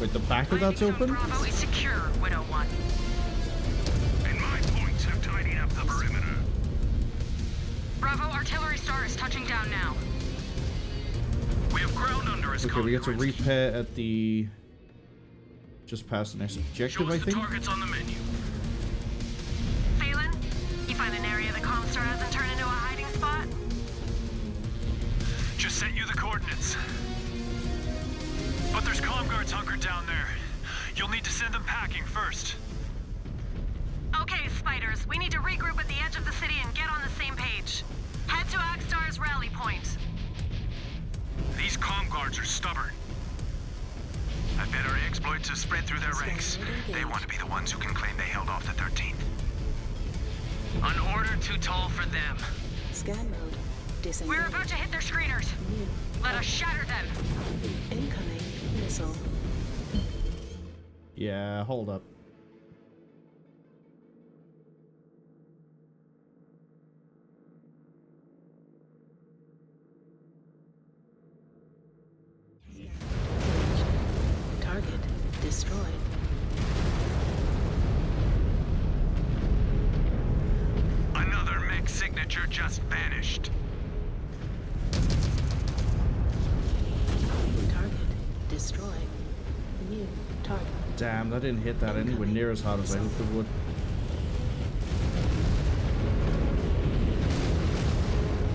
Wait, the back of that's Landing zone open? Bravo is secure, Widow 1. And my points have tidied up the perimeter. Bravo artillery star is touching down now. We have ground under us. Okay, we get to repair at the... just past the next objective, I the think. targets on the menu. Comstar hasn't turned into a hiding spot? Just sent you the coordinates. But there's comm guards hunkered down there. You'll need to send them packing first. Okay, Spiders, we need to regroup at the edge of the city and get on the same page. Head to Akstar's rally point. These comm guards are stubborn. I bet our exploits have spread through their ranks. They want to be the ones who can claim they held off the 13th. An order too tall for them. Scan mode. Disengage. We're about to hit their screeners. Let us shatter them. Incoming missile. Yeah, hold up. Target destroyed. Another mech signature just vanished. Target destroyed. New target. Damn, that didn't hit that anywhere near as hard as I hoped it would.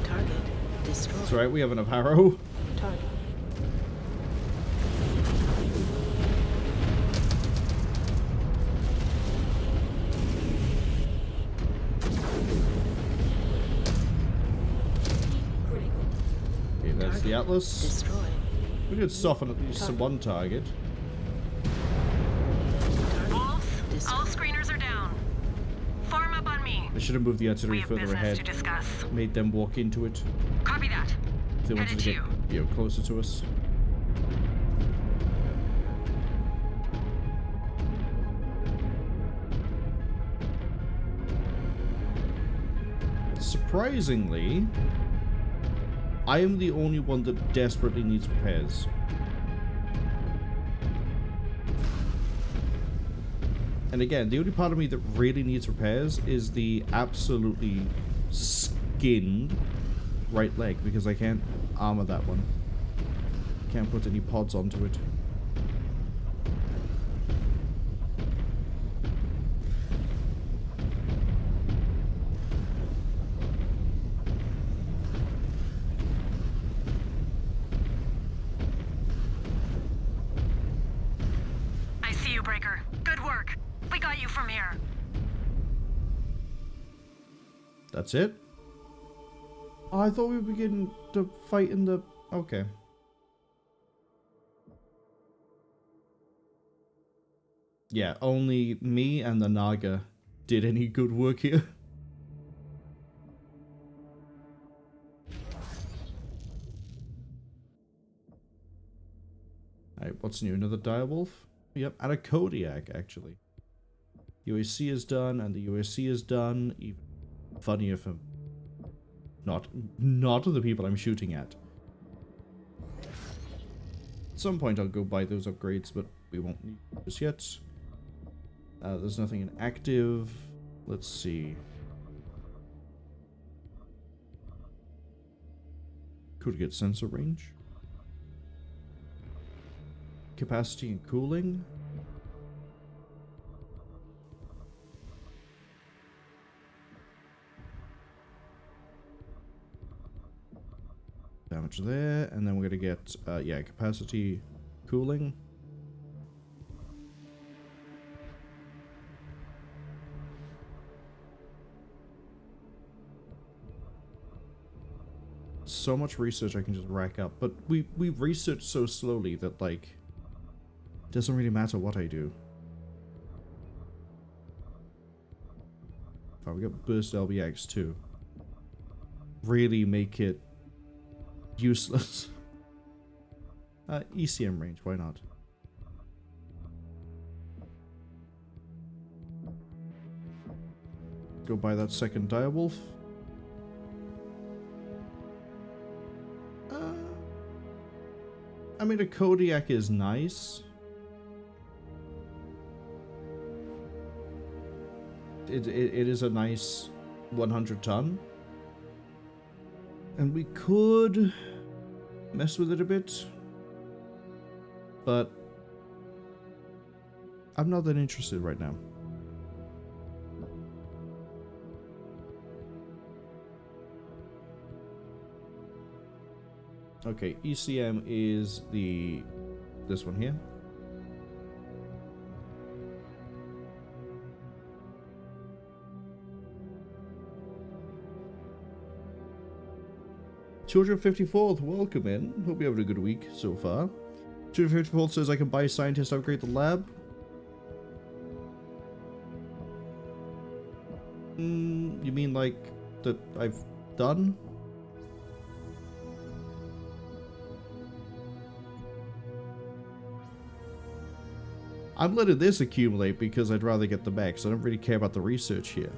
Target destroyed. That's right, we have enough arrow. Target. Okay, that's the Atlas. Destroyed. We could soften at least one target. Wolves, all screeners are down. Form up on me. I should have moved the artillery further ahead. To discuss. Made them walk into it. Copy that. If they wanted to get closer to us. Surprisingly, I am the only one that desperately needs repairs. And again, the only part of me that really needs repairs is the absolutely skinned right leg, because I can't armor that one. Can't put any pods onto it. I see you, Breaker. Good work. We got you from here. That's it? Oh, I thought we were beginning to fight in the... Okay. Yeah, only me and the Naga did any good work here. Alright, what's new? Another direwolf? Yep, and a Kodiak, actually. UAC is done, and the UAC is done. Even funnier for... Not the people I'm shooting at. At some point I'll go buy those upgrades, but we won't need this yet. There's nothing in active. Let's see. Could get sensor range. Capacity and cooling. Damage there, and then we're gonna get yeah, capacity, cooling. So much research I can just rack up, but we research so slowly that like it doesn't really matter what I do. Oh, we got burst LBX too. Really make it useless. ECM range, why not? Go buy that second direwolf. I mean, a Kodiak is nice. It is a nice 100 ton. And we could mess with it a bit. But I'm not that interested right now. Okay, ECM is this one here. $254th, welcome in. Hope you're having a good week so far. 254th says I can buy scientist, upgrade the lab. You mean like that I've done? I'm letting this accumulate because I'd rather get the mechs. I don't really care about the research here.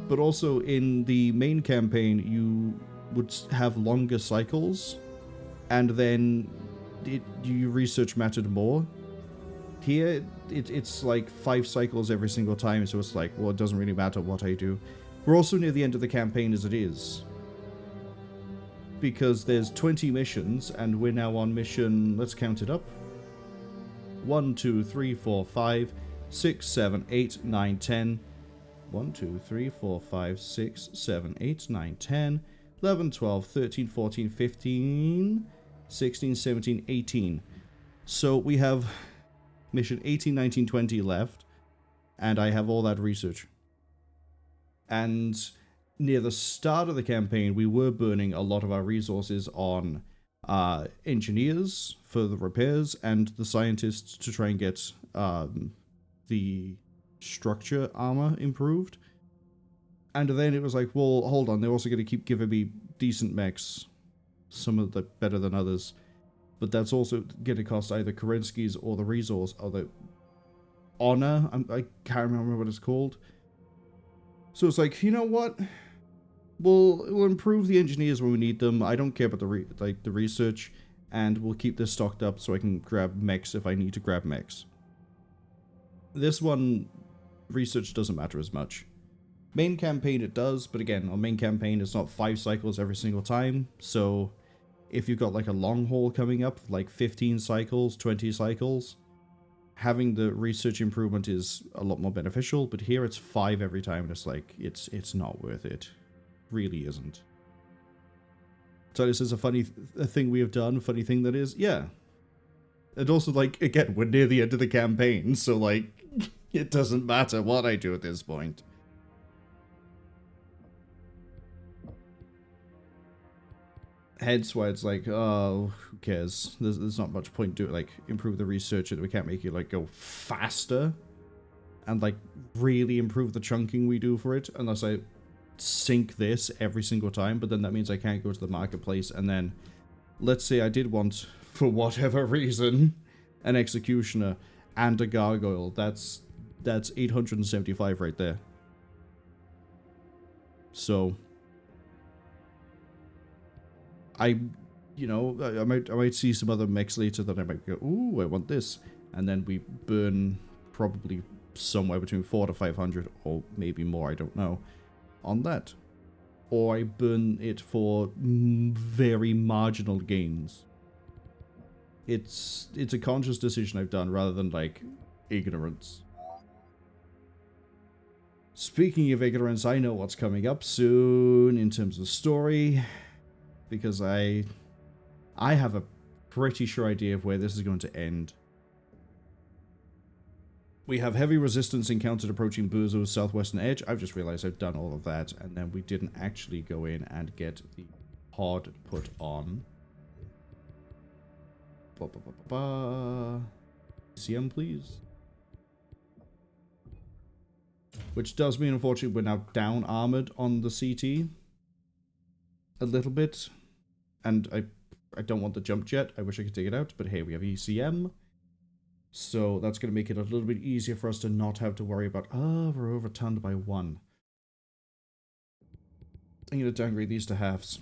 But also in the main campaign, you would have longer cycles, and then your research mattered more. Here, it's like 5 cycles every single time, so it's like, well, it doesn't really matter what I do. We're also near the end of the campaign as it is, because there's 20 missions, and we're now on mission, let's count it up. 1, 2, 3, 4, 5, 6, 7, 8, 9, 10. 1, 2, 3, 4, 5, 6, 7, 8, 9, 10, 11, 12, 13, 14, 15, 16, 17, 18. So we have mission 18, 19, 20 left, and I have all that research. And near the start of the campaign, we were burning a lot of our resources on engineers for the repairs and the scientists to try and get the structure armor improved. And then it was like, well, hold on, they're also going to keep giving me decent mechs, some of the better than others, but that's also going to cost either Kerensky's or the resource or the honor. I can't remember what it's called. So it's like, you know what, we'll improve the engineers when we need them. I don't care about the research, and we'll keep this stocked up so I can grab mechs if I need to grab mechs. This one, research doesn't matter as much. Main campaign it does, but again, on main campaign it's not 5 cycles every single time, so if you've got like a long haul coming up, like 15 cycles, 20 cycles, having the research improvement is a lot more beneficial, but here it's 5 every time, and it's like, it's not worth it. Really isn't. So this is a funny thing we have done, funny thing that is, yeah. And also, like, again, we're near the end of the campaign, so like, it doesn't matter what I do at this point. Hence why it's like, oh, who cares? There's not much point to like improve the research, and we can't make it like go faster and like really improve the chunking we do for it unless I sync this every single time. But then that means I can't go to the marketplace, and then let's say I did want, for whatever reason, an executioner and a gargoyle. That's 875 right there. So I might see some other mechs later that I might go, ooh, I want this, and then we burn probably somewhere between 400 to 500, or maybe more, I don't know, on that. Or I burn it for very marginal gains. It's a conscious decision I've done rather than like ignorance. Speaking of ignorance, I know what's coming up soon in terms of story, because I have a pretty sure idea of where this is going to end. We have heavy resistance encountered approaching Brzo's southwestern edge. I've just realized I've done all of that, and then we didn't actually go in and get the pod put on. CM, please. Which does mean, unfortunately, we're now down armored on the CT a little bit. And I don't want the jump jet. I wish I could take it out, but hey, we have ECM. So that's going to make it a little bit easier for us to not have to worry about, we're overturned by 1. I'm going to downgrade these to halves.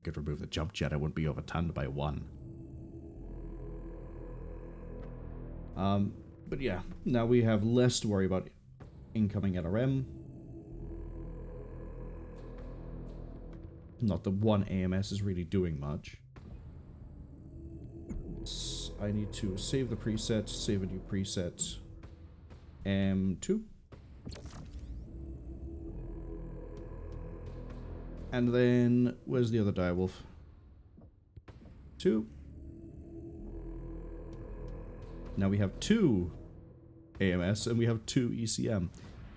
Could remove the jump jet, I wouldn't be overturned by 1. But yeah, now we have less to worry about incoming LRM. Not that 1 AMS is really doing much. I need to save the preset, save a new preset. M2. And then, where's the other direwolf? 2. Now we have 2 AMS and we have 2 ECM.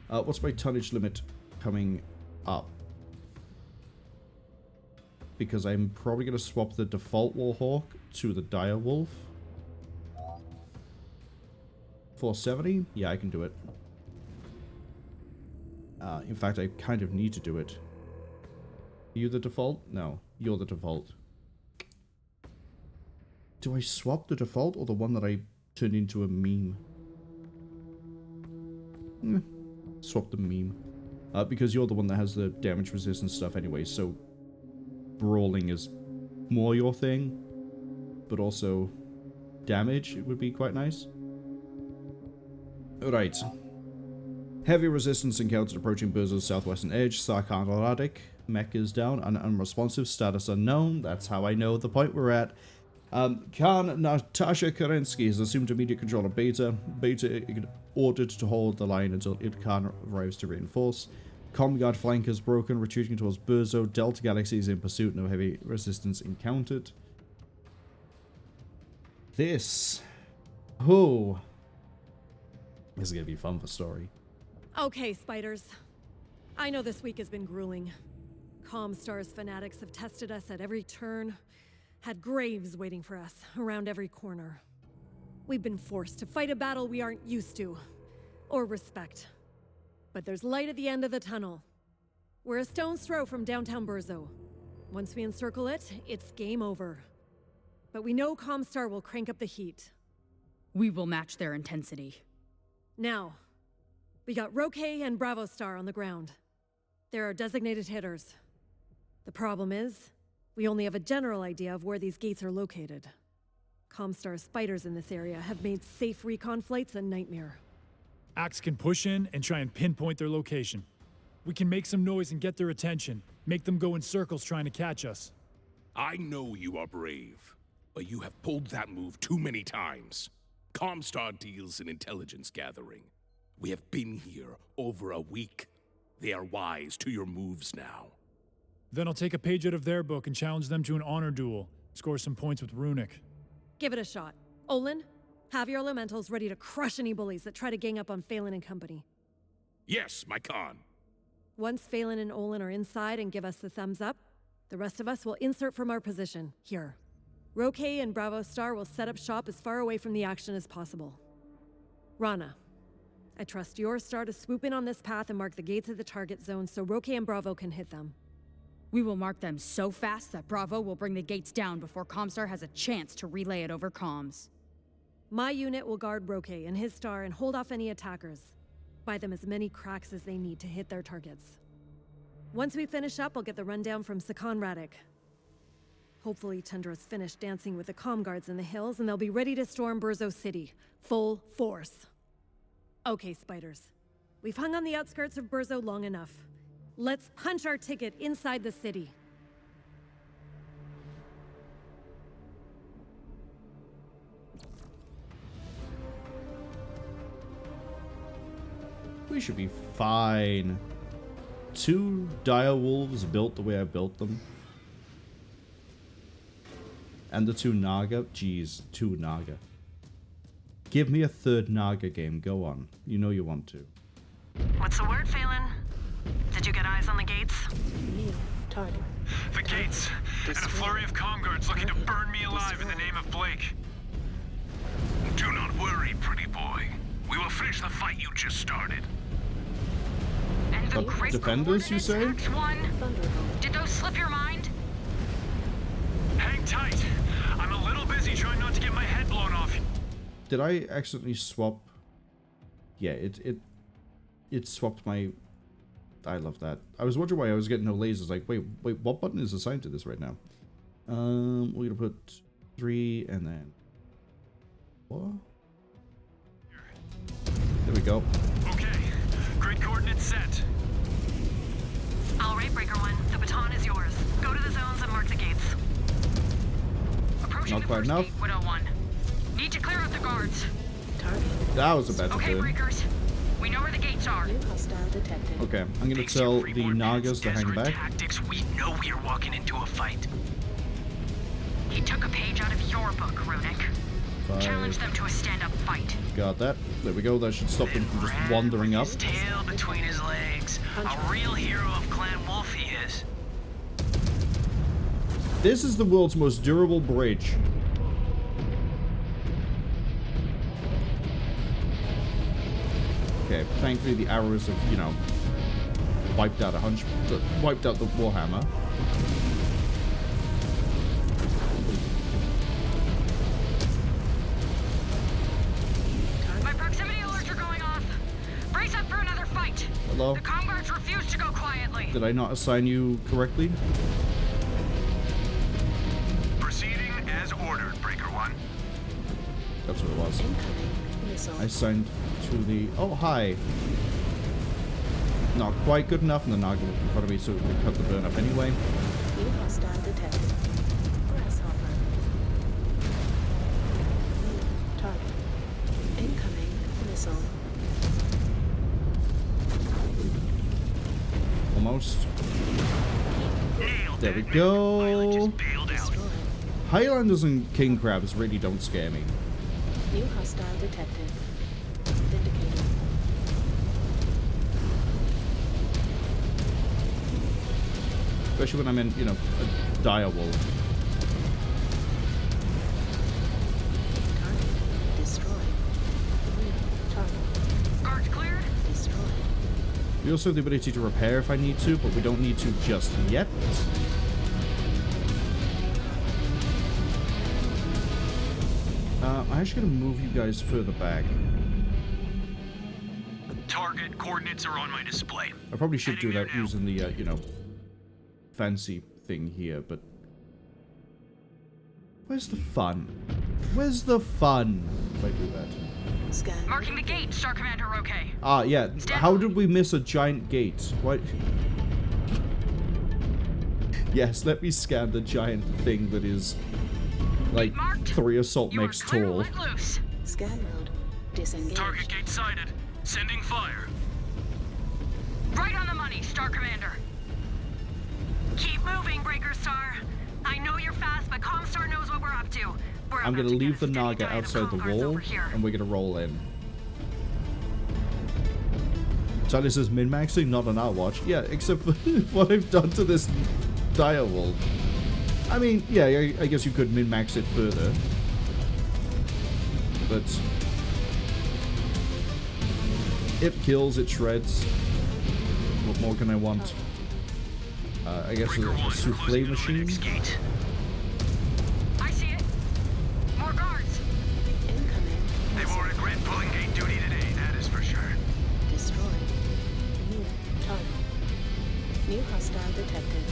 What's my tonnage limit coming up? Because I'm probably going to swap the default Warhawk to the direwolf. 470? Yeah, I can do it. In fact, I kind of need to do it. Are you the default? No, you're the default. Do I swap the default or the one that I turned into a meme? Swap the meme. Because you're the one that has the damage resistance stuff anyway, so brawling is more your thing, but also damage would be quite nice. Alright. Heavy resistance encountered approaching Brzo's southwestern edge. Sarcastic. Mech is down. Unresponsive. Status unknown. That's how I know the point we're at. Khan Natasha Kerensky is assumed immediate control of Beta. Beta ordered to hold the line until Khan arrives to reinforce. Comguard flank is broken, retreating towards Brzo. Delta Galaxy is in pursuit. No heavy resistance encountered. This. Oh. This is going to be fun for story. Okay, Spiders. I know this week has been grueling. Comstar's fanatics have tested us at every turn, had graves waiting for us around every corner. We've been forced to fight a battle we aren't used to, or respect. But there's light at the end of the tunnel. We're a stone's throw from downtown Brzo. Once we encircle it, it's game over. But we know Comstar will crank up the heat. We will match their intensity. Now, we got Roque and Bravo Star on the ground. They're our designated hitters. The problem is, we only have a general idea of where these gates are located. Comstar spiders in this area have made safe recon flights a nightmare. Axe can push in and try and pinpoint their location. We can make some noise and get their attention, make them go in circles trying to catch us. I know you are brave, but you have pulled that move too many times. Comstar deals in intelligence gathering. We have been here over a week. They are wise to your moves now. Then I'll take a page out of their book and challenge them to an honor duel. Score some points with Runic. Give it a shot. Olin, have your elementals ready to crush any bullies that try to gang up on Phelan and company. Yes, my Khan. Once Phelan and Olin are inside and give us the thumbs up, the rest of us will insert from our position, here. Roque and Bravo Star will set up shop as far away from the action as possible. Rana, I trust your star to swoop in on this path and mark the gates of the target zone so Roque and Bravo can hit them. We will mark them so fast that Bravo will bring the gates down before Comstar has a chance to relay it over comms. My unit will guard Roque and his star and hold off any attackers. Buy them as many cracks as they need to hit their targets. Once we finish up, I'll get the rundown from Sakan Radek. Hopefully Tundra's finished dancing with the comm guards in the hills and they'll be ready to storm Brzo City. Full force. Okay, Spiders. We've hung on the outskirts of Brzo long enough. Let's punch our ticket inside the city. We should be fine. 2 dire wolves built the way I built them. And the 2 Naga. Jeez, 2 Naga. Give me a 3rd Naga game. Go on. You know you want to. What's the word, Phelan? Did you get eyes on the gates? Target. The gates, and a flurry of comm guards looking to burn me alive in the name of Blake. Do not worry, pretty boy. We will finish the fight you just started. And the great defenders, you say? One. Did those slip your mind? Hang tight. I'm a little busy trying not to get my head blown off. Did I accidentally swap? Yeah, it swapped my... I love that. I was wondering why I was getting no lasers. Like, wait, what button is assigned to this right now? We're gonna put 3 and then... What? There we go. Okay, grid coordinates set. All right, Breaker One. The baton is yours. Go to the zones and mark the gates. Approaching Not quite enough. Widow 1. Need to clear out the guards. That was a better Okay, turn. Breakers. We know where the gates are. New hostile detected. Okay, I'm gonna tell the Nagas to hang back. Tactics, we know we're walking into a fight. He took a page out of your book, Runic. Challenge them to a stand-up fight. Got that. There we go. That should stop him from just wandering up. His tail between his legs. A real hero of Clan Wolf he is. This is the world's most durable bridge. Okay, thankfully the arrows have, you know, wiped out wiped out the Warhammer. My proximity alerts are going off. Brace up for another fight. Hello? The Comguards refuse to go quietly. Did I not assign you correctly? Proceeding as ordered, Breaker 1. That's what it was. I signed to the... Oh, hi. Not quite good enough, and the Naga was in front of me, so we could cut the burn up anyway. New hostile detected. Grasshopper. Target. Incoming missile. Almost. There we go. Highlanders and king crabs really don't scare me. New hostile detected. Vindicated. Especially when I'm in, you know, a dire wolf. Target destroyed. Target. Guards cleared. Destroyed. We also have the ability to repair if I need to, but we don't need to just yet. I'm actually going to move you guys further back. Target coordinates are on my display. I probably should do that using the, you know, fancy thing here, but... Where's the fun? Where's the fun? If I do that. Scan. Marking the gate, Star Commander okay. Ah, yeah. How did we miss a giant gate? What? Yes, let me scan the giant thing that is, like, 3 assault mechs tall. Scan mode. Disengage. Target gate sighted. Sending fire. Right on the money, Star Commander. Keep moving, Breaker Star. I know you're fast, but Comstar knows what we're up to. I'm gonna leave the Naga outside the wall, and we're gonna roll in. So this is min-maxing, not on our watch. Yeah, except for what I've done to this dire wolf. I mean, yeah, I guess you could min-max it further. But... it kills, it shreds. What more can I want? I guess a souffle machine. I see it. More guards. Incoming. They will regret pulling gate duty today, that is for sure. Destroyed. New target. New hostile detected.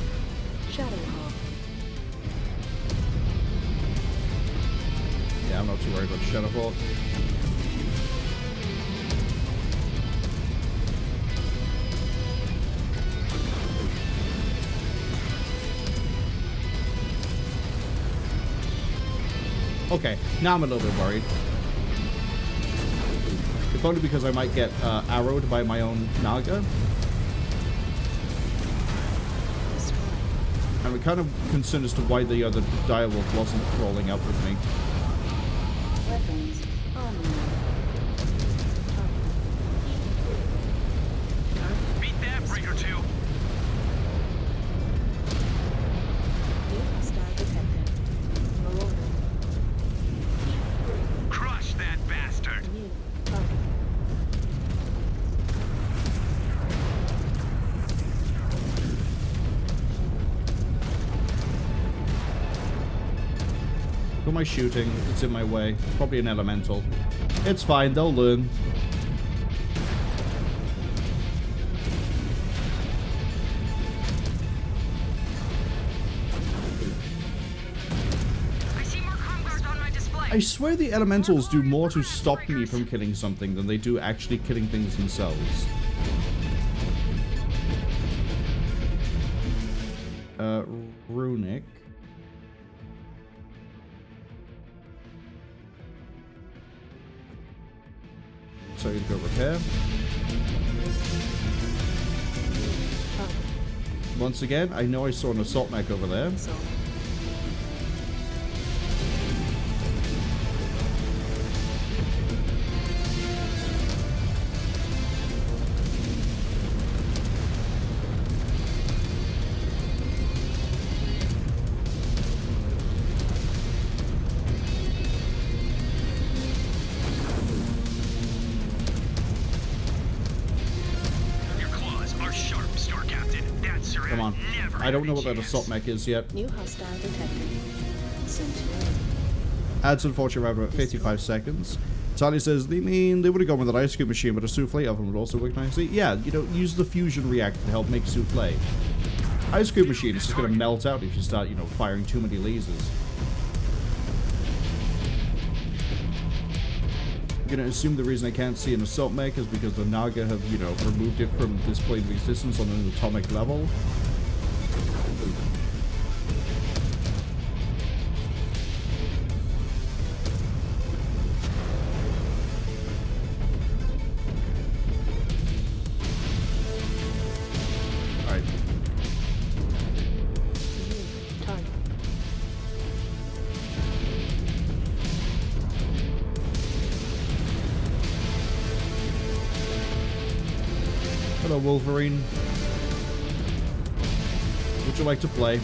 Shadowhawk. Yeah, I'm not too worried about Shadowhawk. Okay, now I'm a little bit worried. If only because I might get arrowed by my own Naga. I'm kind of concerned as to why the other direwolf wasn't crawling up with me. Weapons. Beat that, Breaker 2. New hostile detected. Marwol. Crush that bastard. New target. Who am I shooting? It's in my way. Probably an elemental. It's fine, they'll learn. I see more Comguards on my display. I swear the elementals do more to stop me from killing something than they do actually killing things themselves. Runic. So you'd go repair. Once again, I know I saw an assault mech over there. Come on. I don't know what that assault mech is yet. New hostile detected. Adds unfortunate round about 55 seconds. Tali says, they would have gone with an ice cream machine, but a souffle oven would also work nicely. Yeah, you know, use the fusion reactor to help make souffle. Ice cream machine is just going to melt out if you start, you know, firing too many lasers. I'm going to assume the reason I can't see an assault mech is because the Naga have, you know, removed it from this plane of existence on an atomic level. Hello, Wolverine. Would you like to play?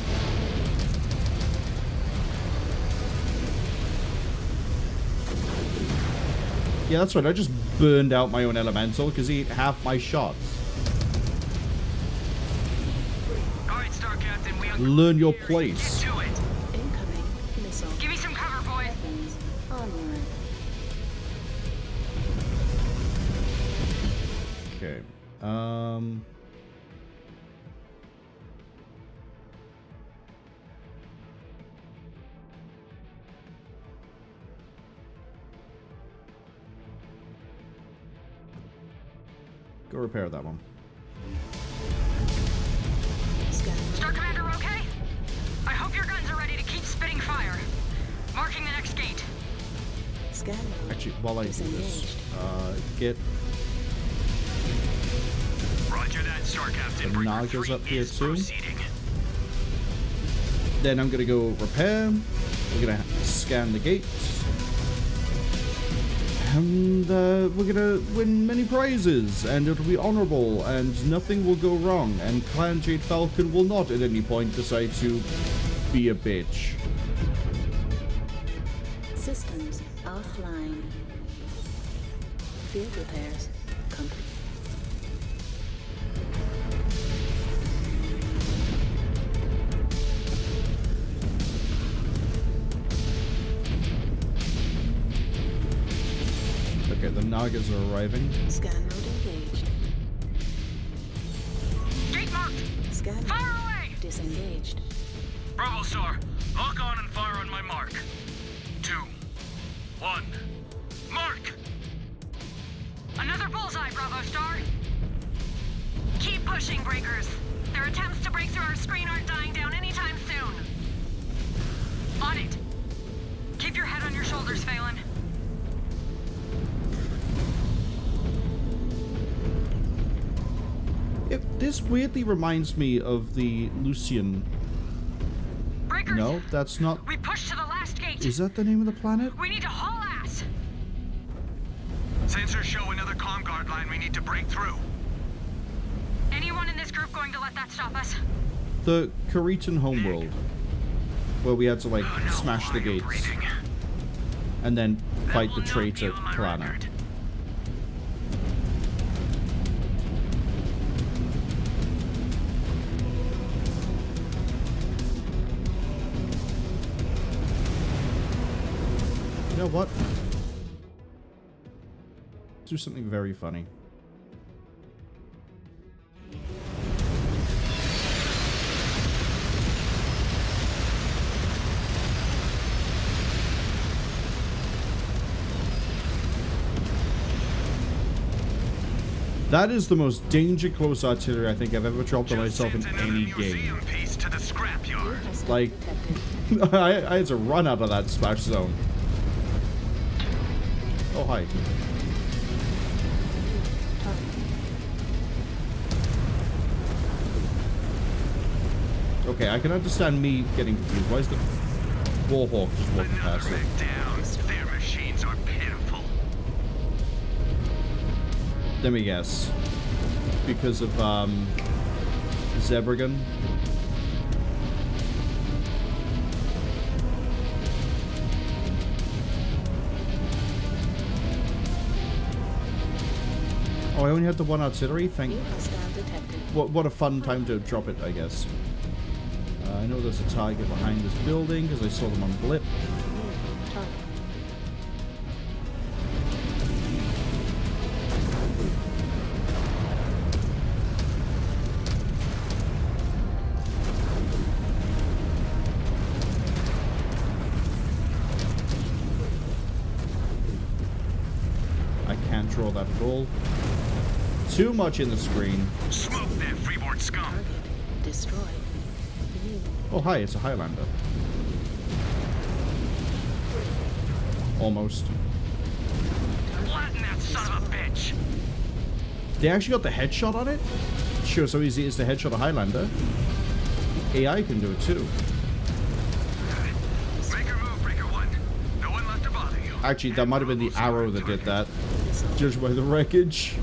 Yeah, that's right. I just burned out my own elemental because he ate half my shots. All right, Star Captain, Learn your place. Get to it. Incoming missile. Give me some cover, boys. Onward. Okay. Go repair that one. Star Commander, okay? I hope your guns are ready to keep spitting fire. Marking the next gate. Actually, while I do this, get Roger that, Star Captain. the Nagas up here too. Then I'm gonna go repair. We're gonna scan the gates. And we're gonna win many prizes, and it'll be honorable, and nothing will go wrong, and Clan Jade Falcon will not at any point decide to be a bitch. Systems offline. Field repairs complete. Okay, the Nagas are arriving. Scan mode engaged. Gate marked. Scan fire away. Disengaged. Bravo, Star. Lock on and fire on my mark. 2, 1, mark! Another bullseye, Bravo Star. Keep pushing, Breakers. Their attempts to break through our screen aren't dying down anytime soon. On it. Keep your head on your shoulders, Phelan. This weirdly reminds me of the Lucian. Breakers, no, that's not. We push to the last gate. Is that the name of the planet? We need to haul ass. Sensors show another comm guard line we need to break through. Anyone in this group going to let that stop us? The Karitan homeworld, where we had to like smash the gates and then fight the traitor planet. You know what? Let's do something very funny. That is the most danger close artillery I think I've ever dropped on myself in any game. To the scrapyard. Like, I had to run out of that splash zone. Oh, hi. Okay, I can understand me getting confused. Why is the Warhawk just walking past it? Their machines are pitiful. Let me guess. Because of, Zebragon? Oh, I only had the one artillery? Thank you. What a fun time to drop it, I guess. I know there's a target behind this building, because I saw them on blip. I can't draw that at all. Too much in the screen. Smoke that freeboard scum. Destroyed. Oh, hi, it's a Highlander. Almost. Flatten that son of a bitch. They actually got the headshot on it? Sure, so easy is to headshot a Highlander. AI can do it too. Make your move, Breaker 1. No one left to bother you. Actually, that might have been the arrow that did that. Judged by the wreckage.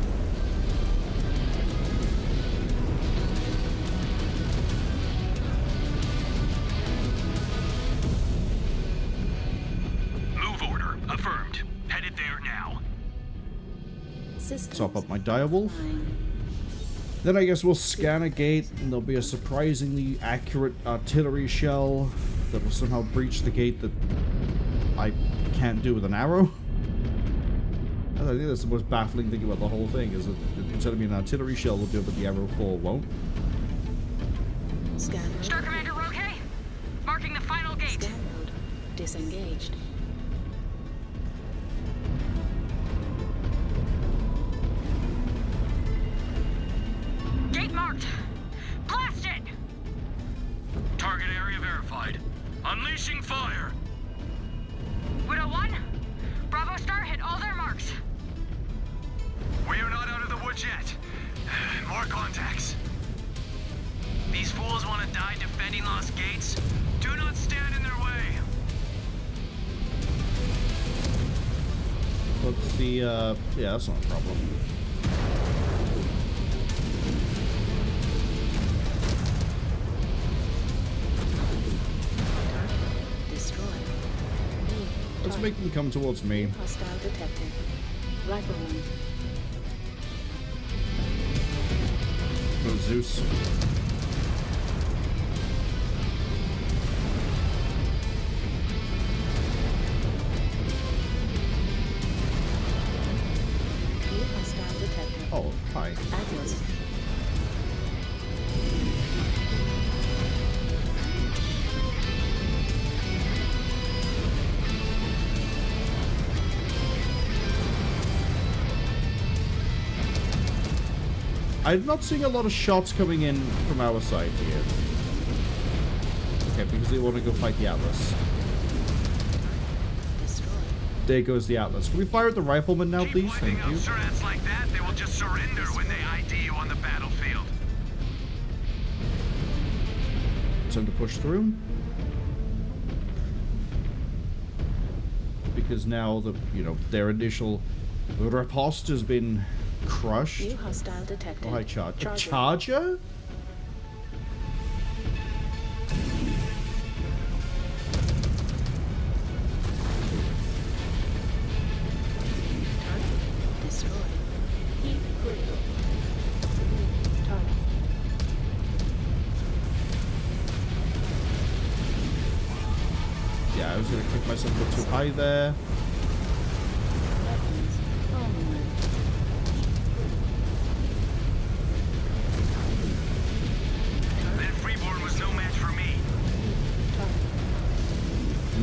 Top up my direwolf. Then I guess we'll scan a gate and there'll be a surprisingly accurate artillery shell that will somehow breach the gate that I can't do with an arrow. I think that's the most baffling thing about the whole thing, is that instead of being an artillery shell will do it, but the arrow 4 won't. Scan mode. Star Commander Roque, marking the final gate. Scan mode disengaged. Gate marked. Blast it! Target area verified. Unleashing fire. Widow 1, Bravo Star hit all their marks. We are not out of the woods yet. More contacts. These fools want to die defending lost gates? Do not stand in their way. What's the, yeah, that's not a problem. Let's make them come towards me. Hostile detected. Rifleman. Oh, Zeus. Hostile detected. Oh, hi. Atlas. I'm not seeing a lot of shots coming in from our side here. Okay, because they want to go fight the Atlas. There goes the Atlas. Can we fire at the rifleman now, please? Thank you. Surats like that, they will just surrender when they ID you on the battlefield. Time to push through. Because now the, you know, their initial riposte has been crushed. New hostile detected. Oh, hi, Charger. A Charger? Destroyed. Heat critical. Target. Yeah, I was going to kick myself a bit too high there.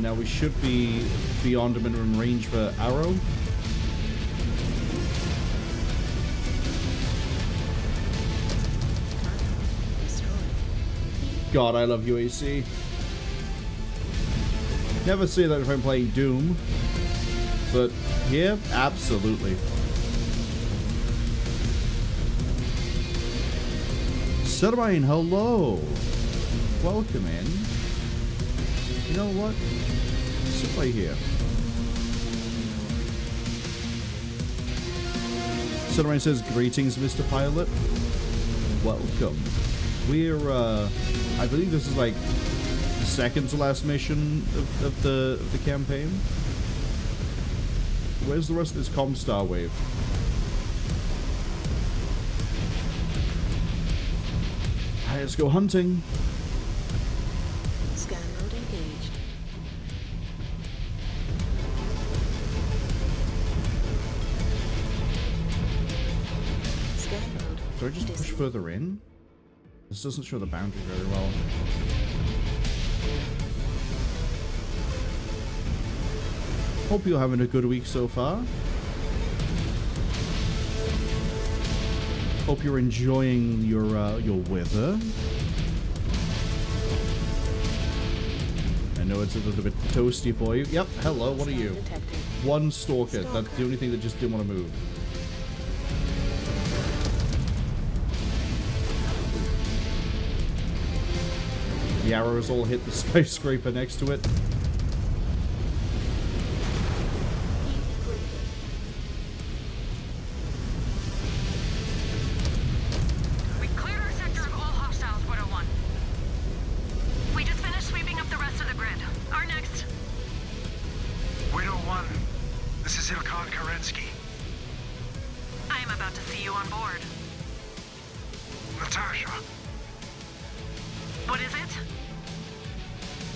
Now we should be beyond minimum range for arrow. God, I love UAC. Never say that if I'm playing Doom, but here, absolutely. Cetamine, hello. welcome in. You know what? Sit right here. Sunrise says, greetings, Mr. Pilot. Welcome. We're, I believe this is like the second to last mission of the campaign. Where's the rest of this Comstar wave? Alright, let's go hunting. Scan mode engaged. Scan mode. Do I just push further in? This doesn't show the boundary very well. Hope you're having a good week so far. Hope you're enjoying your weather. I know it's a little bit toasty for you. Yep, hello, what are you? One stalker. That's the only thing that just didn't want to move. The arrows all hit the skyscraper next to it. We cleared our sector of all hostiles, Widow 1. We just finished sweeping up the rest of the grid. Our next... Widow 1, this is Ilkan Kerensky. I am about to see you on board. Natasha, What is it?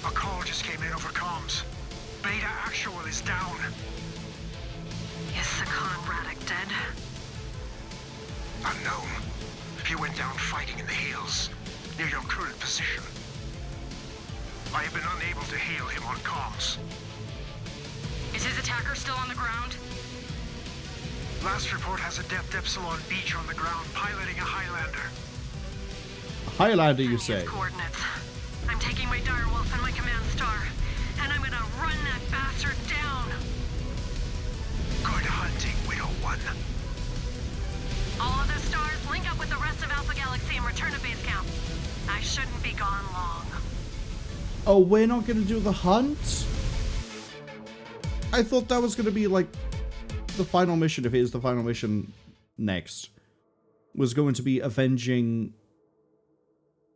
a call just came in over comms. Beta Actual is down. Is Sakan Radek dead? Unknown. He went down fighting in the hills, near your current position. I have been unable to hail him on comms. Is his attacker still on the ground? Last report has a Depth Epsilon Beach on the ground piloting a Highlander. Highlander, you say? Coordinates. I'm taking my direwolf and my command star, and I'm gonna run that bastard down. Good hunting, Widow 1. All other stars, link up with the rest of Alpha Galaxy and return to base camp. I shouldn't be gone long. Oh, we're not gonna do the hunt? I thought that was gonna be like the final mission, if it is the final mission next, was going to be avenging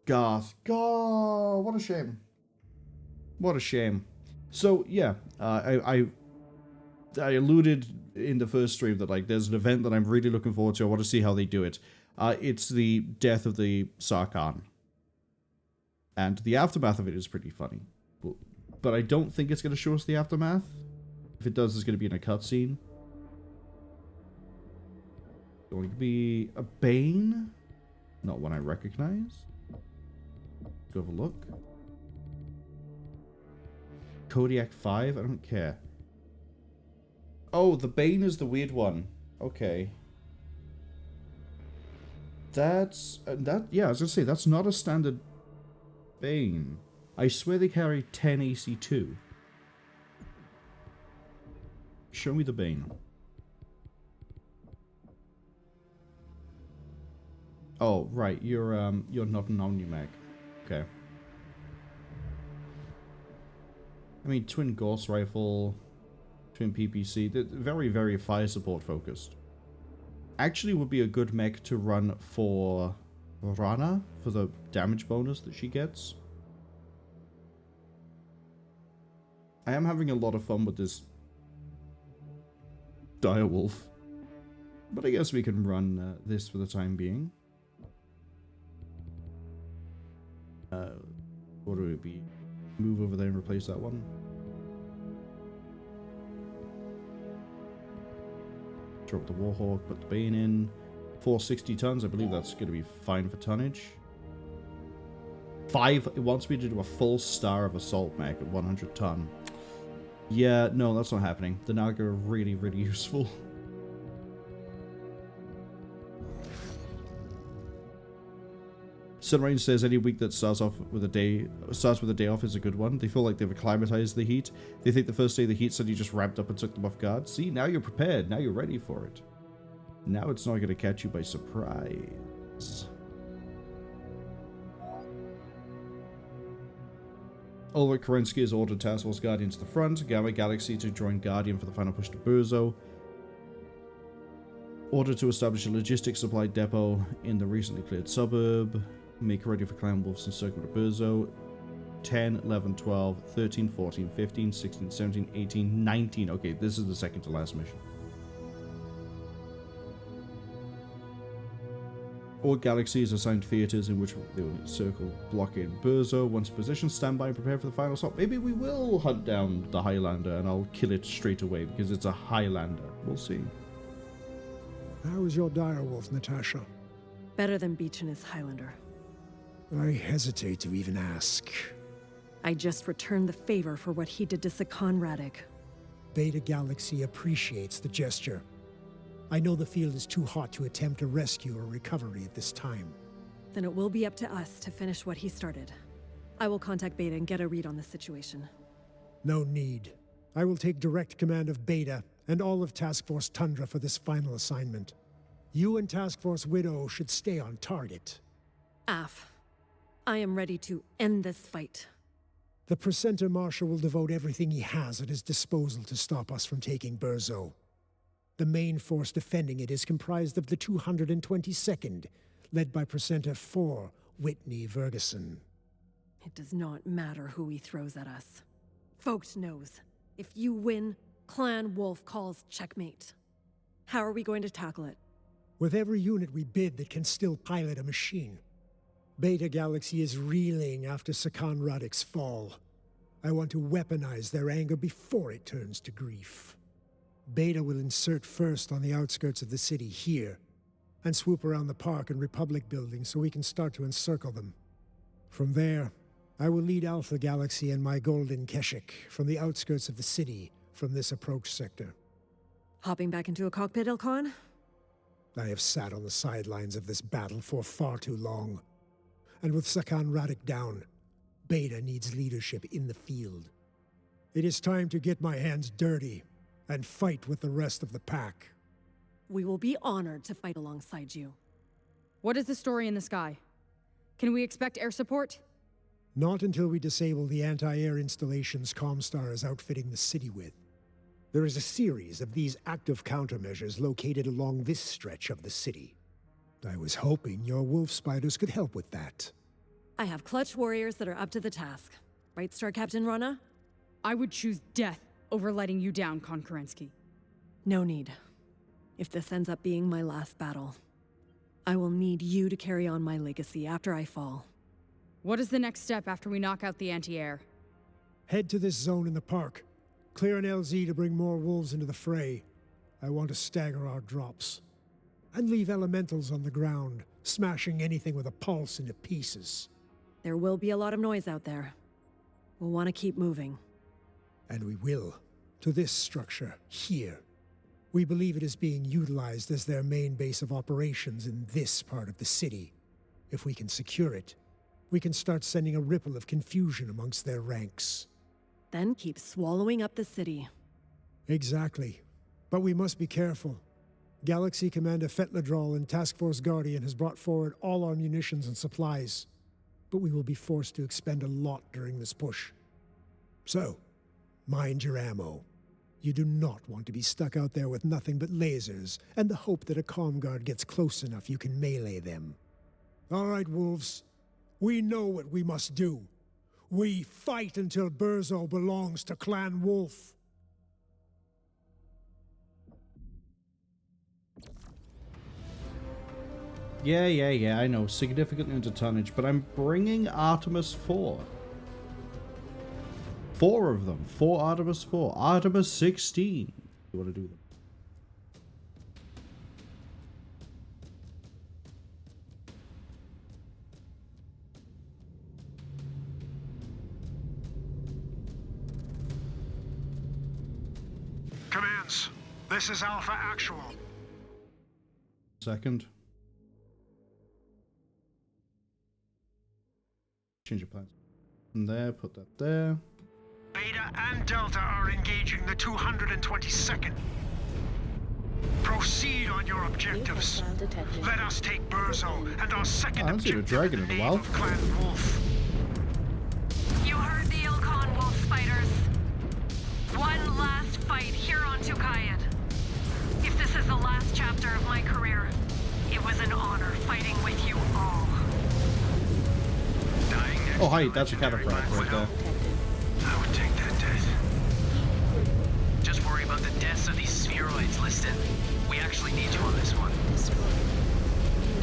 Gasp. God, what a shame. What a shame. So, yeah, I alluded in the first stream that, like, there's an event that I'm really looking forward to. I want to see how they do it. It's the death of the Sarkhan. And the aftermath of it is pretty funny. But I don't think it's going to show us the aftermath. If it does, it's going to be in a cutscene. Going to be a Bane. Not one I recognize. Go have a look. Kodiak 5? I don't care. Oh, the Bane is the weird one. Okay. That's... yeah, I was going to say, that's not a standard Bane. I swear they carry 10 AC2. Show me the Bane. Oh, right, you're not an Omni-Mech. Okay. I mean, twin Gauss rifle, twin PPC, they're very, very fire support focused. Actually would be a good mech to run for Rana, for the damage bonus that she gets. I am having a lot of fun with this direwolf. But I guess we can run this for the time being. What would it be? Move over there and replace that one. Drop the Warhawk, put the Bane in. 460 tons, I believe that's going to be fine for tonnage. 5, it wants me to do a full star of assault mech at 100 ton. Yeah, no, that's not happening. The Naga are really, really useful. Sunrange says any week that starts with a day off is a good one. They feel like they've acclimatized the heat. They think the first day the heat suddenly just ramped up and took them off guard. See, now you're prepared. Now you're ready for it. Now it's not going to catch you by surprise. Ulrich Kerensky has ordered Task Force Guardian to the front, Gamma Galaxy to join Guardian for the final push to Brzo. Order to establish a logistics supply depot in the recently cleared suburb. Make ready for Clan Wolves and circle to Brzo. 10, 11, 12, 13, 14, 15, 16, 17, 18, 19. Okay, this is the second to last mission. All galaxies assigned theaters in which they will circle, blockade Brzo. Once positioned, stand by and prepare for the final stop. Maybe we will hunt down the Highlander and I'll kill it straight away because it's a Highlander. We'll see. How is your direwolf, Natasha? Better than Beach and his Highlander. I hesitate to even ask. I just returned the favor for what he did to Sakan Radek. Beta Galaxy appreciates the gesture. I know the field is too hot to attempt a rescue or recovery at this time. Then it will be up to us to finish what he started. I will contact Beta and get a read on the situation. No need. I will take direct command of Beta and all of Task Force Tundra for this final assignment. You and Task Force Widow should stay on target. Af, I am ready to end this fight. The Presenter Marshal will devote everything he has at his disposal to stop us from taking Brzo. The main force defending it is comprised of the 222nd, led by Presenter 4, Whitney Ferguson. It does not matter who he throws at us. Vogt knows. If you win, Clan Wolf calls checkmate. How are we going to tackle it? With every unit we bid that can still pilot a machine. Beta Galaxy is reeling after Sakan Radek's fall. I want to weaponize their anger before it turns to grief. Beta will insert first on the outskirts of the city here, and swoop around the park and Republic buildings so we can start to encircle them. From there, I will lead Alpha Galaxy and my Golden Keshik from the outskirts of the city from this approach sector. Hopping back into a cockpit, Ilkhan? I have sat on the sidelines of this battle for far too long. And with Sakan Radek down, Beta needs leadership in the field. It is time to get my hands dirty and fight with the rest of the pack. We will be honored to fight alongside you. What is the story in the sky? Can we expect air support? Not until we disable the anti-air installations Comstar is outfitting the city with. There is a series of these active countermeasures located along this stretch of the city. I was hoping your wolf spiders could help with that. I have clutch warriors that are up to the task. Right, Star Captain Rana? I would choose death over letting you down, Con Kerensky. No need. If this ends up being my last battle, I will need you to carry on my legacy after I fall. What is the next step after we knock out the anti-air? Head to this zone in the park. Clear an LZ to bring more wolves into the fray. I want to stagger our drops. And leave elementals on the ground, smashing anything with a pulse into pieces. There will be a lot of noise out there. We'll want to keep moving. And we will. To this structure, here. We believe it is being utilized as their main base of operations in this part of the city. If we can secure it, we can start sending a ripple of confusion amongst their ranks. Then keep swallowing up the city. Exactly. But we must be careful. Galaxy Commander Fetladrol and Task Force Guardian has brought forward all our munitions and supplies. But we will be forced to expend a lot during this push. So, mind your ammo. You do not want to be stuck out there with nothing but lasers and the hope that a comm guard gets close enough you can melee them. All right, wolves. We know what we must do. We fight until Brzo belongs to Clan Wolf. Yeah, I know. Significantly under tonnage, but I'm bringing Artemis 4. 4 of them. 4 Artemis 4. Artemis 16. You want to do them? Commands, this is Alpha Actual. Second. Change your plans. And there, put that there. Beta and Delta are engaging the 222nd. Proceed on your objectives. Let us take Brzo and our second I haven't seen a dragon in a while. Clan Wolf. You heard the Ilkhan. chapter of my career. It was an honor fighting with you all. Oh, hi, that's a catapult right there. I would take that death. Just worry about the deaths of these spheroids, Liston. We actually need you on this one.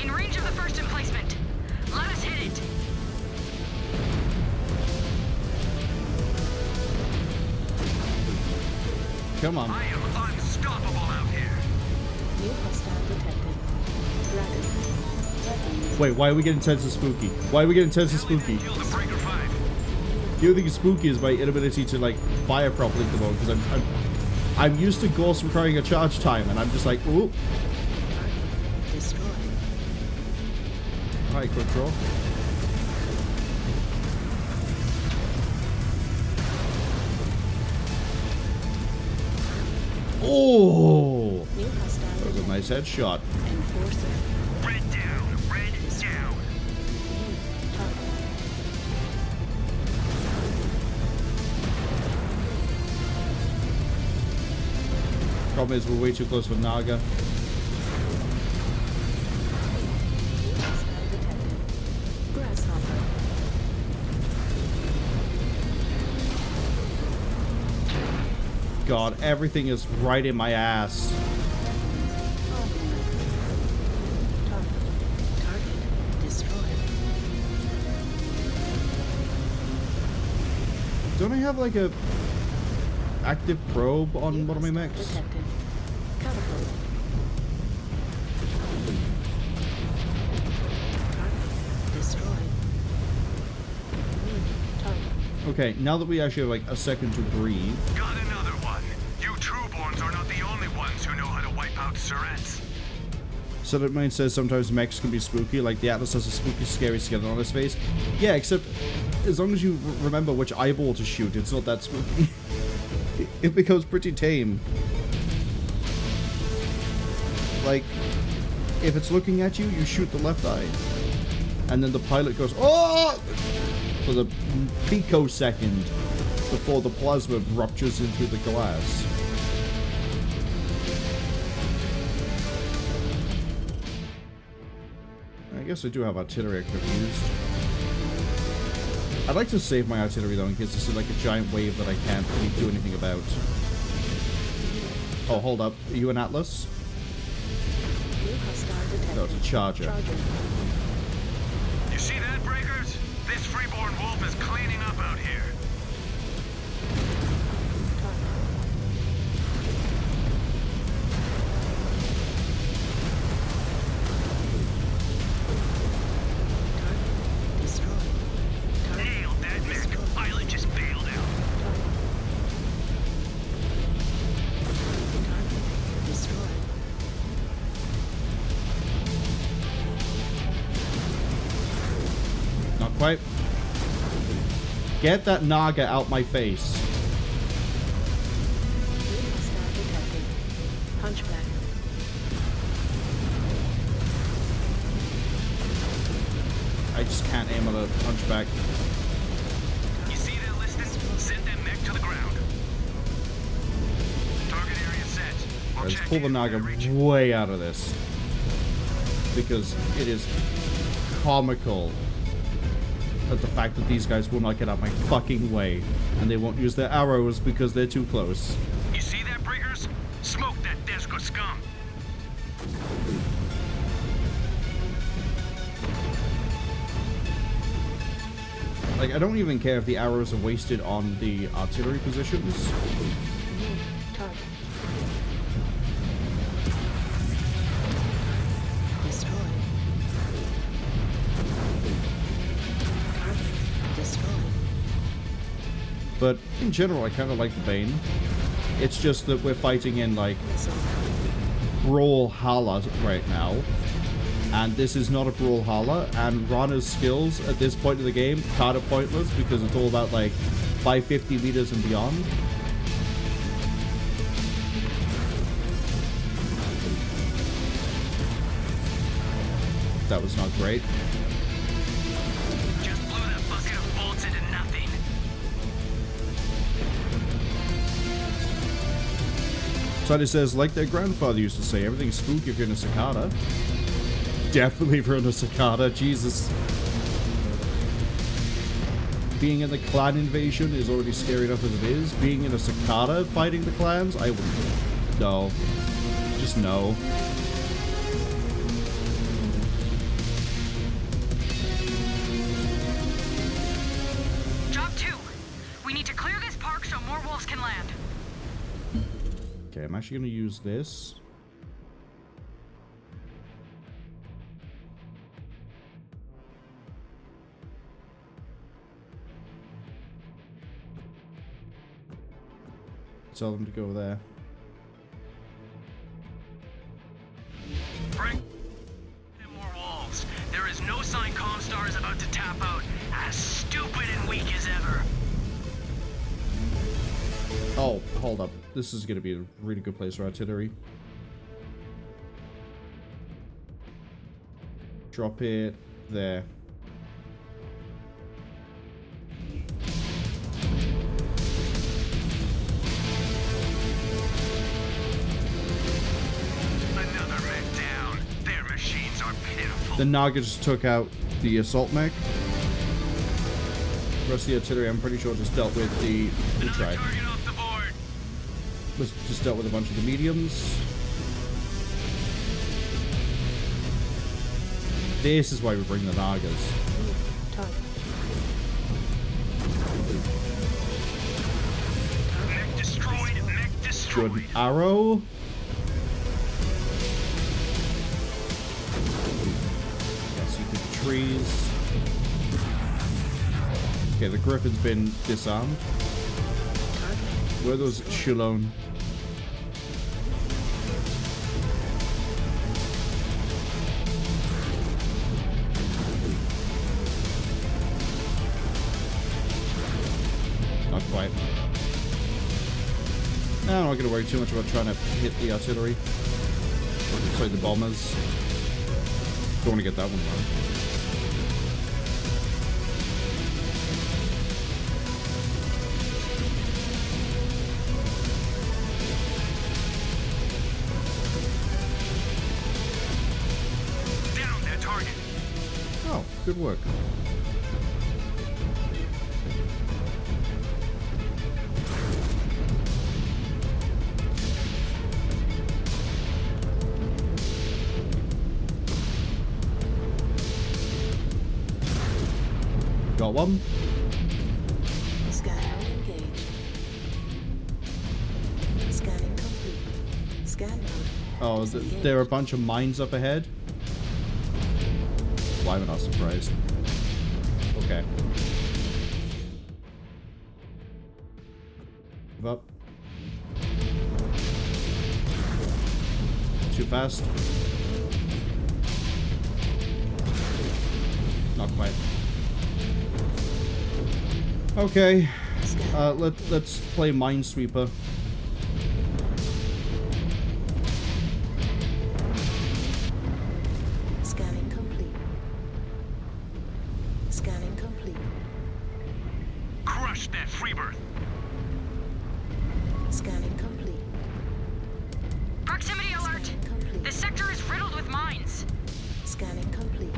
In range of the first emplacement. Let us hit it. Come on. I am unstoppable out here. New hostile detected. Dragon. Wait, why are we getting tense and spooky? Why are we getting tense and spooky? The only thing spooky is my inability to like fire properly at the moment because I'm used to ghosts requiring a charge time and I'm just like, ooh. Destroyed. Alright, quick draw. Oh! That was a nice headshot. Enforcer. Red down, red down. Problem is we're way too close for Naga. Grasshopper. God, everything is right in my ass. Target destroyed. Don't I have like a active probe on one of my mechs? Detected. Catapult. Target destroyed. Target. Okay, now that we actually have like a second to breathe. Got another one. You Trueborns are not the only ones who know how to wipe out Surets. Solid Mind says sometimes mechs can be spooky, like the Atlas has a spooky, scary skin on his face. Yeah, except as long as you remember which eyeball to shoot, it's not that spooky. It becomes pretty tame. Like, if it's looking at you, you shoot the left eye. And then the pilot goes, oh! For the picosecond before the plasma ruptures into the glass. I guess I do have artillery I could have used. I'd like to save my artillery though in case this is like a giant wave that I can't really do anything about. Oh, hold up. Are you an Atlas? No, it's a Charger. You see that, Breakers? This freeborn wolf is cleaning up out here. Nailed that mech. Pilot just bailed out. Not quite. Get that Naga out my face. Hunchback. I just can't aim at a Hunchback. You see that, Liston? Send that mech to the ground. Target area set. Let's pull the Naga way out of this. Because it is comical at the fact that these guys will not get out my fucking way. And they won't use their arrows because they're too close. You see that, Breakers? Smoke that Desco scum. Like, I don't even care if the arrows are wasted on the artillery positions. Target. Destroyed. Target destroyed. But in general, I kind of like the Bane. It's just that we're fighting in, like, Brawlhalla right now. And this is not a Brawlhalla, and Rana's skills at this point of the game kind of pointless because it's all about, like, 550 meters and beyond. That was not great. Just blew that bucket of bolts into nothing. Sally says, like their grandfather used to say, everything's spooky if you're in a cicada. Definitely if you're in a cicada, Jesus. Being in the clan invasion is already scary enough as it is. Being in a cicada fighting the clans, I wouldn't. No. Just no. Job 2. We need to clear this park so more wolves can land. Okay, I'm actually going to use this. Tell them to go there. Bring in more wolves. There is no sign Comstar is about to tap out. As stupid and weak as ever. Oh, hold up. This is going to be a really good place for artillery. Drop it there. Another mech down. Their machines are pitiful. The Naga just took out the assault mech. The rest of the artillery, I'm pretty sure, just dealt with the target off the board. Was just dealt with a bunch of the mediums. This is why we bring the Nagas. Mech destroyed. Mech destroyed. Good arrow. Yes, you can trees. Okay, the Griffin's been disarmed. Where are those Shilone? Not quite. No, I'm not going to worry too much about trying to hit the artillery. Sorry, the bombers. Don't want to get that one wrong. Good work. Got one. Scan mode engaged. Scanning complete. Scan mode. Oh, there are a bunch of mines up ahead. Why am I not surprised? Okay. Give up. Too fast. Not quite. Okay. Let's play Minesweeper.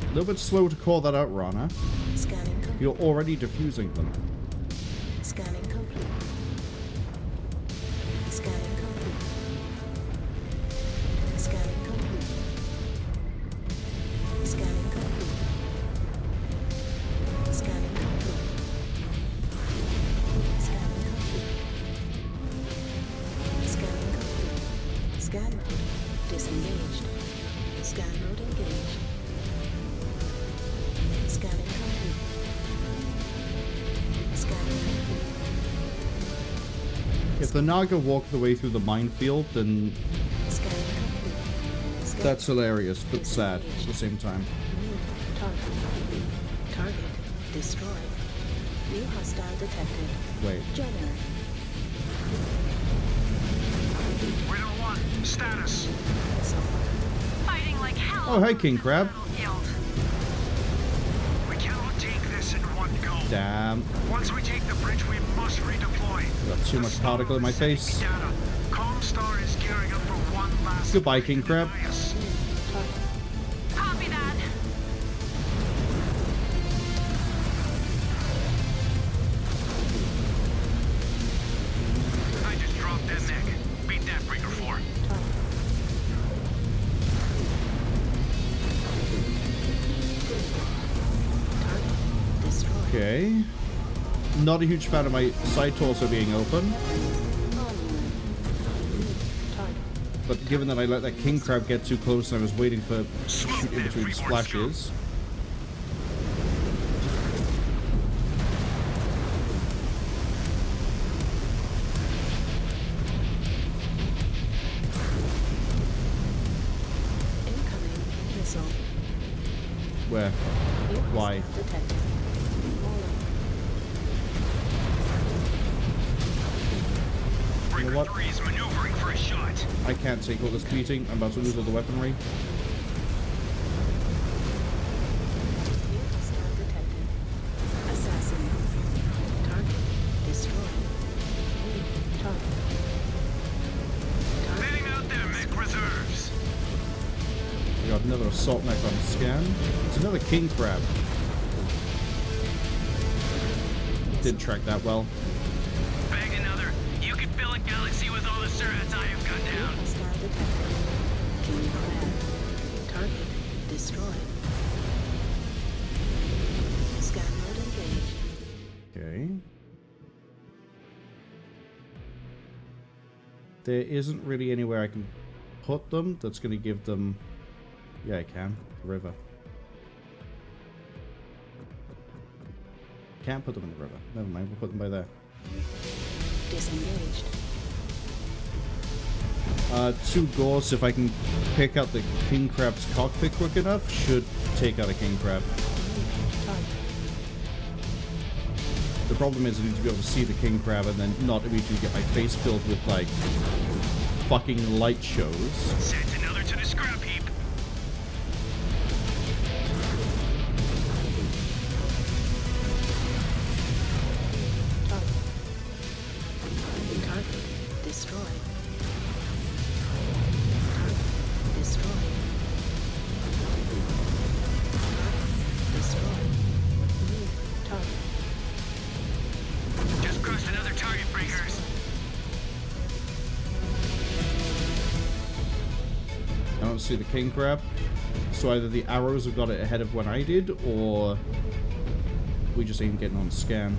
A little bit slow to call that out, Rana. You're already defusing them. Scanning complete. Scanning complete. Scanning complete. Scanning complete. Scanning complete. Scanning complete. Scanning complete. Scan mode disengaged. Scan mode engaged. Scanning complete. Scanning complete. If the Naga walk the way through the minefield, then that's hilarious, but sad at the same time. Target destroyed. New hostile detected. Wait. General. Widow 1, status. Fighting like hell. Oh, hey, King Crab. We cannot take this in one go. Damn. Once we take the bridge, we must redeploy. Got too much particle in my face. Comstar is gearing up for one last... Goodbye, King Crab. Copy that. I just dropped that neck. Beat that breaker 4. Okay. Not a huge fan of my side torso being open. But given that I let that king crab get too close and I was waiting for shoot in between splashes. Incoming missile. Where? Why? Detected. You know what? 3 is maneuvering for a shot. I can't take all this beating. I'm about to lose all the weaponry. Hostile detected. Assassin. Target destroyed. Target. Heading out there, mech reserves. We got another assault mech on scan. It's another king crab. Didn't track that well. Bag another. You can fill a galaxy with all the surats I have cut down. Hostile detected. King crab. Target destroyed. Scan mode engaged. Okay. There isn't really anywhere I can put them that's going to give them... Yeah, I can. The river. Can't put them in the river. Never mind, we'll put them by there. Disengaged. 2 ghosts, if I can pick out the king crab's cockpit quick enough, should take out a king crab. The problem is I need to be able to see the king crab and then not immediately get my face filled with, like, fucking light shows. Sent another to the scrap heap. Target destroyed. Target destroyed. Destroyed. New target. Just crushed another target breakers. I don't see the king crab. So either the arrows have got it ahead of when I did, or we just ain't getting on scan.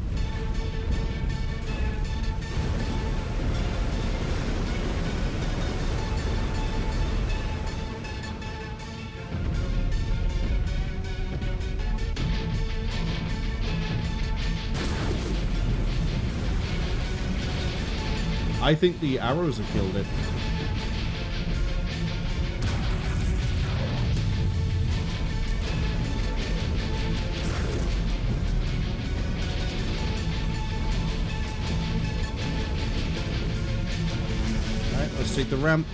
I think the arrows have killed it. Alright, let's take the ramp.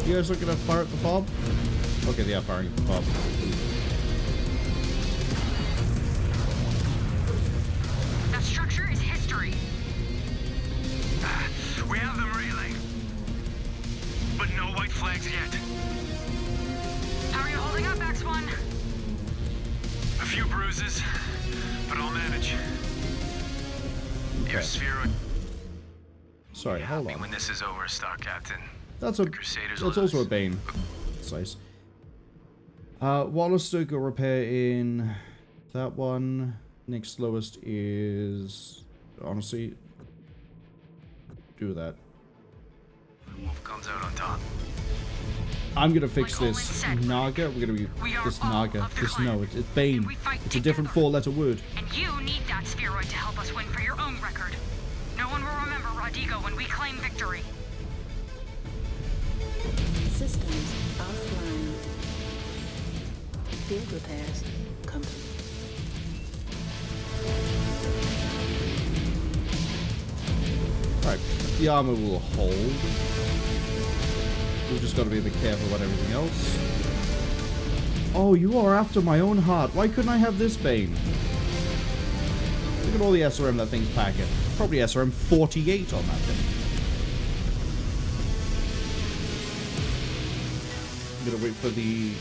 You guys looking to fire at the fob? Okay, they are firing at the fob. That structure is history. We have them reeling. But no white flags yet. How are you holding up, X1? A few bruises, but I'll manage. Your sphere... Sorry, hold on. When this is over, Star Captain. That's also a bane. That's nice. Wallace to go repair in that one. Next slowest is honestly do that. Wolf comes out on top. I'm gonna fix this Naga. We're gonna be this Naga. This no, it's Bane. It's a different 4-letter word. And you need that spheroid to help us win for your own record. No one will remember Rodigo when we claim victory. Systems offline. Field repairs complete. Right, the armor will hold. We've just got to be a bit careful about everything else. Oh, you are after my own heart. Why couldn't I have this Bane? Look at all the SRM that thing's packing. Probably SRM 48 on that thing. I'm gonna wait for the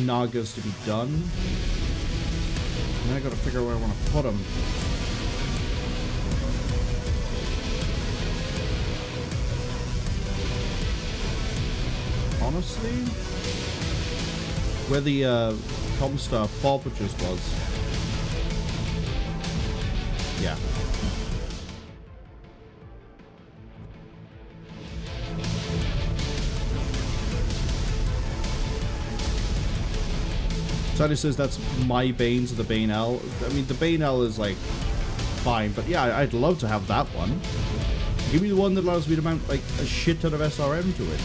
Nagas to be done. And then I gotta figure out where I want to put them. Honestly, where the Comstar Fortresses was. Yeah. Sally says that's my Bane to the Bane L. I mean, the Bane L is like fine, but yeah, I'd love to have that one. Give me the one that allows me to mount like a shit ton of SRM to it.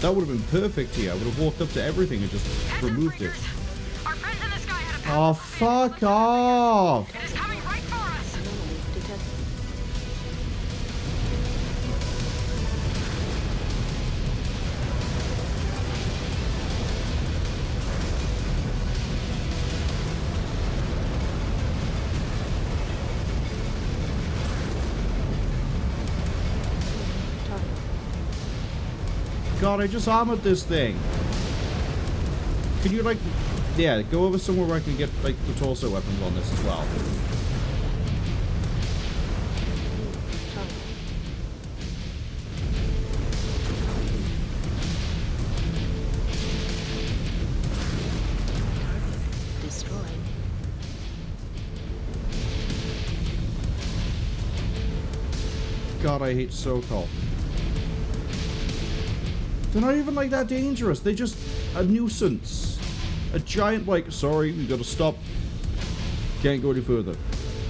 That would have been perfect here. I would have walked up to everything and just removed it. Oh, fuck off! It is coming right for us. God, I just armored this thing. Can you, like, yeah, go over somewhere where I can get, like, the torso weapons on this as well. Destroyed. God, I hate SoCal. They're not even like that dangerous. They're just a nuisance. A giant, like, sorry, we gotta stop. Can't go any further.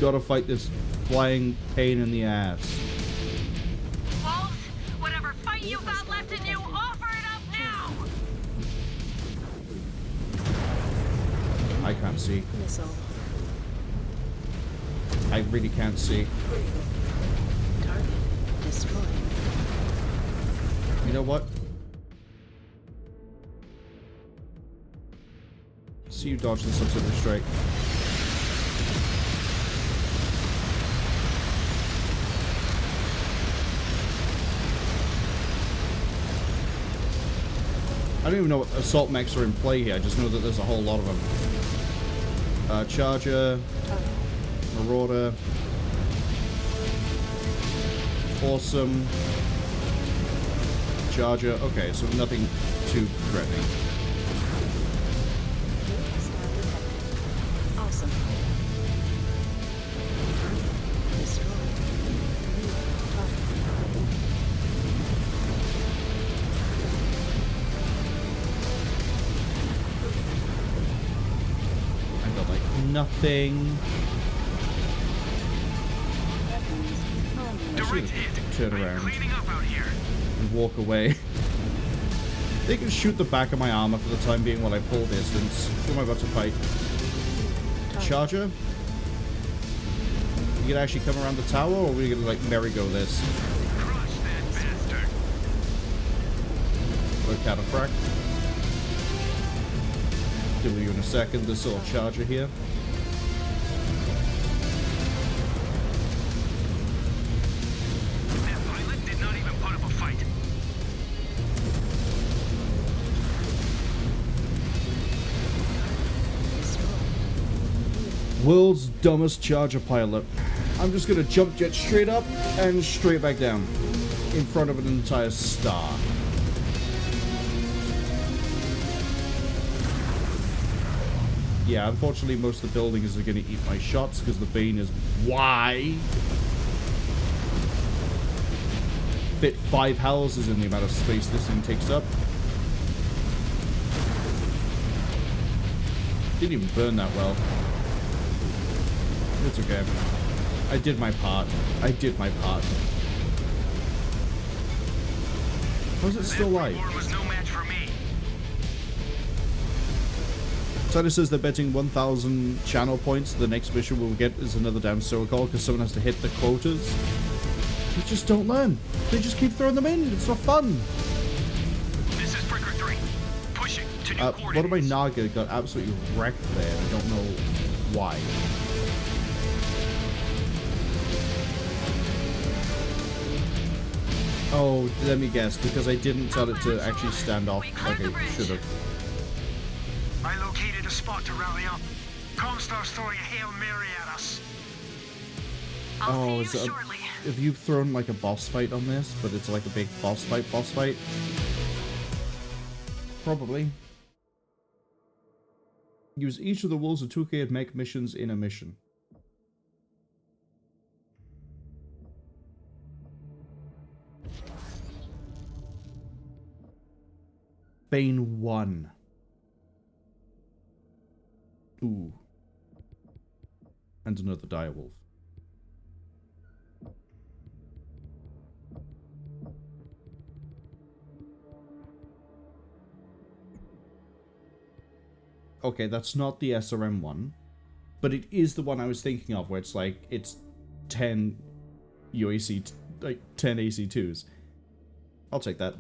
Gotta fight this flying pain in the ass. Wolves, whatever fight you've got left in you, offer it up now! I can't see. Missile. I really can't see. Target destroyed. You know what? See you dodge this up super straight. I don't even know what assault mechs are in play here. I just know that there's a whole lot of them. Charger, Marauder, Awesome, Charger. Okay, so nothing too threatening. Awesome. Destroyed. I got like nothing. Turn around and walk away. They can shoot the back of my armor for the time being while I pull distance. Who am I about to fight? Charger? You can actually come around the tower, or are we gonna like merry-go this? Crush that bastard. Or cataphract? W in a second. This little charger here. That pilot did not even put up a fight. World's dumbest charger pilot. I'm just gonna jump jet straight up and straight back down in front of an entire star. Yeah, unfortunately most of the buildings are gonna eat my shots because the Bane is wide. Fit 5 houses in the amount of space this thing takes up. Didn't even burn that well. It's okay. I did my part. I did my part. How is it still alive? Was no match for me. Sally says they're betting 1,000 channel points. The next mission we'll get is another damn so-call because someone has to hit the quotas. They just don't learn. They just keep throwing them in. It's not fun. This is Breaker 3. Pushing to new coordinates. One of my Naga got absolutely wrecked there. I don't know why. Oh, let me guess. Because I didn't tell it to actually stand off like I should have. I located a spot to rally up. Comstar's throwing a Hail Mary at us. Oh, is it have you thrown like a boss fight on this, but it's like a big boss fight? Probably. Use each of the Wolves of Tukayyid mech missions in a mission. Bane 1. Ooh. And another direwolf. Okay, that's not the SRM one, but it is the one I was thinking of, where it's like, it's 10 UAC, like 10 AC2s. I'll take that.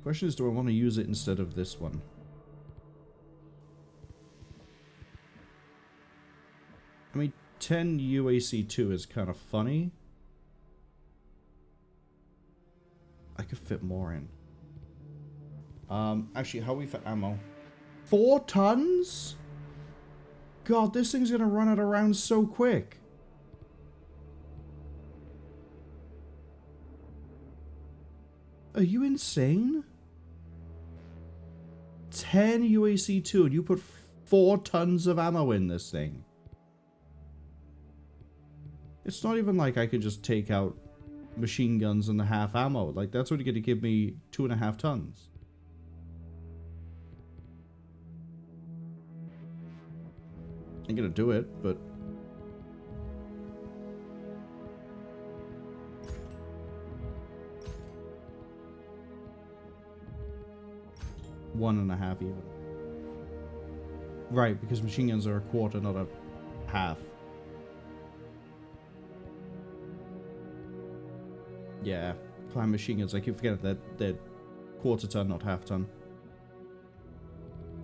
Question is, do I want to use it instead of this one? I mean, 10 UAC2 is kind of funny. I could fit more in. Actually, how are we for ammo? 4 tons? God, this thing's gonna run out of rounds so quick. Are you insane? 10 UAC2 and you put 4 tons of ammo in this thing. It's not even like I could just take out machine guns and the half ammo. Like, that's only going to give me 2.5 tons. I'm going to do it, but... One and a half even. Right, because machine guns are a quarter, not a half. Yeah, climb machine guns. I keep forgetting that they're quarter ton, not half ton.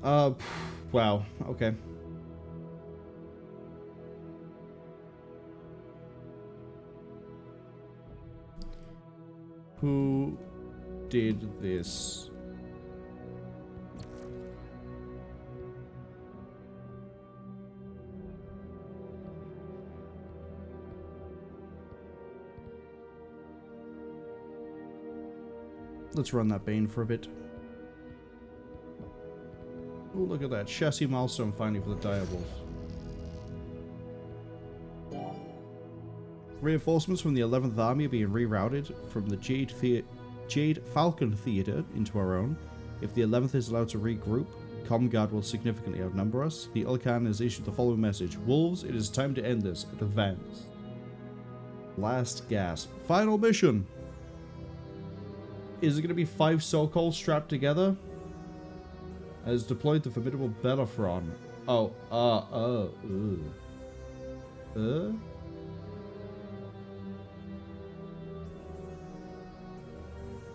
Wow. Okay. Who did this? Let's run that Bane for a bit. Oh, look at that. Chassis milestone finally for the direwolf. Reinforcements from the 11th Army are being rerouted from the Jade Falcon Theater into our own. If the 11th is allowed to regroup, Comguard will significantly outnumber us. The Ulcan has issued the following message. Wolves, it is time to end this. Advance. Last gasp. Final mission. Is it going to be 5 so-called strapped together? Has deployed the formidable Belafron. Oh,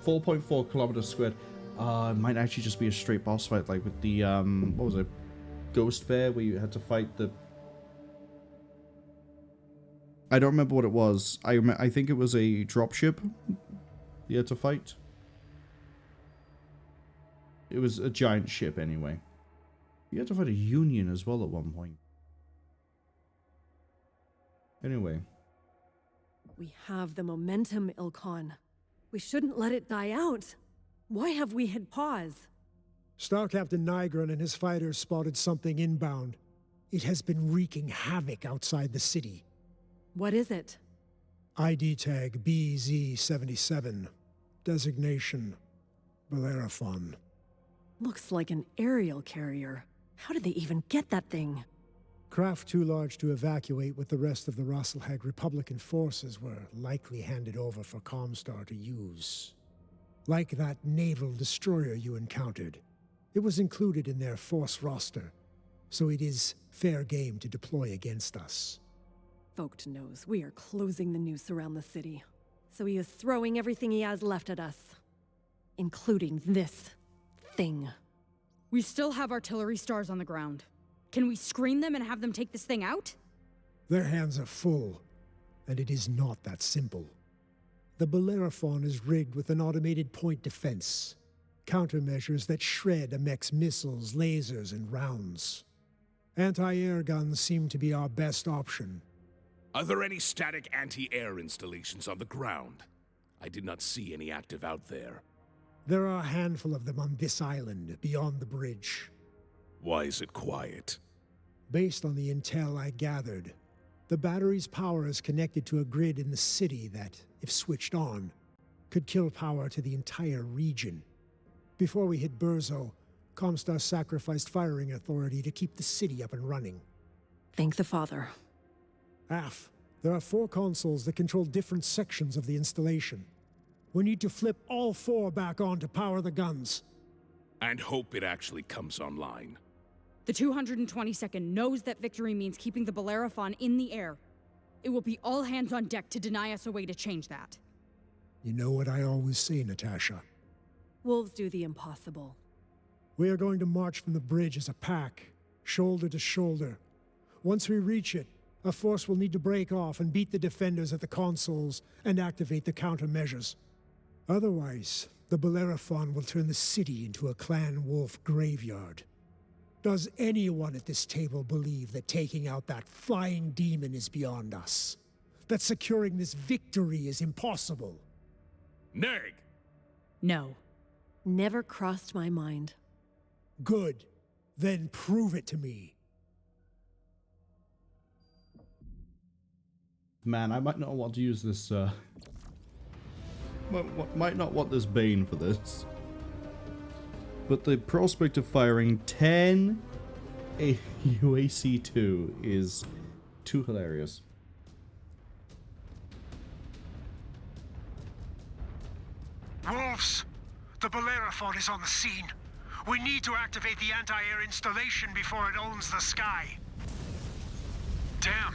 4.4 kilometers squared. It might actually just be a straight boss fight, like with the, what was it? Ghost Bear, where you had to fight the... I don't remember what it was. I think it was a dropship you had to fight. It was a giant ship, anyway. You had to fight a Union as well at one point. Anyway. We have the momentum, Ilkhan. We shouldn't let it die out. Why have we hit pause? Star Captain Nygren and his fighters spotted something inbound. It has been wreaking havoc outside the city. What is it? ID tag BZ-77. Designation Bellerophon. Looks like an aerial carrier. How did they even get that thing? Craft too large to evacuate with the rest of the Rosselhag Republican forces were likely handed over for Comstar to use. Like that naval destroyer you encountered. It was included in their force roster, so it is fair game to deploy against us. Vogt knows we are closing the noose around the city, so he is throwing everything he has left at us. Including this thing. We still have artillery stars on the ground. Can we screen them and have them take this thing out? Their hands are full, and it is not that simple. The Bellerophon is rigged with an automated point defense. Countermeasures that shred a mech's missiles, lasers, and rounds. Anti-air guns seem to be our best option. Are there any static anti-air installations on the ground? I did not see any active out there. There are a handful of them on this island, beyond the bridge. Why is it quiet? Based on the intel I gathered, the battery's power is connected to a grid in the city that, if switched on, could kill power to the entire region. Before we hit Brzo, Comstar sacrificed firing authority to keep the city up and running. Thank the Father. Af, there are 4 consoles that control different sections of the installation. We need to flip all 4 back on to power the guns. And hope it actually comes online. The 222nd knows that victory means keeping the Bellerophon in the air. It will be all hands on deck to deny us a way to change that. You know what I always say, Natasha. Wolves do the impossible. We are going to march from the bridge as a pack, shoulder to shoulder. Once we reach it, a force will need to break off and beat the defenders at the consoles and activate the countermeasures. Otherwise, the Bellerophon will turn the city into a clan wolf graveyard. Does anyone at this table believe that taking out that flying demon is beyond us? That securing this victory is impossible? Neg! No. Never crossed my mind. Good. Then prove it to me. Man, I might not want to use this, might not want this Bane for this. But the prospect of firing 10 UAC-2 is too hilarious. Wolves! The Bellerophon is on the scene. We need to activate the anti-air installation before it owns the sky. Damn.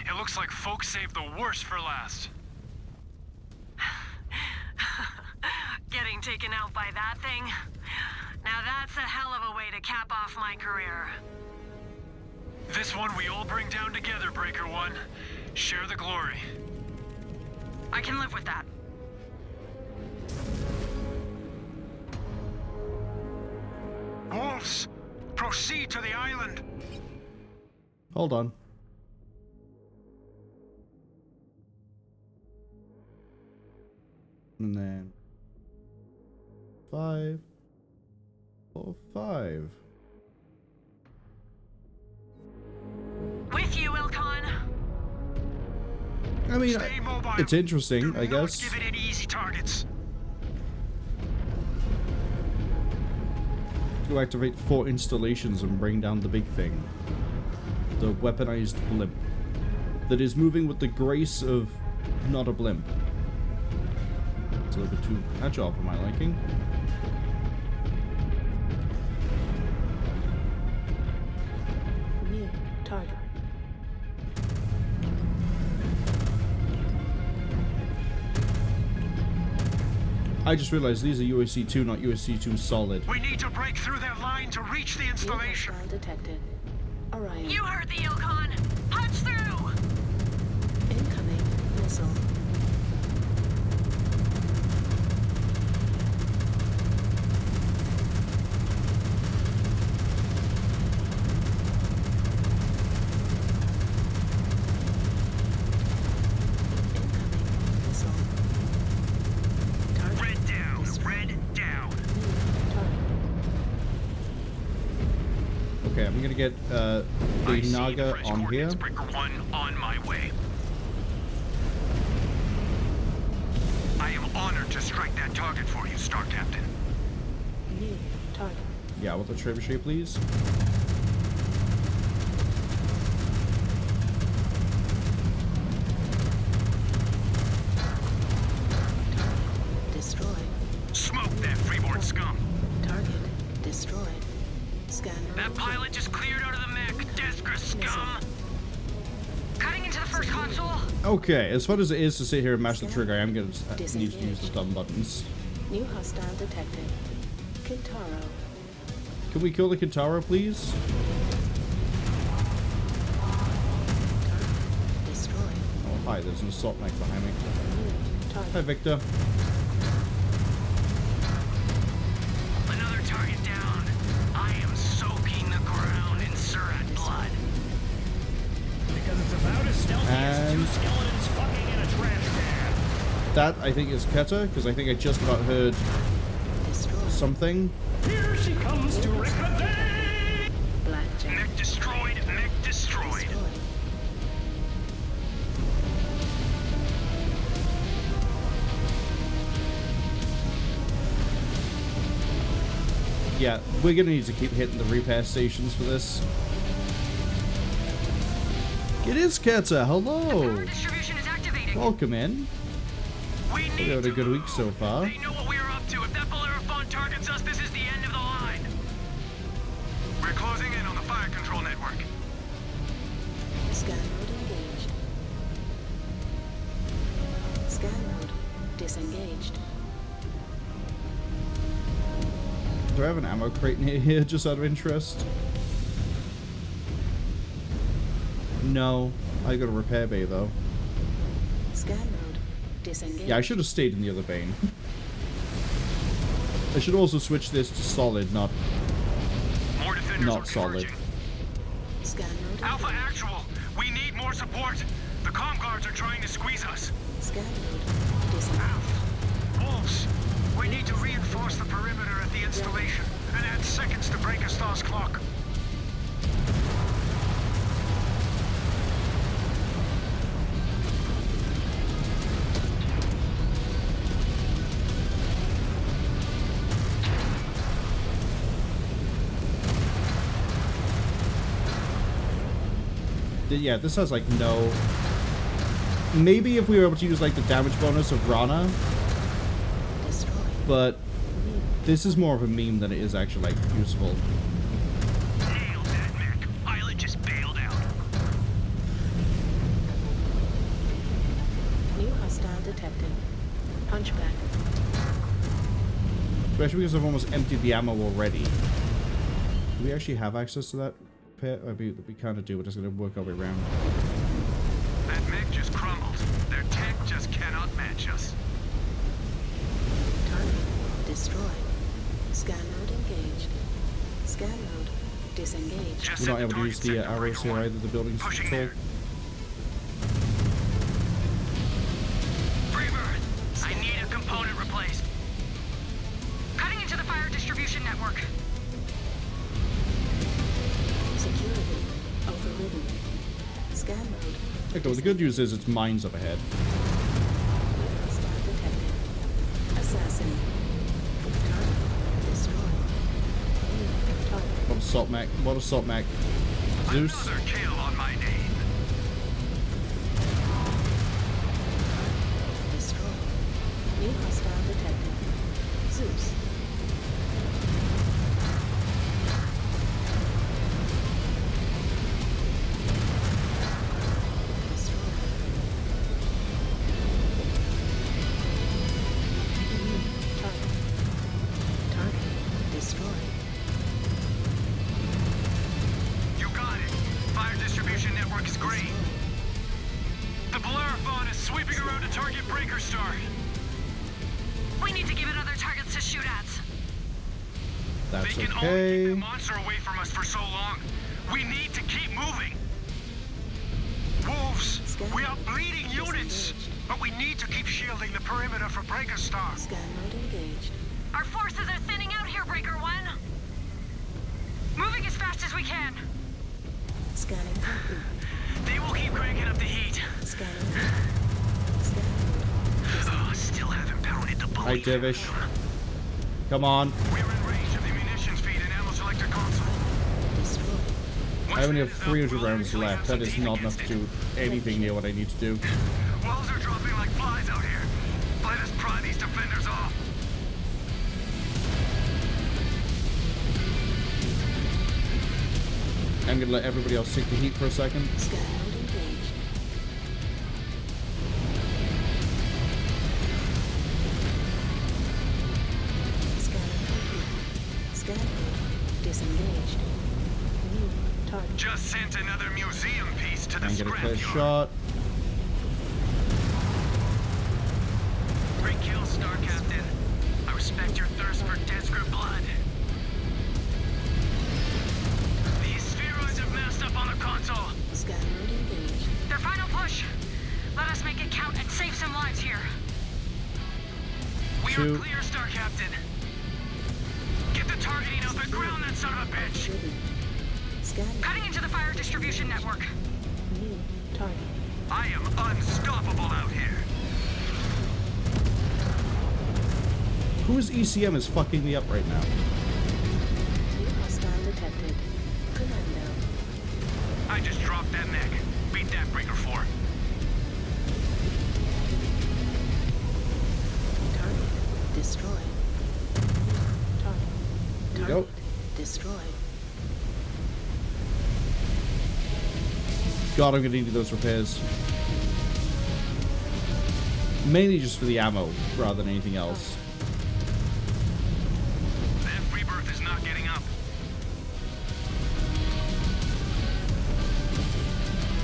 It looks like folks saved the worst for last. Getting taken out by that thing? Now that's a hell of a way to cap off my career. This one we all bring down together, Breaker One. Share the glory. I can live with that. Wolves, proceed to the island. Hold on. And then 5, 4, 5. With you, Ilkon. I mean, it's interesting, I guess. Give it any easy targets. To activate 4 installations and bring down the big thing. The weaponized blimp. That is moving with the grace of not a blimp. It's a little bit too agile for my liking. New target. I just realized these are UAC-2, not UAC-2 solid. We need to break through their line to reach the installation. Detected. Orion. You heard the Ilkon. Punch through! Incoming missile. Okay, I'm gonna get the Naga on here. Breaker One on my way. I am honored to strike that target for you, Star Captain. New target. Yeah, with the trebuchet, please. Destroy. Okay, as fun as it is to sit here and mash the trigger, I am going to need to use the dumb buttons. New hostile detected. Kintaro. Can we kill the Kintaro, please? Destroyed. Oh, hi, there's an assault mech behind me. Hi, Victor. Another target down. I am soaking the ground in Surat blood. Because it's about as stealthy as two skeletons fucking in a trash can. That, I think, is Keta, because I think I just about heard something. Here she comes to wreck the day! Blackjack. Mech destroyed, mech destroyed. Yeah, we're gonna need to keep hitting the repair stations for this. It is Keta, hello! Distribution is activating. Welcome in. We We've had a good week so far. They know what we are up to. If that Bellerophon targets us, this is the end of the line. We're closing in on the fire control network. Scan mode engaged. Scan mode disengaged. Do I have an ammo crate near here, just out of interest? No. I got a repair bay, though. Scan mode disengaged. Yeah, I should have stayed in the other bane. I should also switch this to solid, not solid. Scan mode Alpha Actual, we need more support. The comm guards are trying to squeeze us. Scan mode disengaged. Wolves, we need to reinforce the perimeter at the installation and add seconds to break a star's clock. Yeah, this has like no... Maybe if we were able to use like the damage bonus of Rana. But this is more of a meme than it is actually like useful. Nailed that mech. Island just bailed out. New hostile detected. Punchback. Especially because I've almost emptied the ammo already. Do we actually have access to that pit? We kind of do, but it's going to work our way around. That mech just crumbled. Their tech just cannot match us. Target destroyed. Scan mode engaged. Scan mode disengaged. We're not able to use the arrows here either, the building's control. Rebirth, I need a component replaced. Cutting into the fire distribution network. Security overridden. Scan mode. Okay, well, the good news is it's mines up ahead. Hostile detected. Assassin. Target destroyed. Target. What assault mech? What assault mech? Zeus? Another kill on my name. Destroyed. New hostile detected. Zeus. You got it. Fire distribution network is green. The Bellerophon is sweeping around a target breaker star. We need to give it other targets to shoot at. That's They can only okay. keep the monster away from us for so long. We need to keep moving. Wolves, we are bleeding units, but we need to keep shielding the perimeter for Breaker Star. Scan mode engaged. Our forces are thinning out here, Breaker One. Moving as fast as we can. Scanning complete. They will keep cranking up the heat. Scanning. Oh, still haven't pounded the bully. Hi, Divish. Come on. We're in range of the munitions feed and ammo selector console. I only have 300 rounds left. That is not enough to do anything near what I need to do. Walls are dropping like flies out here. Let us pry these defenders off. I'm gonna let everybody else take the heat for a second. Scan mode engaged. Disengaged. New target. Just sent another museum piece to the And get a clear scrapyard. shot. Great kill, Star Captain. I respect your thirst for desperate blood. These spheroids have messed up on the console. Scan mode engaged. Their final push. Let us make it count and save some lives here. We are clear, Star Captain. Get the targeting up and ground that son of a bitch. Scan. Cutting into the fire distribution network. New target. I am unstoppable out here. Who is ECM is fucking me up right now? New hostile detected. Commando. I just dropped that mech. Beat that Breaker 4. Target destroyed. Target. Nope. Destroyed. God, I'm gonna need those repairs. Mainly just for the ammo, rather than anything else. That rebirth is not getting up.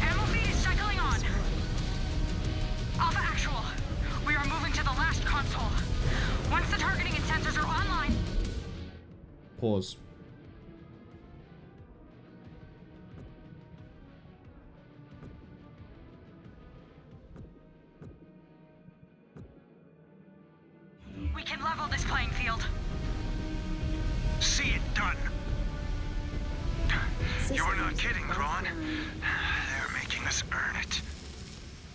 Ammo feed is cycling on. Alpha Actual. We are moving to the last console. Once the targeting and sensors are online. Pause. We can level this playing field. See it done. You were not kidding, Kron. They're making us earn it.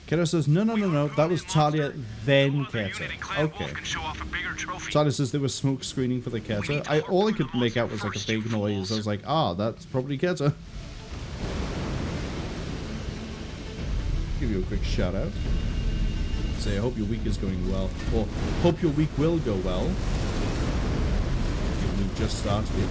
Keto says, no. That was Talia, then Keto. Okay. Talia says they were smoke screening for the Keto. All I could make out was like a fake noise. I was like, that's probably Keto. Give you a quick shout out. Say, I hope your week is going well. Or, hope your week will go well. Given we've just started it.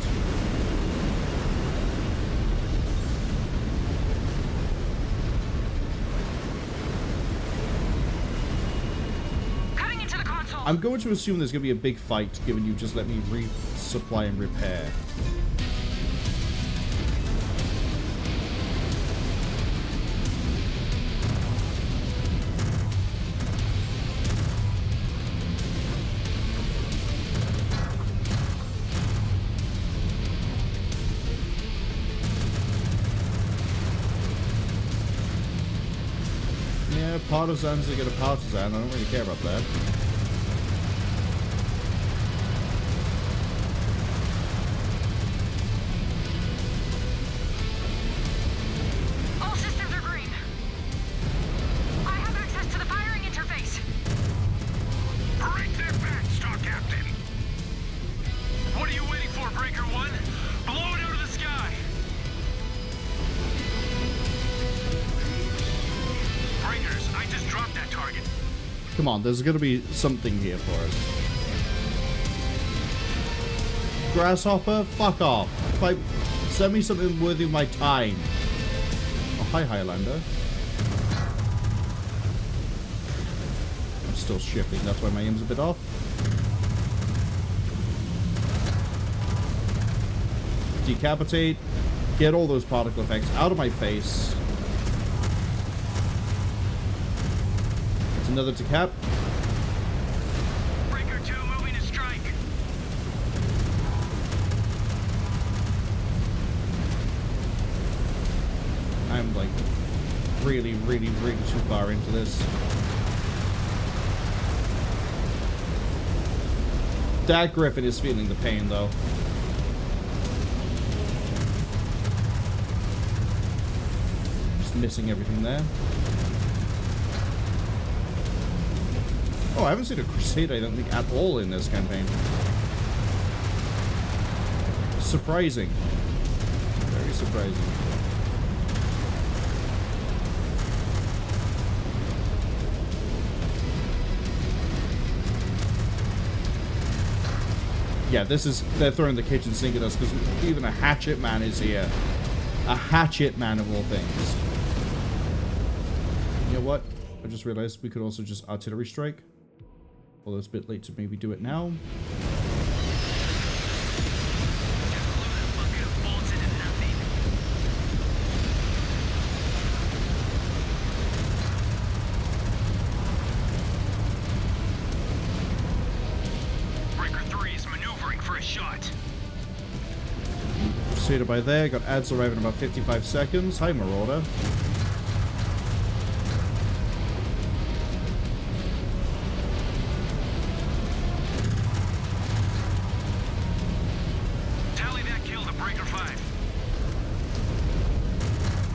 I'm going to assume there's going to be a big fight, given you just let me resupply and repair. Yeah, partisans are going to partisan. I don't really care about that. Come on, there's going to be something here for us. Grasshopper, fuck off. Send me something worthy of my time. Oh, hi, Highlander. I'm still shipping, that's why my aim's a bit off. Decapitate. Get all those particle effects out of my face. Another decap. Breaker 2 moving to strike. I'm like really too far into this. That Griffin is feeling the pain though. Just missing everything there. Oh, I haven't seen a Crusade, I don't think, at all in this campaign. Surprising. Very surprising. Yeah, this is... They're throwing the kitchen sink at us because even a hatchet man is here. A hatchet man of all things. You know what? I just realized we could also just artillery strike. Although it's a bit late to maybe do it now. Crusader by there. Got ads arriving in about 55 seconds. Hi, Marauder. Tally that kill to Breaker 5.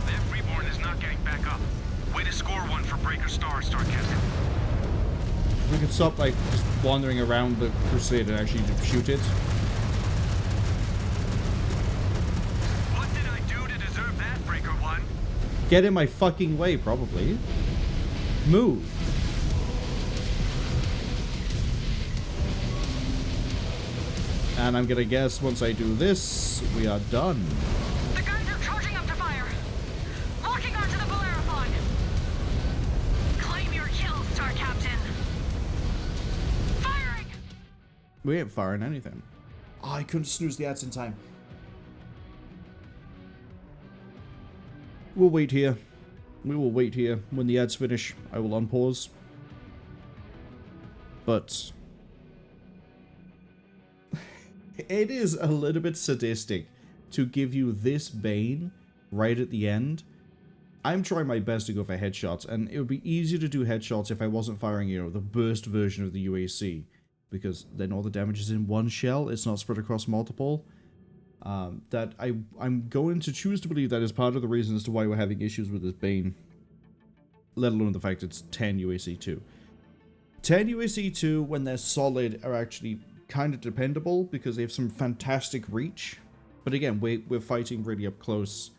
That Freeborn is not getting back up. Way to score one for Breaker Star, Star Captain. We could stop, like, just wandering around the Crusade and actually just shoot it. What did I do to deserve that, Breaker 1? Get in my fucking way, probably. Move. And I'm gonna guess once I do this, we are done. The guns are charging up to fire. Locking onto the Bellerophon. Claim your kill, Star Captain. Firing! We ain't firing anything. Oh, I couldn't snooze the ads in time. We'll wait here. We will wait here. When the ads finish, I will unpause. But it is a little bit sadistic to give you this Bane right at the end. I'm trying my best to go for headshots, and it would be easier to do headshots if I wasn't firing, you know, the burst version of the UAC, because then all the damage is in one shell, it's not spread across multiple. That I'm going to choose to believe that is part of the reason as to why we're having issues with this Bane, let alone the fact it's 10 UAC2. 10 UAC2, when they're solid, are actually kind of dependable because they have some fantastic reach. But again, we're fighting really up close.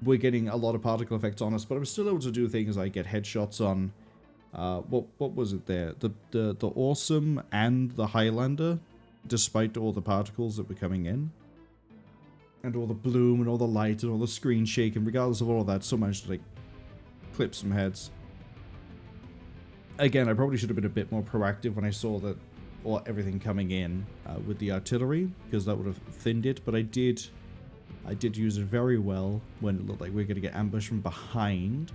We're getting a lot of particle effects on us, but I'm still able to do things like get headshots on what was it there? The Awesome and the Highlander, despite all the particles that were coming in. And all the bloom and all the light and all the screen shaking, regardless of all of that, so managed to like clip some heads. Again, I probably should have been a bit more proactive when I saw that or everything coming in with the artillery, because that would have thinned it, but I did use it very well when it looked like we were going to get ambushed from behind.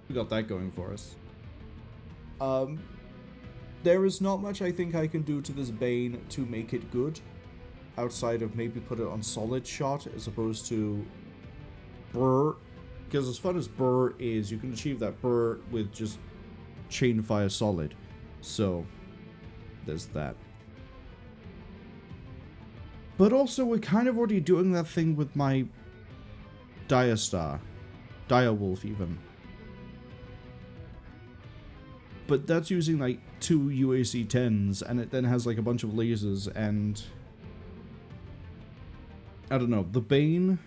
We got that going for us. There is not much I think I can do to this Bane to make it good, outside of maybe put it on solid shot as opposed to burr, because as fun as burr is, you can achieve that burr with just chain fire solid. So there's that. But also, we're kind of already doing that thing with my Dire Wolf even. But that's using like 2 UAC 10s, and it then has like a bunch of lasers, and I don't know, the Bane,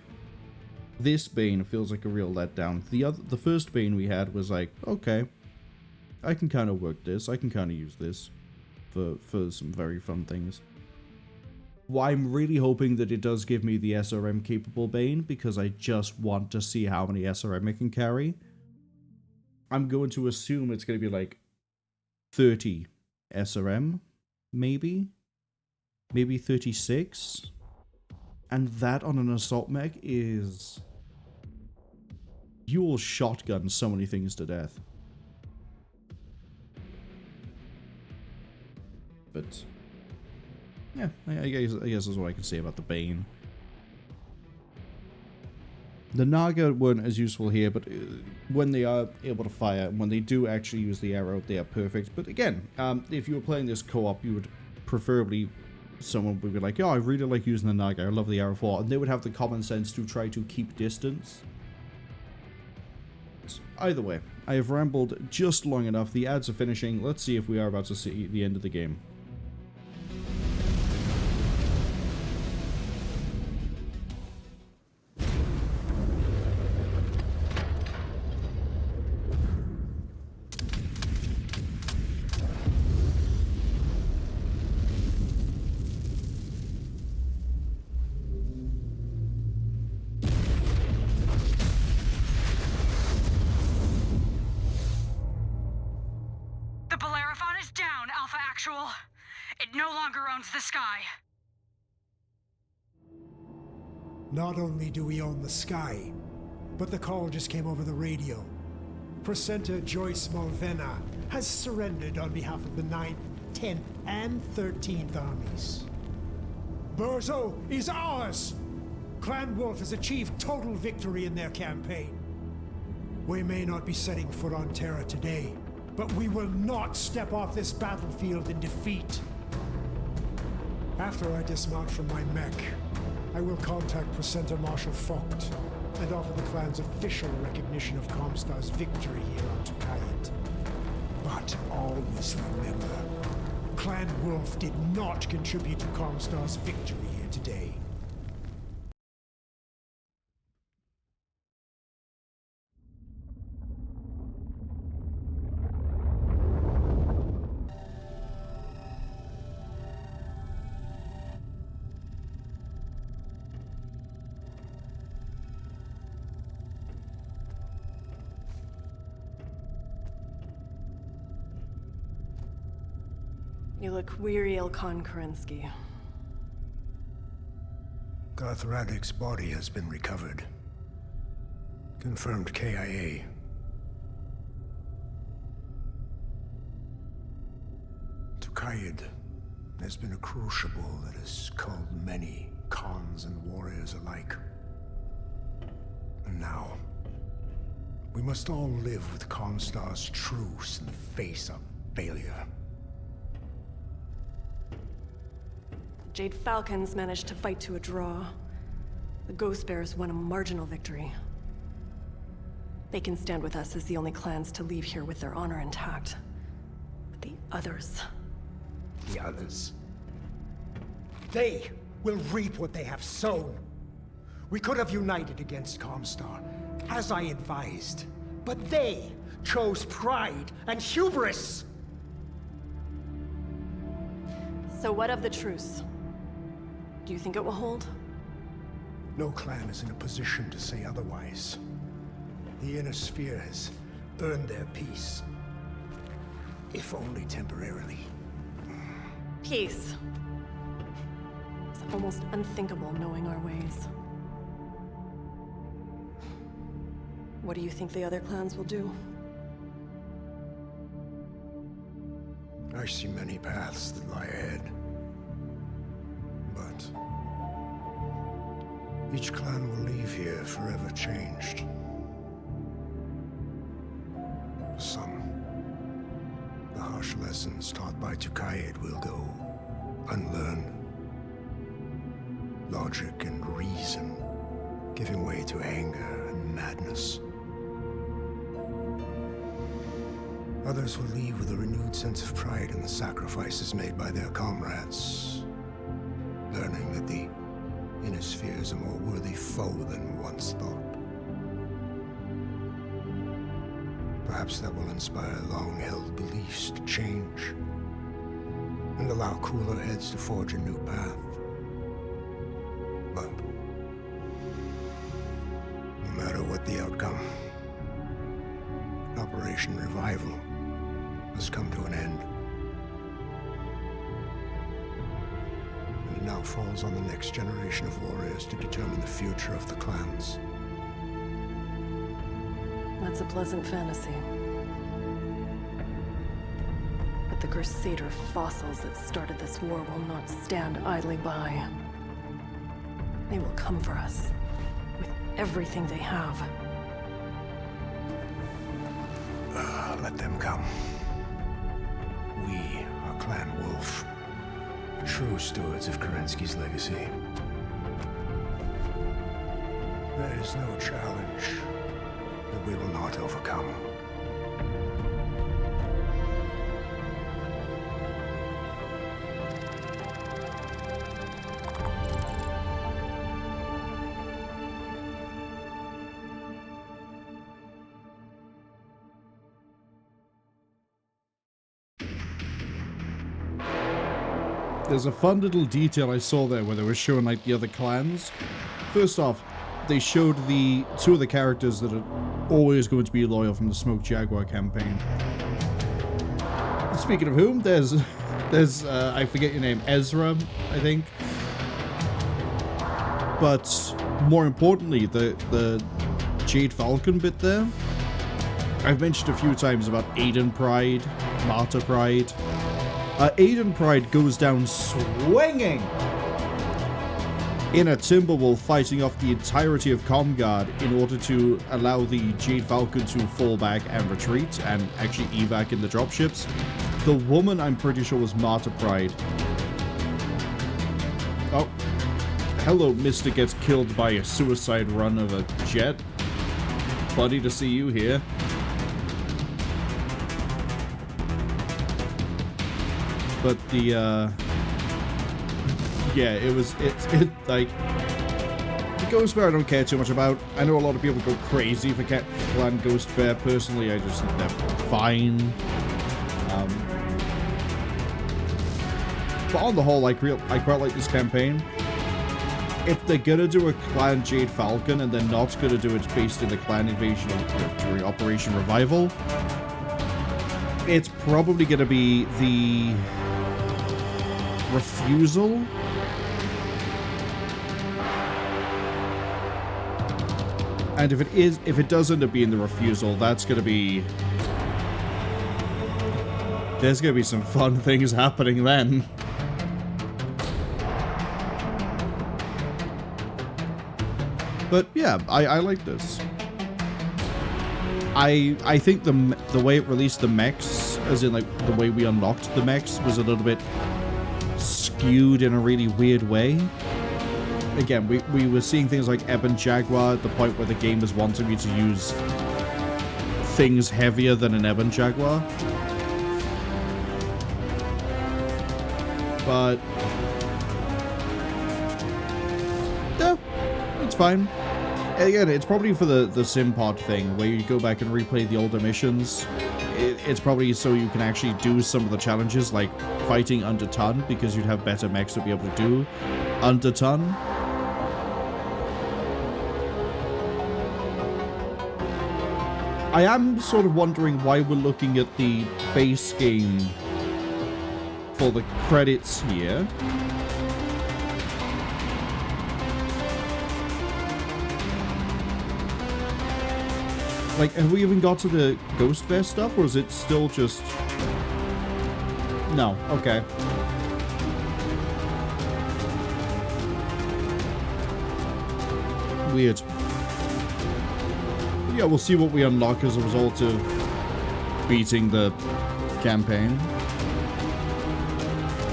this Bane feels like a real letdown. The first Bane we had was like, okay, I can kind of work this, I can kind of use this for some very fun things. Well, I'm really hoping that it does give me the SRM capable Bane, because I just want to see how many SRM it can carry. I'm going to assume it's going to be like 30 SRM, maybe 36, and that on an assault mech is, you will shotgun so many things to death. But yeah, I guess that's what I can say about the Bane. The Naga weren't as useful here, but when they are able to fire, and when they do actually use the arrow, they are perfect. But again, if you were playing this co-op, you would preferably, someone would be like, oh, I really like using the Naga, I love the arrow 4, and they would have the common sense to try to keep distance. Either way, I have rambled just long enough, the ads are finishing, let's see if we are about to see the end of the game. It no longer owns the sky. Not only do we own the sky, but the call just came over the radio. Presenter Joyce Mulvena has surrendered on behalf of the 9th, 10th, and 13th Armies. Brzo is ours! Clan Wolf has achieved total victory in their campaign. We may not be setting foot on Terra today, but we will not step off this battlefield in defeat. After I dismount from my mech, I will contact Presenter Marshal Vogt and offer the clan's official recognition of Comstar's victory here on Tukayyid. But always remember, Clan Wolf did not contribute to Comstar's victory here today. You look weary, Ilkhan Kerensky. Garth Radek's body has been recovered. Confirmed KIA. Tukayyid has been a crucible that has culled many Khans and warriors alike. And now, we must all live with Comstar's truce in the face of failure. Jade Falcons managed to fight to a draw. The Ghost Bears won a marginal victory. They can stand with us as the only clans to leave here with their honor intact. But the others... The others? They will reap what they have sown. We could have united against Comstar, as I advised. But they chose pride and hubris! So what of the truce? Do you think it will hold? No clan is in a position to say otherwise. The Inner Sphere has earned their peace. If only temporarily. Peace. It's almost unthinkable knowing our ways. What do you think the other clans will do? I see many paths that lie ahead. But each clan will leave here forever changed. For some, the harsh lessons taught by Tukayyid will go unlearned. Logic and reason giving way to anger and madness. Others will leave with a renewed sense of pride in the sacrifices made by their comrades, learning that the Inner Sphere is a more worthy foe than once thought. Perhaps that will inspire long-held beliefs to change, and allow cooler heads to forge a new path. But no matter what the outcome, Operation Revival has come to an end. And it now falls on the next generation of warriors to determine the future of the clans. That's a pleasant fantasy. But the Crusader fossils that started this war will not stand idly by. They will come for us, with everything they have. Let them come. We are Clan Wolf, true stewards of Kerensky's legacy. There is no challenge that we will not overcome. There's a fun little detail I saw there where they were showing like the other clans. First off, they showed the two of the characters that are always going to be loyal from the Smoke Jaguar campaign. Speaking of whom, there's I forget your name, Ezra, I think. But more importantly, the Jade Falcon bit there. I've mentioned a few times about Aiden Pride, Martyr Pride. Aiden Pride goes down swinging in a Timberwolf fighting off the entirety of Comguard in order to allow the Jade Falcon to fall back and retreat and actually evac in the dropships. The woman, I'm pretty sure, was Martyr Pride. Oh. Hello, Mr. Gets killed by a suicide run of a jet. Funny to see you here. But the, yeah, it like, the Ghost Bear I don't care too much about. I know a lot of people go crazy for Clan Ghost Bear. Personally, I just think they're fine. But on the whole, I quite like this campaign. If they're gonna do a Clan Jade Falcon and they're not gonna do it based in the Clan Invasion during Operation Revival, it's probably gonna be the Refusal. And if it does end up being the Refusal, that's gonna be... There's gonna be some fun things happening then. But yeah, I like this. I think the way it released the mechs, as in like the way we unlocked the mechs, was a little bit skewed in a really weird way. Again, we were seeing things like Ebon Jaguar at the point where the game was wanting me to use things heavier than an Ebon Jaguar. But yeah, it's fine. Again, it's probably for the Simpod thing, where you go back and replay the older missions. It's probably so you can actually do some of the challenges, like fighting under ton, because you'd have better mechs to be able to do under ton. I am sort of wondering why we're looking at the base game for the credits here. Like, have we even got to the Ghost Bear stuff, or is it still just... No, okay. Weird. Yeah, we'll see what we unlock as a result of beating the campaign.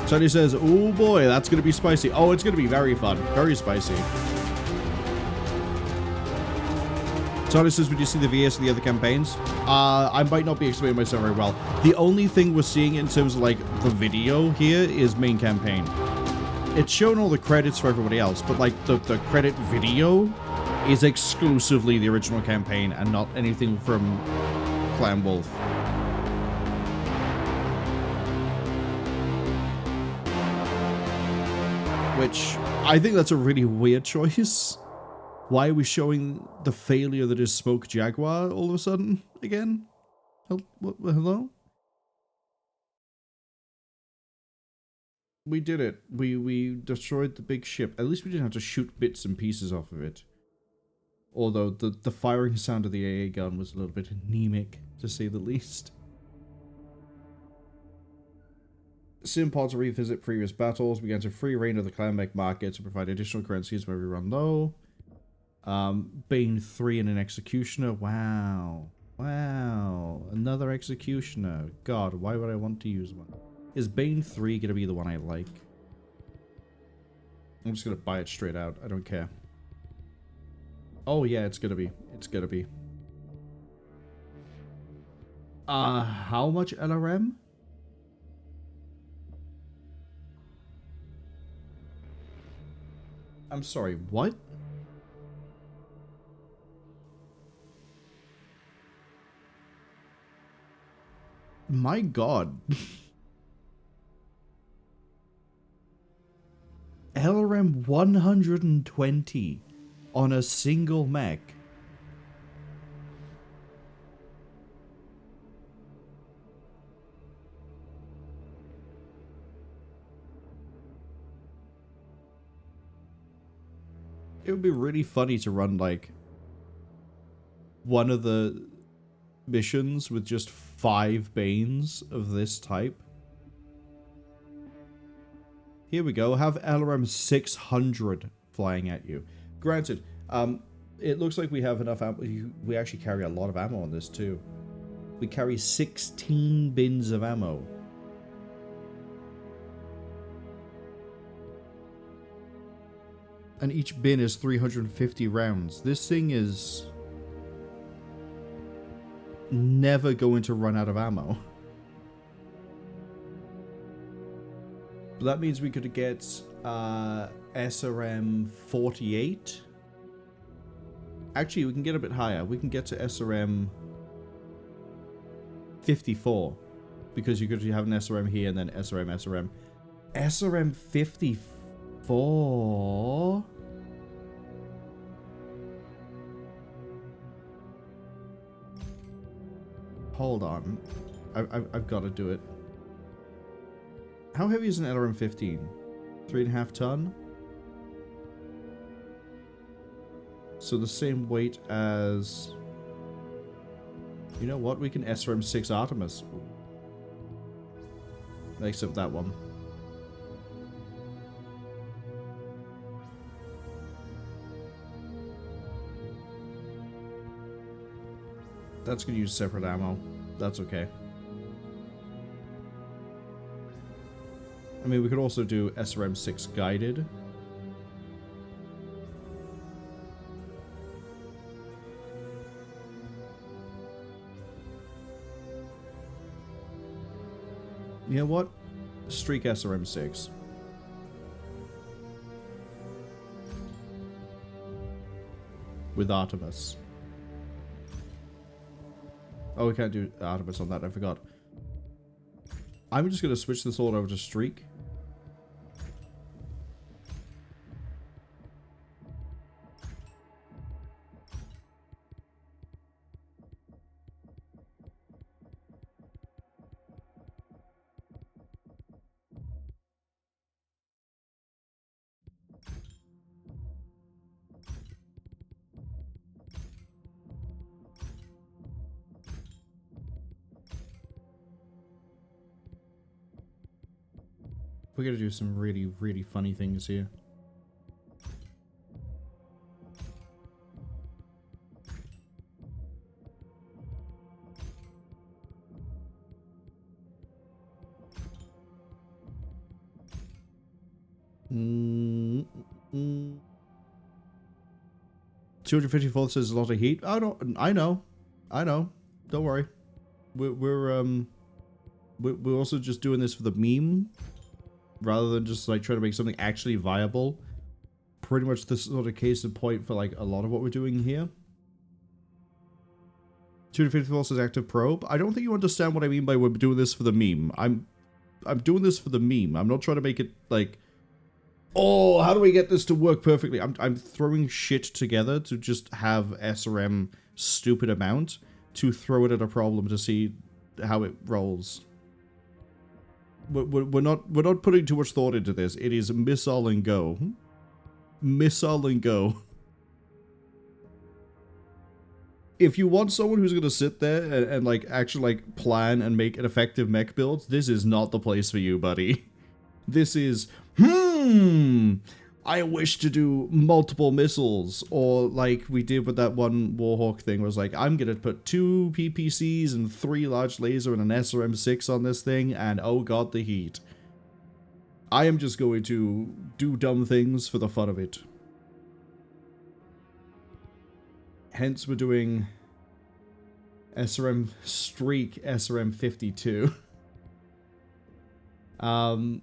Sonny says, oh boy, that's going to be spicy. Oh, it's going to be very fun. Very spicy. Sonny says, would you see the VS of the other campaigns? I might not be explaining myself very well. The only thing we're seeing in terms of, like, the video here is main campaign. It's shown all the credits for everybody else, but, like, the credit video is exclusively the original campaign and not anything from Clan Wolf. Which, I think that's a really weird choice. Why are we showing the failure that is Smoke Jaguar all of a sudden again? Hello? We did it. We destroyed the big ship. At least we didn't have to shoot bits and pieces off of it. Although the firing sound of the AA gun was a little bit anemic, to say the least. Simpod to revisit previous battles. Began to free reign of the clan mech market to provide additional currencies where we run low. Bane 3 and an Executioner. Wow. Wow. Another Executioner. God, why would I want to use one? Is Bane 3 going to be the one I like? I'm just going to buy it straight out. I don't care. Oh, yeah, it's going to be. It's going to be. How much LRM? I'm sorry, what? My God. LRM 120 on a single mech. It would be really funny to run, like, one of the missions with just 5 Banes of this type. Here we go. Have LRM 600 flying at you. Granted, it looks like we have enough ammo. We actually carry a lot of ammo on this too. We carry 16 bins of ammo. And each bin is 350 rounds. This thing is never going to run out of ammo. But that means we could get SRM 48. Actually, we can get a bit higher. We can get to SRM 54. Because you could have an SRM here and then SRM. SRM 54? Hold on. I've got to do it. How heavy is an SRM 15? 3.5 ton? So the same weight as... You know what? We can SRM 6 Artemis. Except that one. That's going to use separate ammo. That's okay. I mean, we could also do SRM 6 guided. You know what? Streak SRM 6. With Artemis. Oh, we can't do Artemis on that, I forgot. I'm just going to switch this all over to Streak. We're gonna do some really, really funny things here. Mm-mm. 254 says a lot of heat. I know. Don't worry. We're also just doing this for the meme. Rather than just like trying to make something actually viable. Pretty much this sort of case in point for like a lot of what we're doing here. 254 says active probe. I don't think you understand what I mean by we're doing this for the meme. I'm doing this for the meme. I'm not trying to make it like, oh, how do we get this to work perfectly? I'm throwing shit together to just have SRM stupid amount to throw it at a problem to see how it rolls. We're not putting too much thought into this. It is missile and go. Missile and go. If you want someone who's gonna sit there and like actually like plan and make an effective mech build, this is not the place for you, buddy. This is I wish to do multiple missiles, or like we did with that one Warhawk thing, was like, I'm gonna put 2 PPCs and 3 large laser and an SRM-6 on this thing, and oh god, the heat. I am just going to do dumb things for the fun of it. Hence we're doing SRM Streak SRM-52. And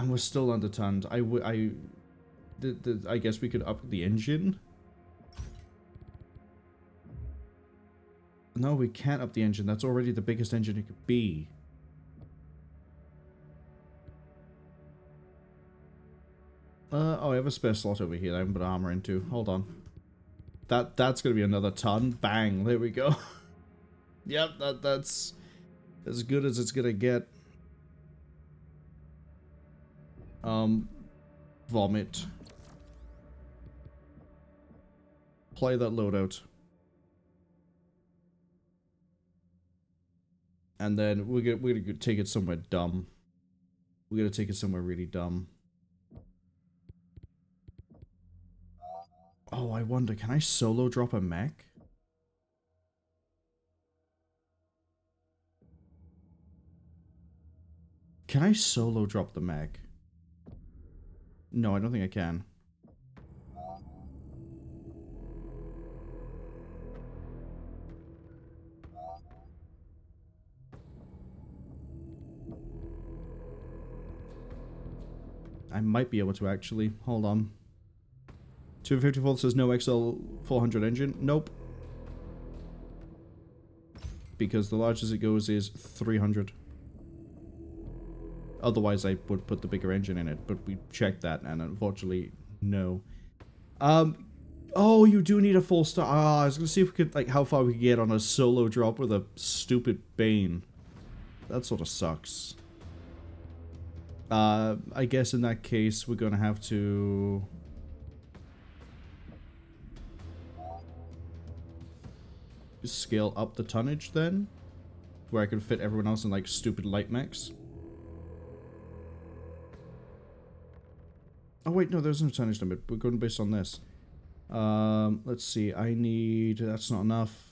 we're still undertonned. I guess we could up the engine. No, we can't up the engine. That's already the biggest engine it could be. Oh, I have a spare slot over here that I haven't put armor into. Hold on. That's gonna be another ton. Bang, there we go. Yep, that's as good as it's gonna get. Vomit. Play that loadout. And then we're gonna take it somewhere dumb. We're gonna take it somewhere really dumb. Oh, I wonder, can I solo drop a mech? Can I solo drop the mech? No, I don't think I can. I might be able to actually. Hold on. 254 says no XL 400 engine. Nope. Because the largest it goes is 300. Otherwise, I would put the bigger engine in it, but we checked that, and unfortunately, no. Oh, you do need a full star. I was gonna see if we could, like, how far we could get on a solo drop with a stupid Bane. That sort of sucks. I guess in that case, we're gonna have to... scale up the tonnage, then? Where I can fit everyone else in, like, stupid light mechs. Oh wait, no, there's no tonnage limit. We're going based on this. Let's see. I need... That's not enough.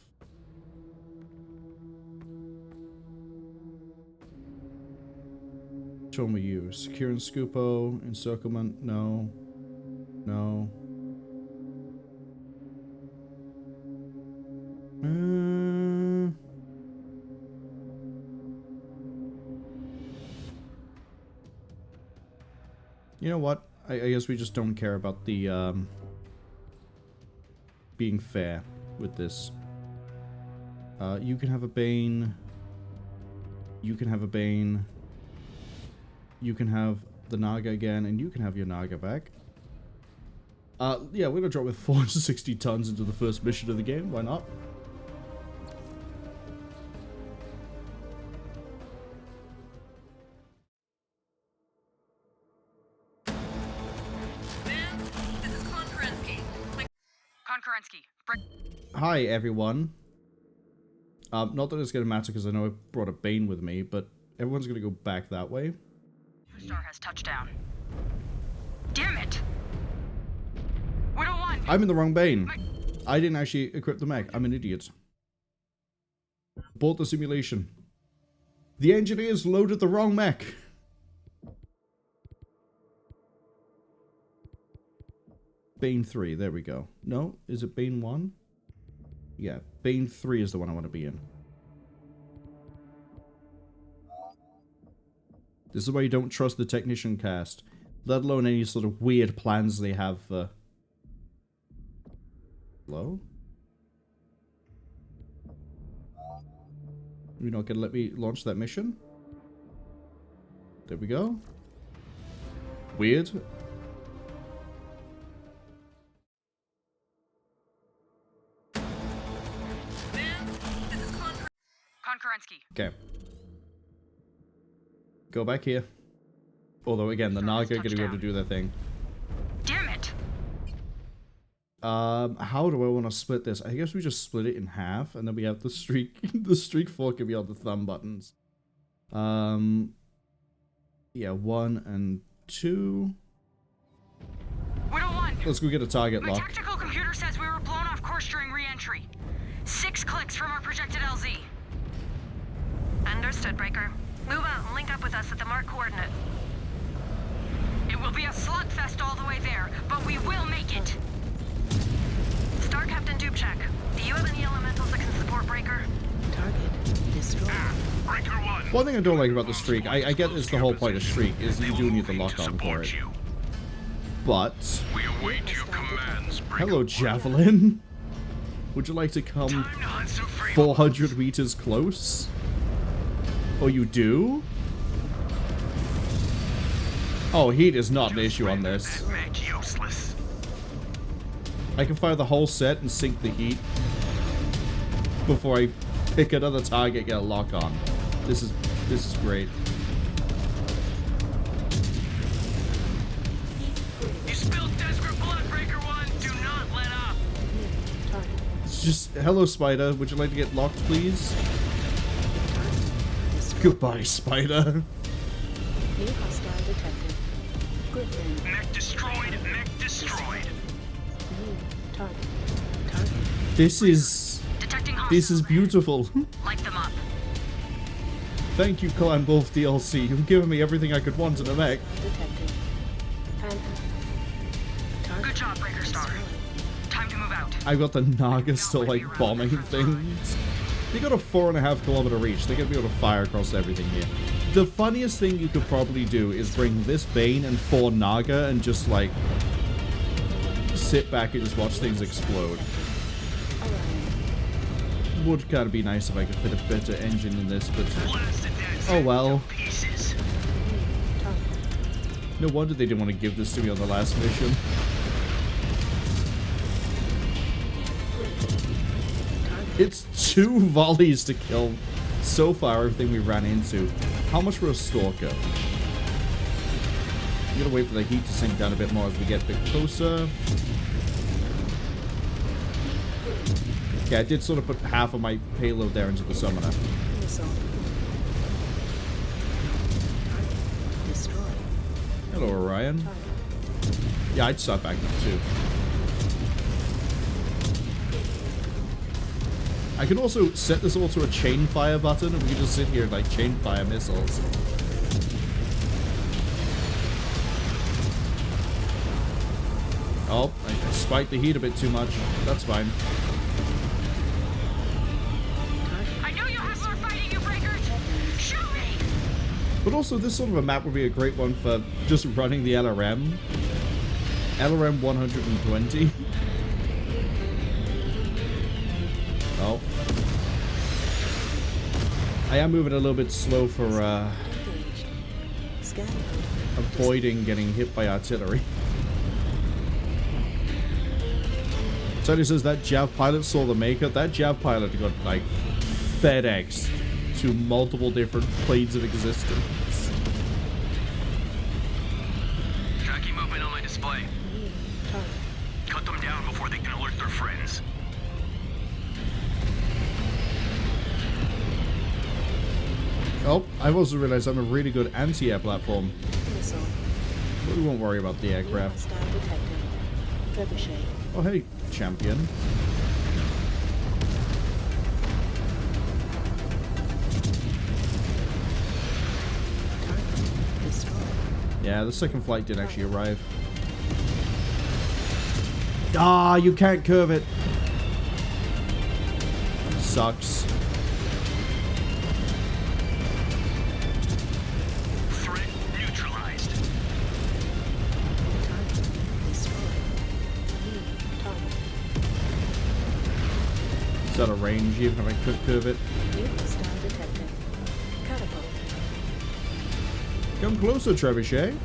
Which one we use? Secure and Skupo. Encirclement. No. No. You know what? I guess we just don't care about the, being fair with this. You can have a Bane. You can have a Bane. You can have the Naga again, and you can have your Naga back. Yeah, we're gonna drop with 460 tons into the first mission of the game. Why not? Hi, everyone. Not that it's gonna matter because I know I brought a Bane with me, but everyone's gonna go back that way. Comstar has touchdown. Damn it! We don't want. I'm in the wrong Bane. I didn't actually equip the mech. I'm an idiot. Bought the simulation. The engineers loaded the wrong mech. Bane 3, there we go. No, is it Bane 1? Yeah, Bane 3 is the one I want to be in. This is why you don't trust the technician cast. Let alone any sort of weird plans they have for... Hello? You're not gonna let me launch that mission? There we go. Weird. Okay. Go back here. Although again, the Naga are gonna be able to do their thing. Damn it! How do I want to split this? I guess we just split it in half, and then we have the streak. The streak 4 can be on the thumb buttons. Yeah, 1 and 2. We don't want. Let's go get a target lock. My tactical computer says we were blown off course during re-entry. 6 clicks from our projected LZ. Understood, Breaker. Move out and link up with us at the marked coordinate. It will be a slugfest all the way there, but we will make it. Star Captain Dubchek, do you have any elementals that can support Breaker? Target destroyed. Breaker 1. One thing I don't like about the streak, I get it's the whole point of streak, is you do need the lock-on for it. But... We await your commands, Breaker. Hello, Javelin. Would you like to come 400 meters close? Oh, you do? Oh, heat is not an issue on this. I can fire the whole set and sink the heat before I pick another target, get a lock on. This is great. You spilled desperate blood, Breaker 1. Do not let up. It's just, hello, Spider. Would you like to get locked, please? Goodbye, Spider. New hostile detected. Griffin. Mech destroyed. Mech destroyed. This is beautiful. Light them up. Thank you, Clan Wolf DLC. You've given me everything I could want in a mech. Good job, Breaker Star. Time to move out. I got the Naga still like bombing things. They got a 4.5 kilometer reach. They're gonna be able to fire across everything here. The funniest thing you could probably do is bring this Bane and 4 Naga and just like sit back and just watch things explode. Would kind of be nice if I could fit a better engine in this, but oh well. No wonder they didn't want to give this to me on the last mission. It's 2 volleys to kill so far everything we ran into. How much for a Stalker? I'm gonna wait for the heat to sink down a bit more as we get a bit closer. Yeah, I did sort of put half of my payload there into the summoner. Hello, Orion. Yeah, I'd start back up too. I can also set this all to a chain fire button, and we can just sit here and like chain fire missiles. Oh, I spiked the heat a bit too much. That's fine. I know you have more fighting, you breakers. Shoot me! But also, this sort of a map would be a great one for just running the LRM. LRM 120. Oh. I am moving a little bit slow for avoiding getting hit by artillery. Tony says that Jav pilot saw the maker. That Jav pilot got like FedEx to multiple different planes of existence. Tracking movement on my display. Cut them down before they can alert their friends. Oh, I've also realized I'm a really good anti-air platform. But we won't worry about the aircraft. Oh, hey, champion. Yeah, the second flight did actually arrive. Ah, you can't curve it. Sucks. Threat neutralized. Is that a range even if I could curve it? Come closer, Trebuchet.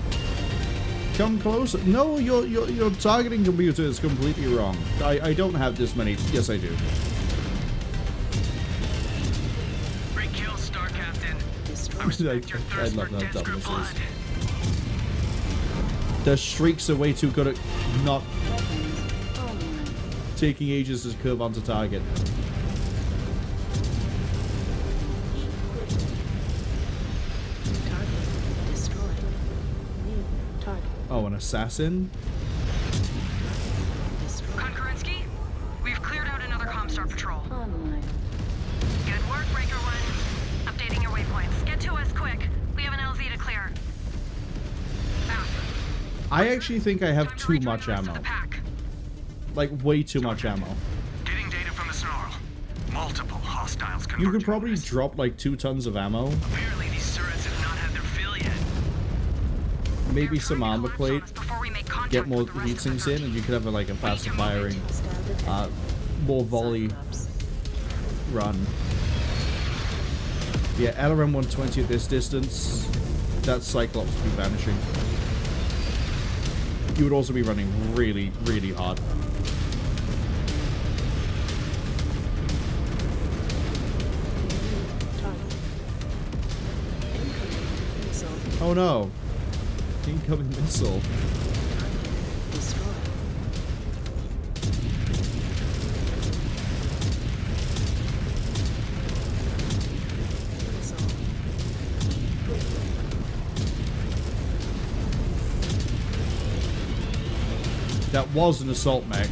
Come closer. No, your targeting computer is completely wrong. I don't have this many. Yes, I do. Great kill, Star Captain. I respect your thirst for desperate blood. The streaks are way too good at not taking ages to curve onto target. Oh, an assassin? Concurrency, we've cleared out another Comstar patrol. Good work, Breaker One. Updating your waypoints. Get to us quick. We have an LZ to clear. I actually think I have too much ammo. Like, way too much ammo. Getting data from the snarl. Multiple hostiles You could probably drop like 2 tons of ammo. Apparently these turrets have not had their fill yet. Maybe some armor plate. Get more heat sinks in, and you could have like a faster firing, more volley run. Yeah, LRM 120 at this distance. That Cyclops would be vanishing. You would also be running really, really hard. Oh no. Incoming missile. That was an assault mech.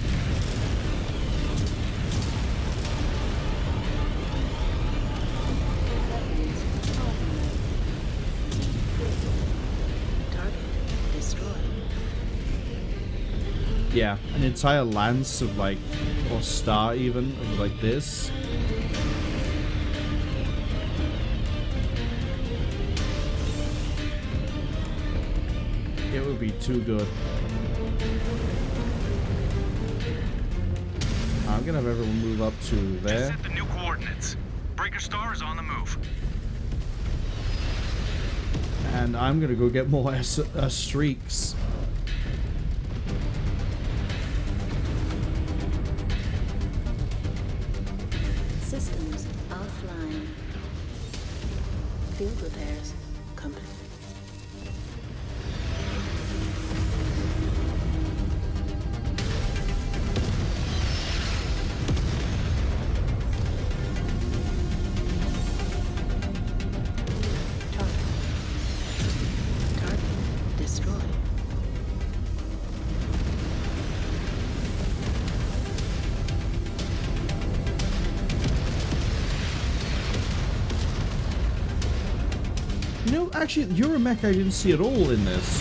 yeah, an entire lance of like, or star even, of like this. It would be too good. I'm gonna have everyone move up to there. Just set the new coordinates. Breaker Star is on the move. And I'm gonna go get more streaks. Systems offline. Field repairs complete. No, actually, you're a mech I didn't see at all in this.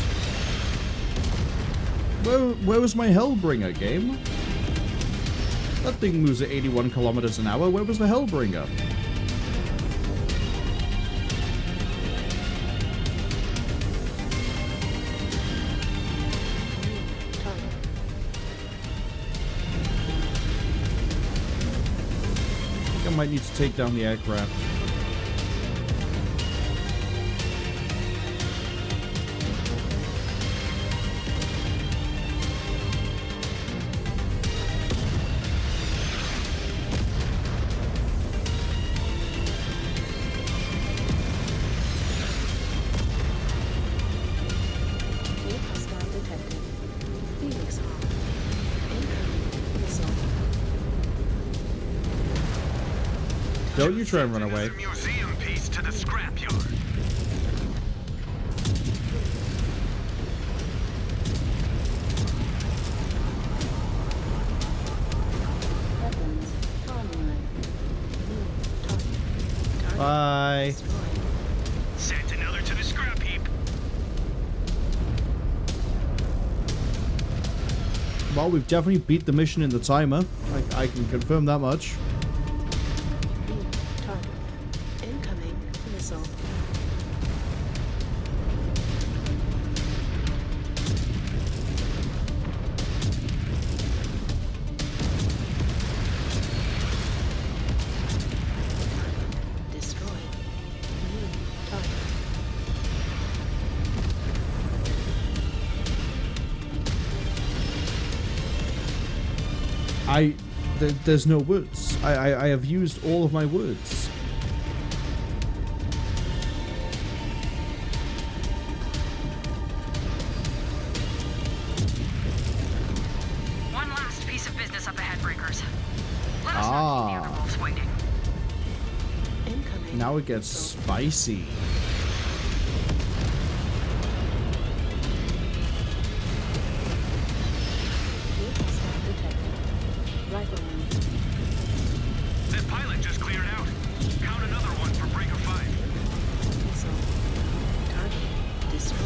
Where was my Hellbringer, game? That thing moves at 81 kilometers an hour. Where was the Hellbringer? I think I might need to take down the aircraft. Don't you try and run away. Museum piece to the scrapyard. Bye. Sent another to the scrap heap. Well, we've definitely beat the mission in the timer. I can confirm that much. There's no words. I have used all of my words. One last piece of business up ahead, Breakers. Let us know if the other wolves waiting. Now it gets spicy. That pilot just cleared out. Count another one for Breaker 5. Target destroyed.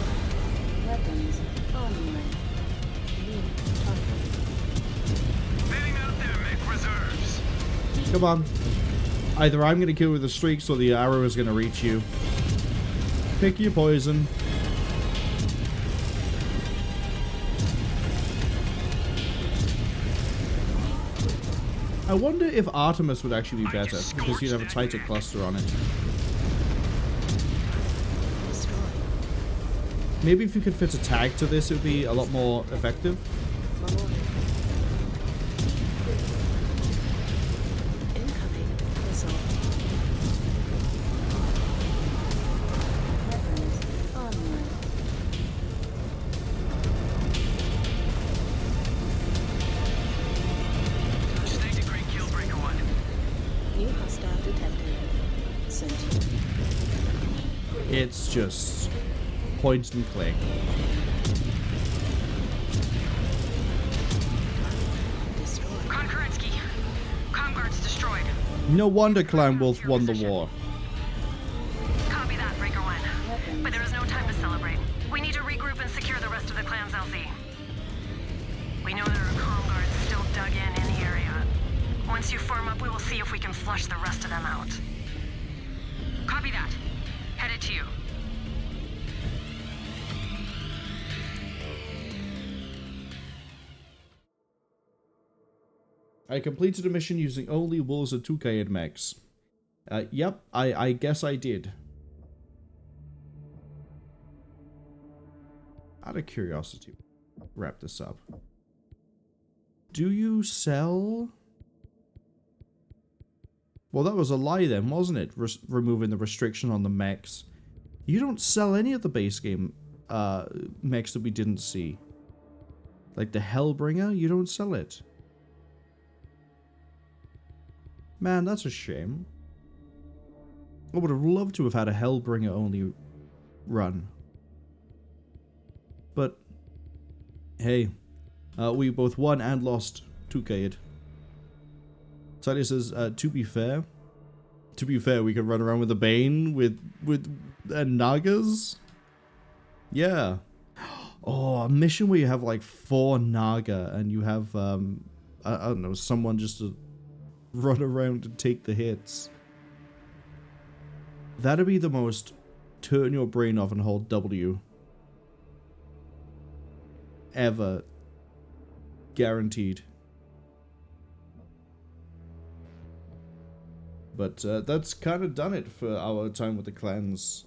Weapons online. New target. Bidding out their mech reserves. Come on. Either I'm going to kill with the streaks or the arrow is going to reach you. Pick your poison. I wonder if Artemis would actually be better, because you'd have a tighter cluster on it. Maybe if you could fit a tag to this, it would be a lot more effective. It's just point and click. Konkurensky. Comguard's destroyed. No wonder Clown Wolf won the war. Copy that, Breaker 1. But there is no time to celebrate. We need to regroup and secure the rest of the clan's LZ. We know there are comm guards still dug in the area. Once you form up, we will see if we can flush the rest of them out. Copy that. Headed to you. I completed a mission using only wolves and Tukayyid mechs. Yep, I guess I did. Out of curiosity, wrap this up. Do you sell? Well, that was a lie then, wasn't it? Removing the restriction on the mechs. You don't sell any of the base game mechs that we didn't see. Like the Hellbringer, you don't sell it. Man, that's a shame. I would have loved to have had a Hellbringer only run. But, hey, we both won and lost Tukayyid. Sally says, to be fair, we can run around with a Bane with Nagas. Yeah. Oh, a mission where you have like 4 Naga and you have, I don't know, someone just to run around and take the hits. That'd be the most turn your brain off and hold W ever. Guaranteed. But that's kind of done it for our time with the clans.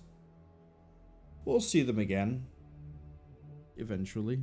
We'll see them again. Eventually.